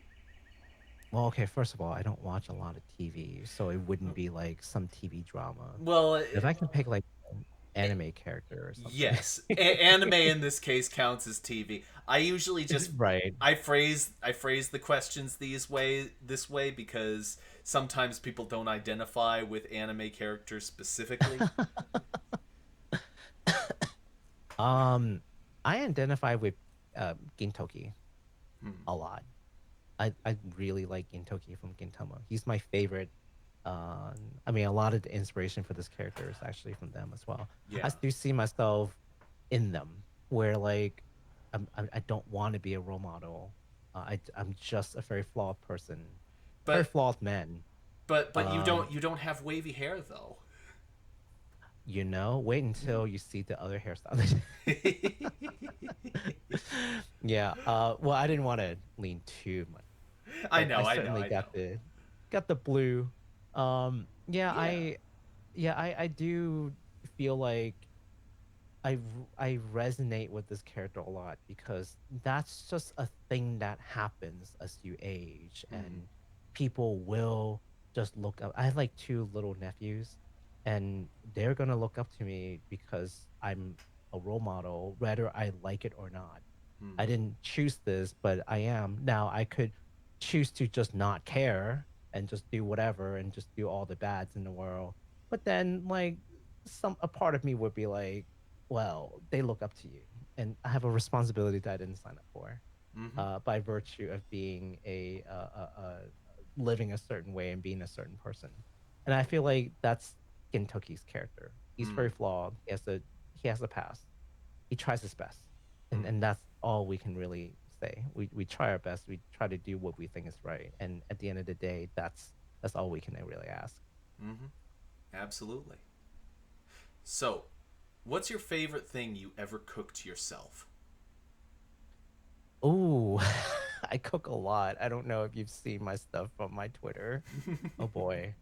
well, okay, first of all, I don't watch a lot of TV, so it wouldn't be like some TV drama. Well, If I can pick like an it, anime character or something. yes, anime in this case counts as TV. I usually just Right. I phrase the questions this way because sometimes people don't identify with anime characters specifically. Um, I identify with Gintoki Hmm. a lot. I really like Gintoki from Gintama. He's my favorite. I mean, a lot of the inspiration for this character is actually from them as well. I Yeah, do see myself in them, where like I don't want to be a role model. I'm just a very flawed person, very but flawed man. but you Um, don't have wavy hair though. wait until you see the other hairstyle. Yeah. Well, I didn't want to lean too much, I but I know, I know, certainly I know. got the blue. Yeah, Yeah. I do feel like I resonate with this character a lot, because that's just a thing that happens as you age, Hmm. and people will just look up. I have like two little nephews, and they're gonna look up to me because I'm a role model, whether I like it or not. Hmm. I didn't choose this, but I am. Now I could choose to just not care and just do whatever and just do all the bads in the world. But then like a part of me would be like, well, they look up to you, and I have a responsibility that I didn't sign up for. Mm-hmm. by virtue of being living a certain way and being a certain person. And I feel like that's Gintoki's character. He's very Mm. flawed. He has a past. He tries his best, Mm. and that's all we can really say. We try our best. We try to do what we think is right, and at the end of the day, that's all we can really ask. Mm-hmm. Absolutely. So, what's your favorite thing you ever cooked yourself? Oh, I cook a lot. I don't know if you've seen my stuff from my Twitter. Oh boy,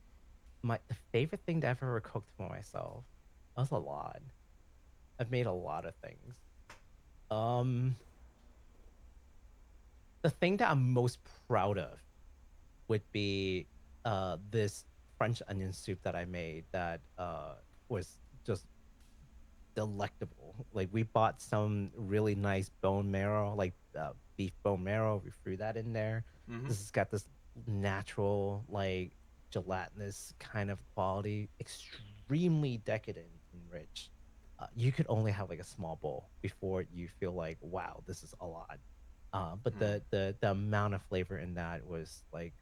my the favorite thing that I've ever cooked for myself. That's a lot. I've made a lot of things. Um, the thing that I'm most proud of would be this French onion soup that I made that was just delectable. Like we bought some really nice bone marrow, like beef bone marrow. We threw that in there. Mm-hmm. This has got this natural, like gelatinous kind of quality, extremely decadent and rich. You could only have like a small bowl before you feel like, wow, this is a lot. But the amount of flavor in that was like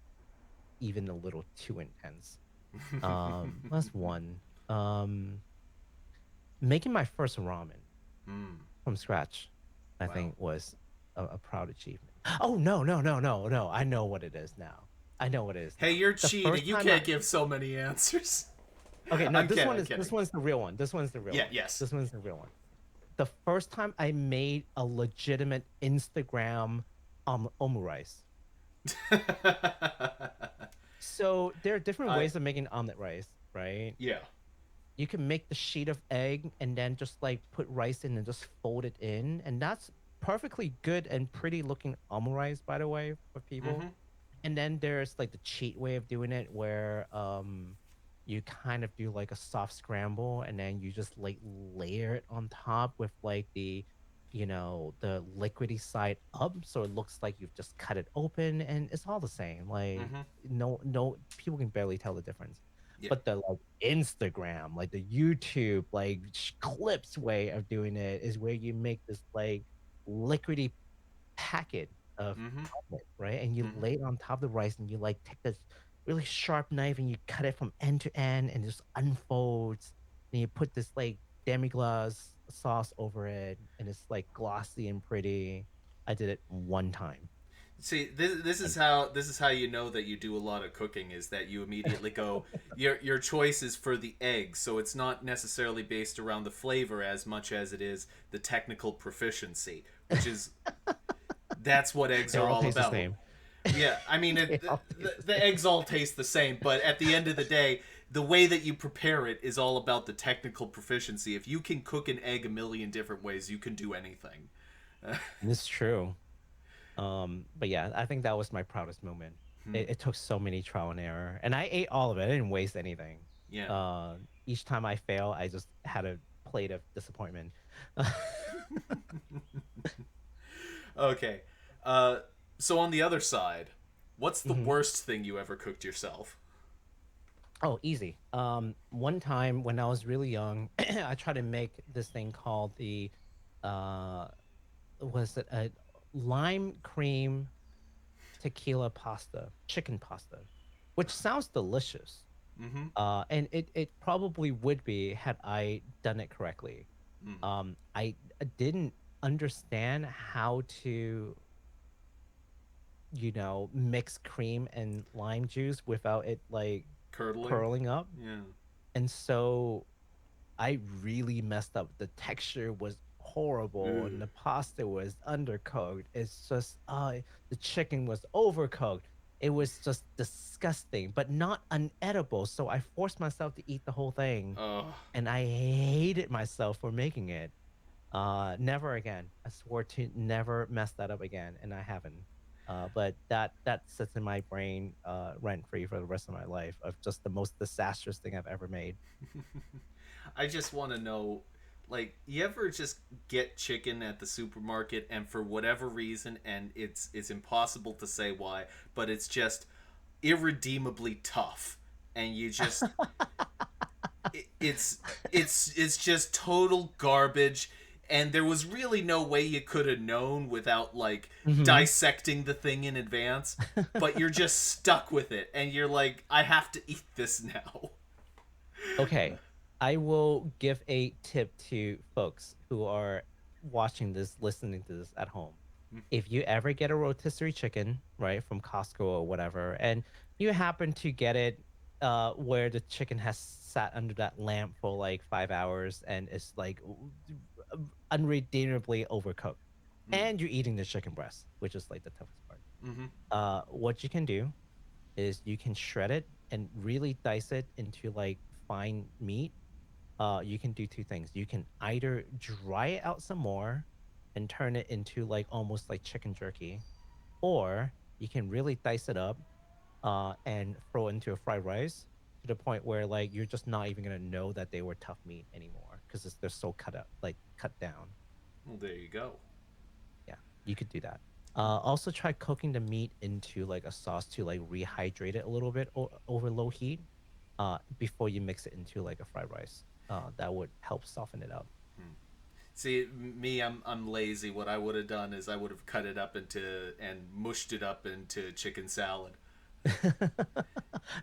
even a little too intense. That's one. Making my first ramen Mm. from scratch, I Wow. think was a proud achievement. Oh no, no, no, no, no! I know what it is now. I know what it is Hey, now. you're The cheating. first You time I can't give so many answers. okay, no, I'm kidding. I'm this kidding. one's the real one. This one's the real Yeah. one. Yes. This one's the real one. The first time I made a legitimate Instagram omurice. So there are different I. ways of making omelet rice, right? Yeah. You can make the sheet of egg and then just like put rice in and just fold it in, and that's perfectly good and pretty looking omurice, by the way, for people. Mm-hmm. And then there's like the cheat way of doing it where you kind of do like a soft scramble and then you just like layer it on top with like the liquidy side up so it looks like you've just cut it open and it's all the same. Like Mm-hmm. no people can barely tell the difference. Yeah. But the like Instagram, like the YouTube, like clips way of doing it is where you make this like liquidy packet of Mm-hmm. omelet, right? And you Mm-hmm. lay it on top of the rice and you like take this really sharp knife and you cut it from end to end and it just unfolds. And you put this like demi-glace sauce over it and it's like glossy and pretty. I did it one time. See, this is And how you know that you do a lot of cooking is that you immediately go your choice is for the egg, so it's not necessarily based around the flavor as much as it is the technical proficiency, which is that's what eggs they are all all taste the about. same. Yeah, I mean They all taste the the same. eggs all taste the same, but at the end of the day, the way that you prepare it is all about the technical proficiency. If you can cook an egg a million different ways, you can do anything. It's true. But yeah, I think that was my proudest moment. Hmm. It took so many trial and error, and I ate all of it. I didn't waste anything. Yeah. Each time I fail, I just had a plate of disappointment. Okay. Uh, so on the other side, what's the Mhm. worst thing you ever cooked yourself? Oh, easy. One time when I was really young, I tried to make this thing called the uh, was it a lime cream tequila pasta, chicken pasta, which sounds delicious. Mm-hmm. And it probably would be had I done it correctly. Mm. I didn't understand how to, mix cream and lime juice without it like Curdling. curling up. Yeah. And so I really messed up. The texture was horrible and Ugh. the pasta was undercooked. It's just the chicken was overcooked. It was just disgusting, but not unedible. So I forced myself to eat the whole thing Oh. and I hated myself for making it. Never again. I swore to never mess that up again, and I haven't. But that sits in my brain rent free for the rest of my life of just the most disastrous thing I've ever made. I just want to know, like, you ever just get chicken at the supermarket and for whatever reason, and it's impossible to say why, but it's just irredeemably tough, and you just it's just total garbage, and there was really no way you could have known without like Hmm. dissecting the thing in advance, but you're just stuck with it and you're like, I have to eat this now. Okay, I will give a tip to folks who are watching this, listening to this at home. If you ever get a rotisserie chicken, right, from Costco or whatever, and you happen to get it where the chicken has sat under that lamp for like 5 hours and is like unredeemably overcooked, and you're eating the chicken breast, which is like the toughest part. Mm-hmm. What you can do is you can shred it and really dice it into like fine meat. You can do two things. You can either dry it out some more and turn it into like almost like chicken jerky, or you can really dice it up and throw it into a fried rice to the point where like you're just not even gonna know that they were tough meat anymore because they're so cut up, like cut down. Well, there you go. Yeah, you could do that. Also try cooking the meat into like a sauce to like rehydrate it a little bit over low heat before you mix it into like a fried rice. That would help soften it up. See, me, I'm lazy. What I would have done is I would have cut it up into and mushed it up into chicken salad.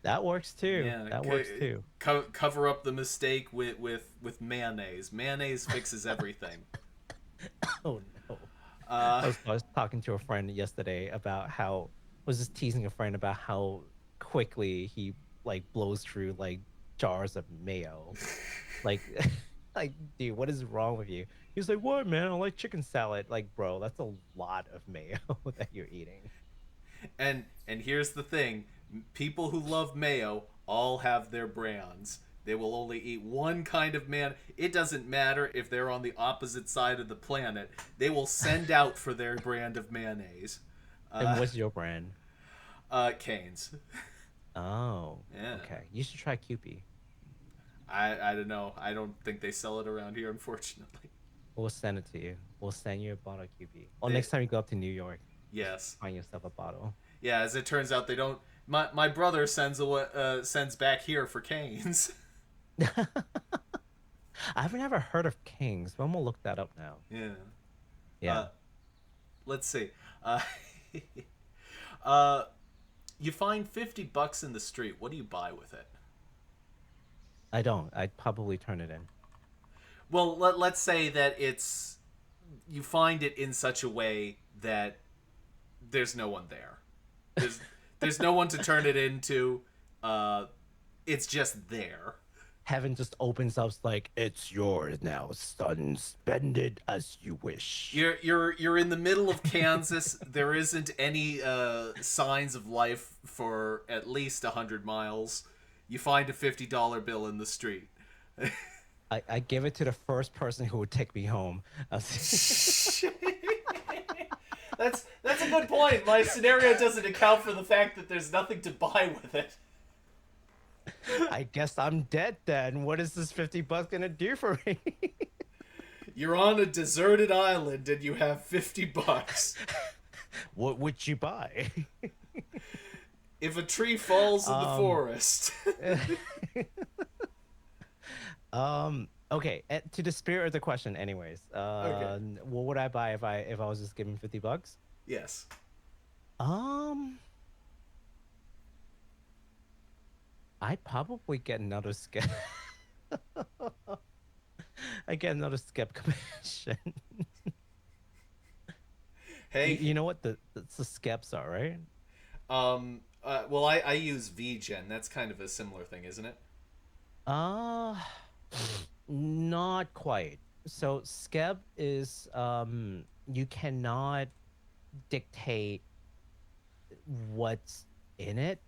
That works too. Yeah, That works too. cover up the mistake with mayonnaise. Mayonnaise fixes everything. Oh no. Uh, I was talking to a friend yesterday about how was just teasing a friend about how quickly he like blows through like jars of mayo. Like like dude, what is wrong with you? He's like, "What, man? I like chicken salad." Like, bro, that's a lot of mayo that you're eating. and here's the thing: people who love mayo all have their brands. They will only eat one kind of man. It doesn't matter if they're on the opposite side of the planet. They will send out for their brand of mayonnaise. And Uh, what's your brand? Canes. Oh, Yeah. okay. You should try Kewpie. I don't know. I don't think they sell it around here, unfortunately. We'll send it to you. We'll send you a bottle of Kewpie. Or They, next time you go up to New York, yes. find yourself a bottle. Yeah. As it turns out, they don't. My brother sends back here for canes. I've never heard of Kings, but I'm gonna look that up now. Yeah. Yeah, Uh, let's see. Uh, uh, you find $50 in the street. What do you buy with it? I don't. I'd probably turn it in. Well, let's say that it's you find it in such a way that there's no one there. There's there's no one to turn it into. Uh, it's just there. Heaven just opens up like it's yours now, son. Spend it as you wish. You're in the middle of Kansas. There isn't any signs of life for at least 100 miles. You find a $50 bill in the street. I give it to the first person who would take me home. That's a good point. My scenario doesn't account for the fact that there's nothing to buy with it. I guess I'm dead then. What is this $50 gonna do for me? You're on a deserted island and you have $50. What would you buy? If a tree falls in the um, forest. okay. To the spirit of the question, anyways. Okay. What would I buy if I was just given $50? Yes. Um, I'd probably get another skip. I get another skip commission. Hey, You know what the skips are, right? well, I use VGen. That's kind of a similar thing, isn't it? Uh Not quite. So skep is you cannot dictate what's in it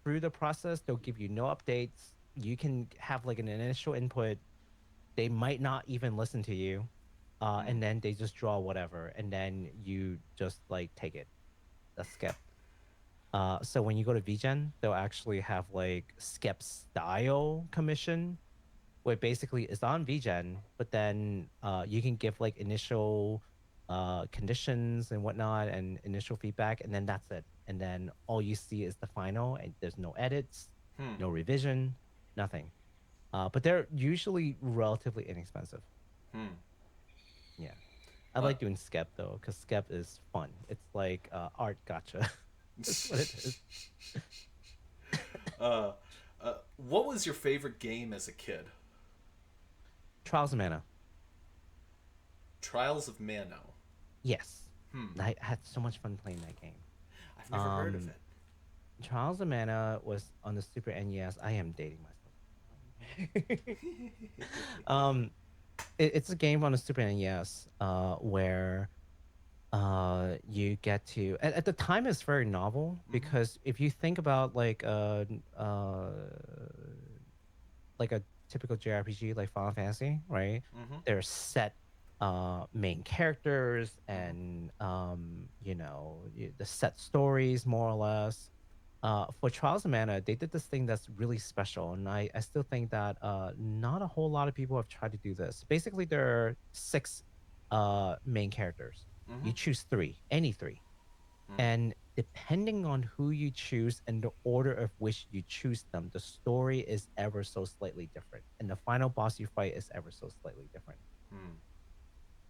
through the process. They'll give you no updates. You can have like an initial input. They might not even listen to you. And then they just draw whatever, and then you just like take it. That's skep. So when you go to VGen, they'll actually have like skep style commission, where basically it's on VGen, but then you can give like initial conditions and whatnot and initial feedback, and then that's it. And then all you see is the final, and there's no edits, Hmm. no revision, nothing. But they're usually relatively inexpensive. Hmm. Yeah. I Uh, like doing skep though, because skep is fun. It's like art gotcha. That's what it is. uh, what was your favorite game as a kid? Trials of Mana. Trials of Mano. Yes. Hmm. I had so much fun playing that game. I've never heard of Um, it. Trials of Mana was on the Super NES. I am dating myself. um, it's a game on the Super NES where you get to at the time it's very novel Mm-hmm. because if you think about like a typical JRPG like Final Fantasy, right? Mm-hmm. There's set main characters Mm-hmm. and the set stories more or less. For Trials of Mana, they did this thing that's really special, and I still think that not a whole lot of people have tried to do this. Basically, there are six main characters. Mm-hmm. You choose three, any three, Mm. and depending on who you choose and the order of which you choose them, the story is ever so slightly different, and the final boss you fight is ever so slightly different. Mm. Hmm.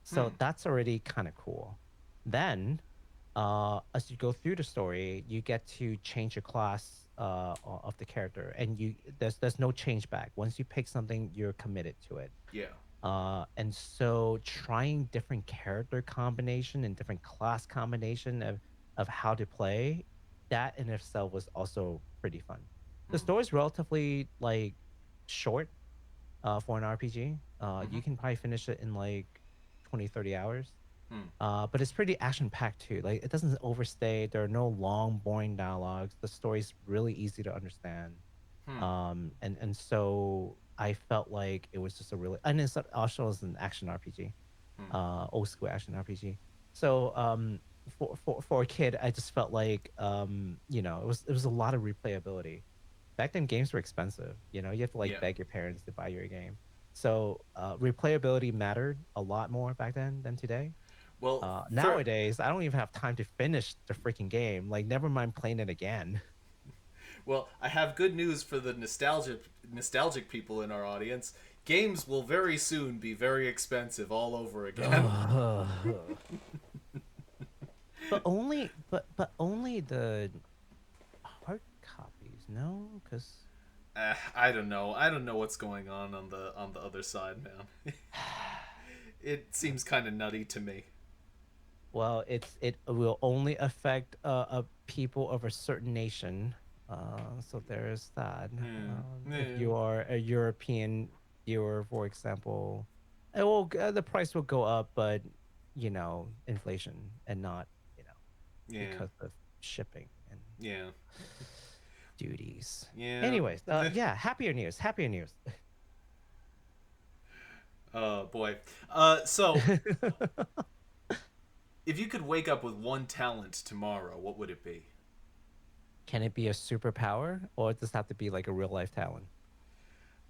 So that's already kind of cool. Then as you go through the story, you get to change your class of the character, and there's no change back. Once you pick something, you're committed to it. Yeah. And so trying different character combination and different class combination of how to play, that in itself was also pretty fun. The Hmm. story's relatively like short for an RPG. Mm-hmm. You can probably finish it in like 20-30 hours. Hmm. But it's pretty action packed too. Like it doesn't overstay. There are no long, boring dialogues. The story's really easy to understand. Hmm. And so I felt like it was just a really, and it's also as an action RPG, Hmm. old school action RPG. So for a kid, I just felt like it was a lot of replayability. Back then, games were expensive. You have to like Yeah. beg your parents to buy your game. So replayability mattered a lot more back then than today. Well, for Nowadays, I don't even have time to finish the freaking game. Like, never mind playing it again. well, I have good news for the nostalgic people in our audience. Games will very soon be very expensive all over again. Ugh. But only the hard copies, no? Because I don't know. I don't know what's going on the other side, man. It seems kind of nutty to me. well, it will only affect people of a certain nation. So there's that. Yeah. If Yeah. you are a European viewer, for example, the price will go up, but inflation and not you know Yeah. because of shipping and Yeah. duties. Yeah. Anyways, yeah, happier news. Happier news. Oh boy. So if you could wake up with one talent tomorrow, what would it be? Can it be a superpower, or does it have to be like a real life talent?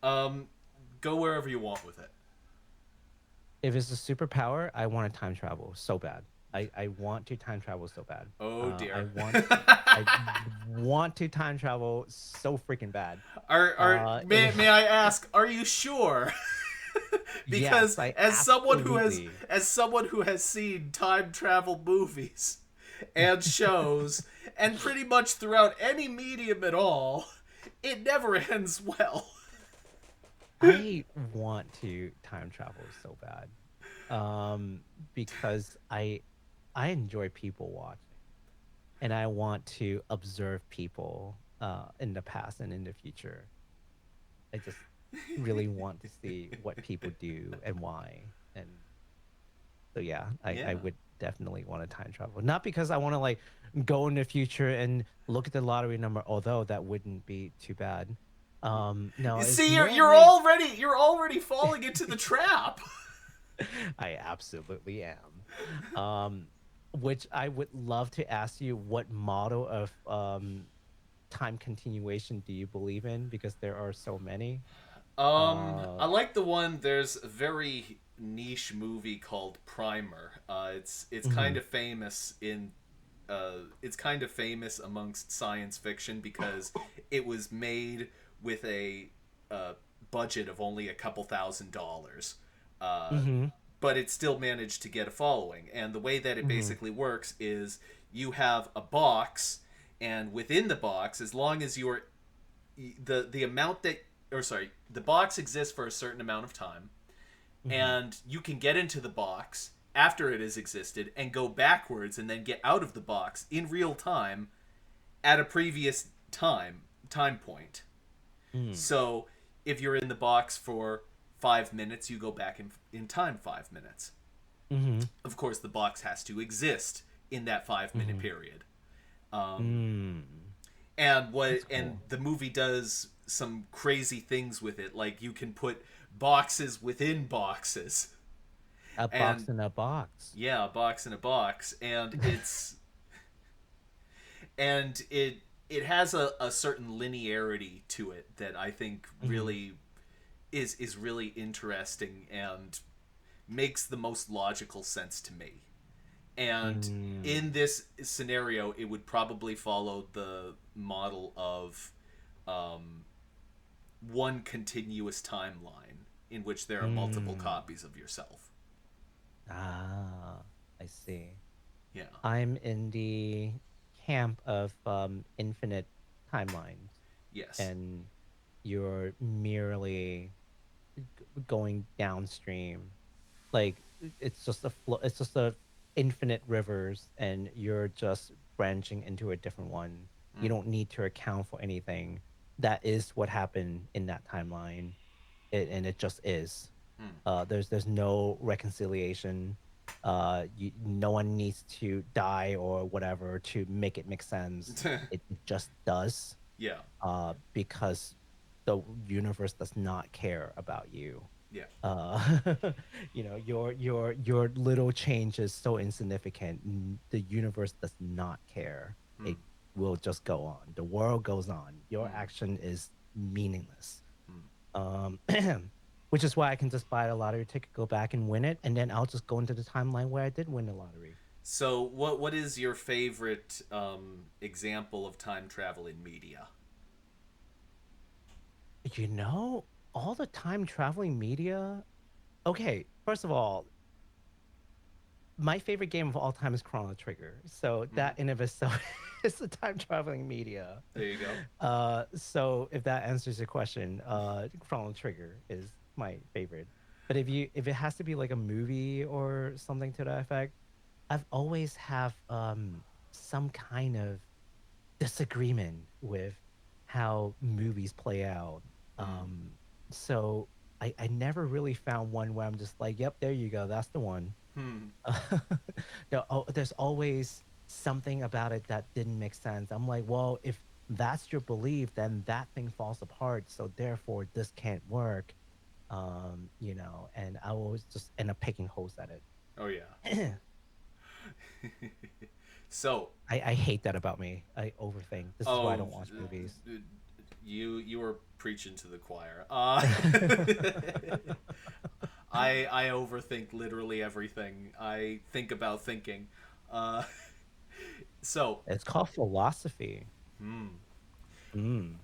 Um, go wherever you want with it. If it's a superpower, I want to time travel so bad. I want to time travel so bad. Oh I dear. I want to time travel so freaking bad. Are It, may I ask? Are you sure? yes, Because I absolutely. as someone who has seen time travel movies and shows and pretty much throughout any medium at all, it never ends well. I want to time travel so bad. Because I enjoy people watching, and I want to observe people in the past and in the future. I just really want to see what people do and why. And so yeah, I Yeah. would definitely want to time travel. Not because I want to like go in the future and look at the lottery number, although that wouldn't be too bad. No, You it's see, more like you're already falling into the trap. I absolutely am. Which I would love to ask you, what model of time continuation do you believe in? Because there are so many. I Uh, like the one. There's a very niche movie called Primer. It's kind mhm, of famous in it's kind of famous amongst science fiction because it was made with a uh, budget of only a couple $1,000s. Uh, mhm. but it still managed to get a following. And the way that it Mm-hmm. basically works is you have a box, and within the box, as long as you're the amount that, or sorry, the box exists for a certain amount of time, Mm-hmm. and you can get into the box after it has existed and go backwards and then get out of the box in real time at a previous time point. Mm-hmm. So if you're in the box for 5 minutes, you go back in time 5 minutes. Mm-hmm. Of course, the box has to exist in that 5 minute Mm-hmm. period. Um, Mm. and That's and cool. the movie does some crazy things with it. Like you can put boxes within boxes, A and box in a box. yeah, a box in a box, and it has a certain linearity to it that I think Mm-hmm. really is really interesting and makes the most logical sense to me. And Mm. in this scenario, it would probably follow the model of um, one continuous timeline in which there are multiple Mm. copies of yourself. Ah, I see. Yeah. I'm in the camp of infinite timelines, Yes. and you're merely going downstream. Like it's just a flow. It's just a infinite rivers, and you're just branching into a different one. You Mm. don't need to account for anything. That is what happened in that timeline, and it just is. Mm. There's no reconciliation. No one needs to die or whatever to make it make sense. It just does. Yeah. Because the universe does not care about you. Yeah. uh your little change is so insignificant. The universe does not care. Mm. It will just go on. The world goes on. Your Mm. action is meaningless. Mm. um which is why I can just buy a lottery ticket, go back and win it, and then I'll just go into the timeline where I did win the lottery. So, what is your favorite example of time travel in media? you know all the time traveling media. Okay, first of all, my favorite game of all time is Chrono Trigger. So Hmm. that in of itself is a time traveling media. There you go. So if that answers your question, Chrono Trigger is my favorite. But if it has to be like a movie or something to that effect, I've always have some kind of disagreement with how movies play out. Mm. Um, so I never really found one where I'm just like, yep, there you go, that's the one. Hmm. No, oh, there's always something about it that didn't make sense. I'm like, well, if that's your belief, then that thing falls apart. So therefore, this can't work. And I always just end up picking holes at Oh yeah. it. So, I hate that about me. I overthink. This is why I oh, don't watch movies. you were preaching to the choir. I overthink literally everything. I think about thinking. Uh, so, It's called philosophy. hmm, Mm.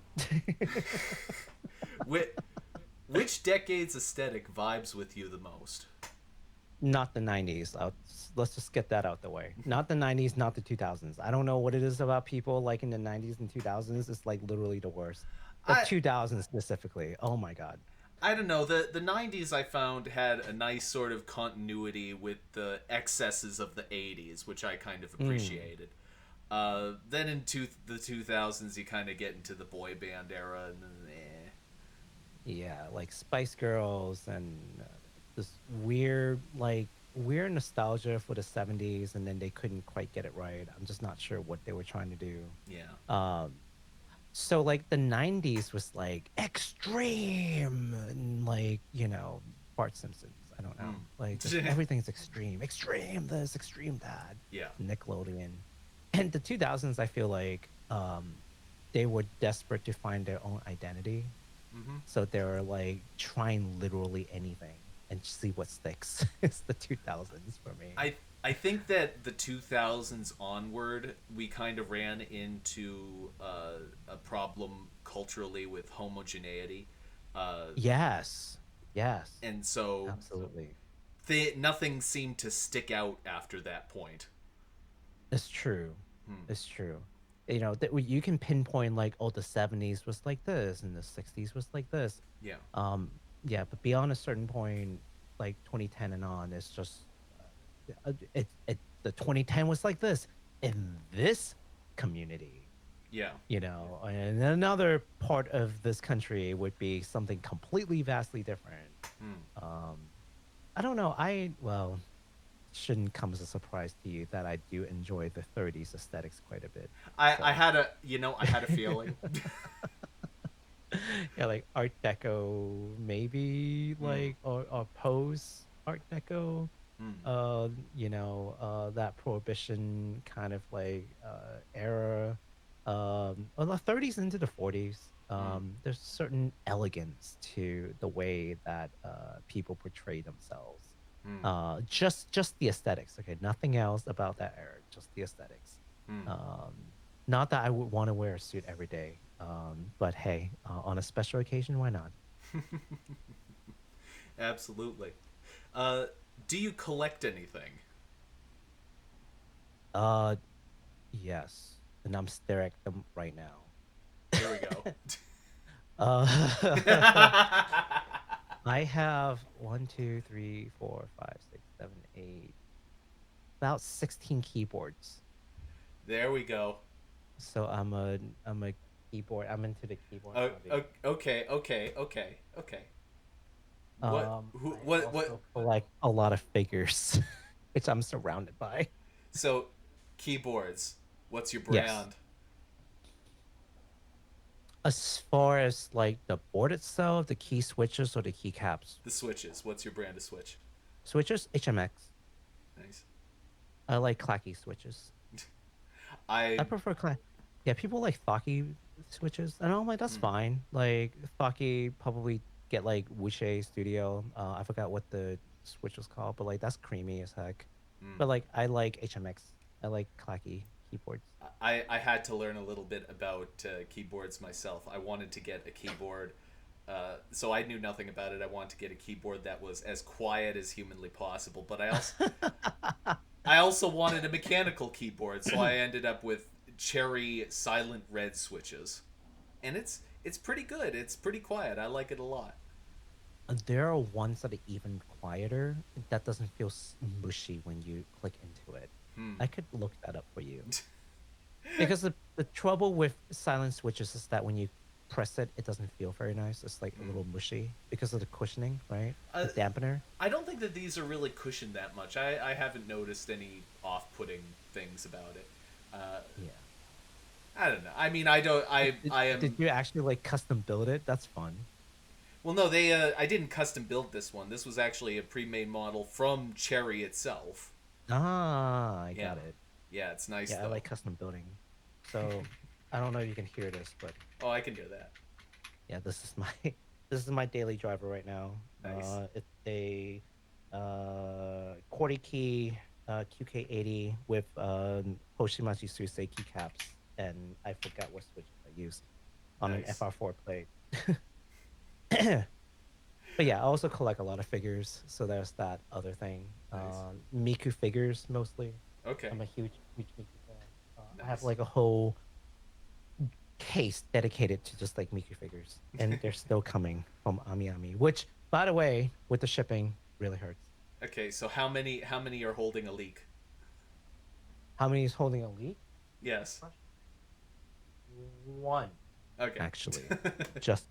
which, which decade's aesthetic vibes with you the most? Not the 90s. Let's just get that out the way. Not the 90s, not the 2000s. I don't know what it is about people like in the 90s and 2000s. It's like literally the worst. The I 2000s specifically. Oh my God. I don't know. The '90s I found had a nice sort of continuity with the excesses of the '80s, which I kind of Mm. appreciated. Then the 2000s, you kind of get into the boy band era, and eh. Yeah, like Spice Girls and this weird nostalgia for the 70s, and then they couldn't quite get it right. I'm just not sure what they were trying to do. Yeah. Um, so like the 90s was like extreme, and like, Bart Simpsons. I don't know. Like just Mm. everything's extreme. Extreme this, extreme that. Yeah. Nickelodeon. And the 2000s, I feel like they were desperate to find their own identity. Hmm. So they were like trying literally anything and see what sticks. It's the 2000s for me. I think that the 2000s onward, we kind of ran into a problem culturally with homogeneity. Uh, Yes. Yes. and so Absolutely. nothing seemed to stick out after that point. It's true. Hmm. It's true. You know, that you can pinpoint like, oh, the 70s was like this and the 60s was like this. Yeah. Um, yeah, but beyond a certain point, like 2010 and on, it's just the 2010 was like this in this community, Yeah. you know, and another part of this country would be something completely vastly different. Hmm. Um, I don't know. Well, shouldn't come as a surprise to you that I do enjoy the 30s aesthetics quite a bit. I So, had a I had a feeling. yeah, like Art Deco, maybe Hmm. like or pose Art Deco. Hmm. You know, that Prohibition kind of like era. Well, the 30s into the 40s. Hmm. There's certain elegance to the way that people portray themselves. Hmm. Just the aesthetics. Okay, nothing else about that era. Just the aesthetics. Hmm. Um, Not that I would want to wear a suit every day. But hey, on a special occasion, why not? Absolutely. Uh, do you collect anything? Uh, yes, and I'm staring at them right now. Here we go. Uh, I have one, two, three, four, five, six, seven, eight, about 16 keyboards. There we go. So I'm a keyboard. I'm into the keyboard hobby. Okay, okay, okay, okay. What? Who? I What? also collect a lot of figures, which I'm surrounded by. So, keyboards. What's your Yes. brand? As far as like the board itself, the key switches or the keycaps. The switches. What's your brand of switch? Switches, HMX. Nice. I like clacky switches. I I. prefer clack. Yeah, people like thocky switches, and I'm like, that's Mm, fine. Like thocky probably get like Wuche Studio. I forgot what the switch was called, but like that's creamy as heck. mm. But like I like HMX. I like clacky keyboards. I had to learn a little bit about keyboards myself. I wanted to get a keyboard, so I knew nothing about it. I wanted to get a keyboard that was as quiet as humanly possible, but I also wanted a mechanical keyboard, so I ended up with cherry silent red switches, and it's pretty good. It's pretty quiet. I like it a lot. There are ones that are even quieter. That doesn't feel mushy when you click into it. Hmm. I could look that up for you. Because the trouble with silent switches is that when you press it, it doesn't feel very nice. It's like a Hmm. little mushy because of the cushioning, right? Uh, The dampener. I don't think that these are really cushioned that much. I haven't noticed any off-putting things about it. Uh, Yeah. I don't know. I mean, I don't. I Did am. you actually like custom build it? That's fun. Well, no, they. I didn't custom build this one. This was actually a pre-made model from Cherry itself. Ah, I Yeah, got it. yeah, it's nice Yeah, I though. like custom building. So I don't know if you can hear this, but Oh, I can do that. yeah, this is my this is my daily driver right now. Nice. It's a QWERTY key QK80 with Hoshimachi Suisei keycaps, and I forgot what switches I used on an Nice. FR4 plate. But yeah, I also collect a lot of figures, so there's that other thing. Nice. Miku figures mostly. Okay. I'm a huge Miku fan. I have Nice. like a whole case dedicated to just like Miku figures, and they're still coming from Ami Ami, which, by the way, with the shipping, really hurts. Okay. So how many are holding a leak? How many is holding a leak? Yes. One, Okay. actually. Just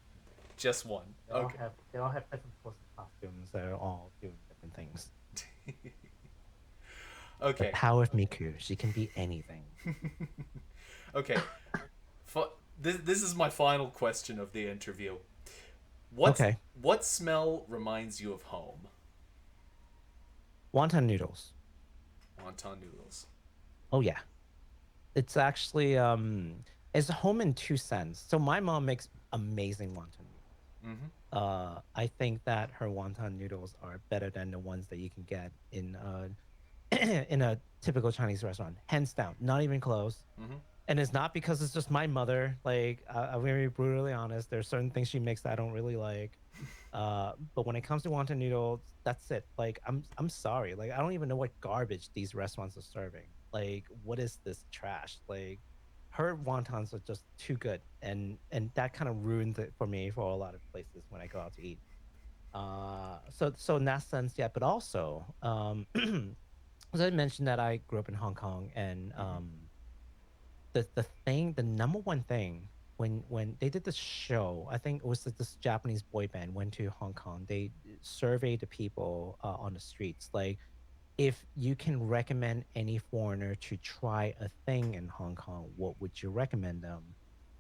Just one. Okay. they all have different clothes and costumes that are all doing different things. The Okay. power of Miku, she can be anything. Okay. This is my final question of the interview. What's Okay, what smell reminds you of home? wonton noodles. Wonton noodles. Oh yeah, it's actually it's home in two cents. So my mom makes amazing wonton noodles. Mm-hmm. I think that her wonton noodles are better than the ones that you can get in in a typical Chinese restaurant, hands down. Not even close. Mm-hmm. And it's not because it's just my mother. Like I'm very brutally honest. There's certain things she makes that I don't really like. But when it comes to wonton noodles, that's it. Like I'm sorry. Like I don't even know what garbage these restaurants are serving. Like what is this trash? Like her wontons are just too good, and that kind of ruins it for me for a lot of places when I go out to eat. So in that sense, yeah. But also, as I mentioned that I grew up in Hong Kong, and Mm-hmm. the number one thing when they did this show, I think it was this Japanese boy band went to Hong Kong. They surveyed the people on the streets, like if you can recommend any foreigner to try a thing in Hong Kong, what would you recommend them?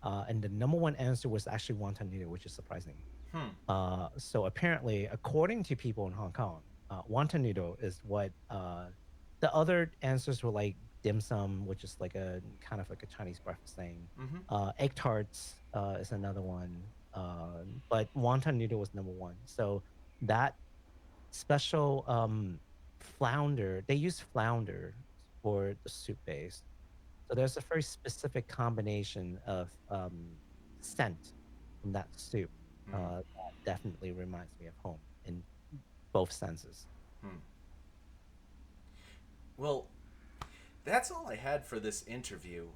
And the number one answer was actually wonton noodle, which is surprising. Hmm. So apparently, according to people in Hong Kong, wonton noodle is what the other answers were like dim sum, which is like a kind of like a Chinese breakfast thing. Mm-hmm. Egg tarts is another one, but wonton noodle was number one. So that special flounder, they use flounder for the soup base. So there's a very specific combination of scent from that soup Hmm. that definitely reminds me of home in both senses. Hmm. Well, that's all I had for this interview.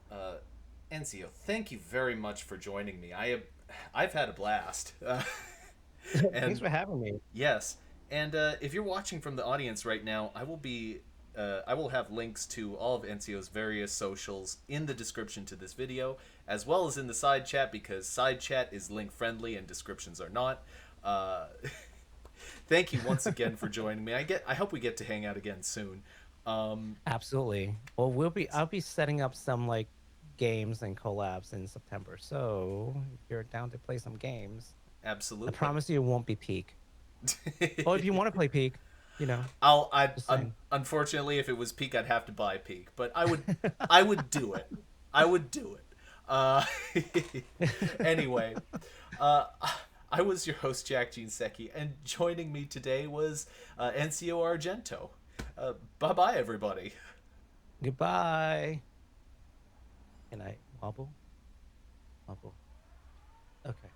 Enzio, thank you very much for joining me. I've had a blast. Thanks And for having me. yes, and if you're watching from the audience right now, I will have links to all of Enzio's various socials in the description to this video, as well as in the side chat because side chat is link friendly and descriptions are not. Uh, Thank you once again for joining me. I hope we get to hang out again soon. Um, Absolutely. Well, I'll be setting up some like games and collabs in September. So if you're down to play some games, I Absolutely. promise you it won't be peak. Or if you want to play peak, you know, just saying. Unfortunately, if it was Peak, I'd have to buy Peak, but I would do it. I would do it. Uh, anyway, uh, I was your host Jack Jinseki, and joining me today was Enzio Argento. Bye bye, everybody. Goodbye. Can I wobble? Wobble. Okay.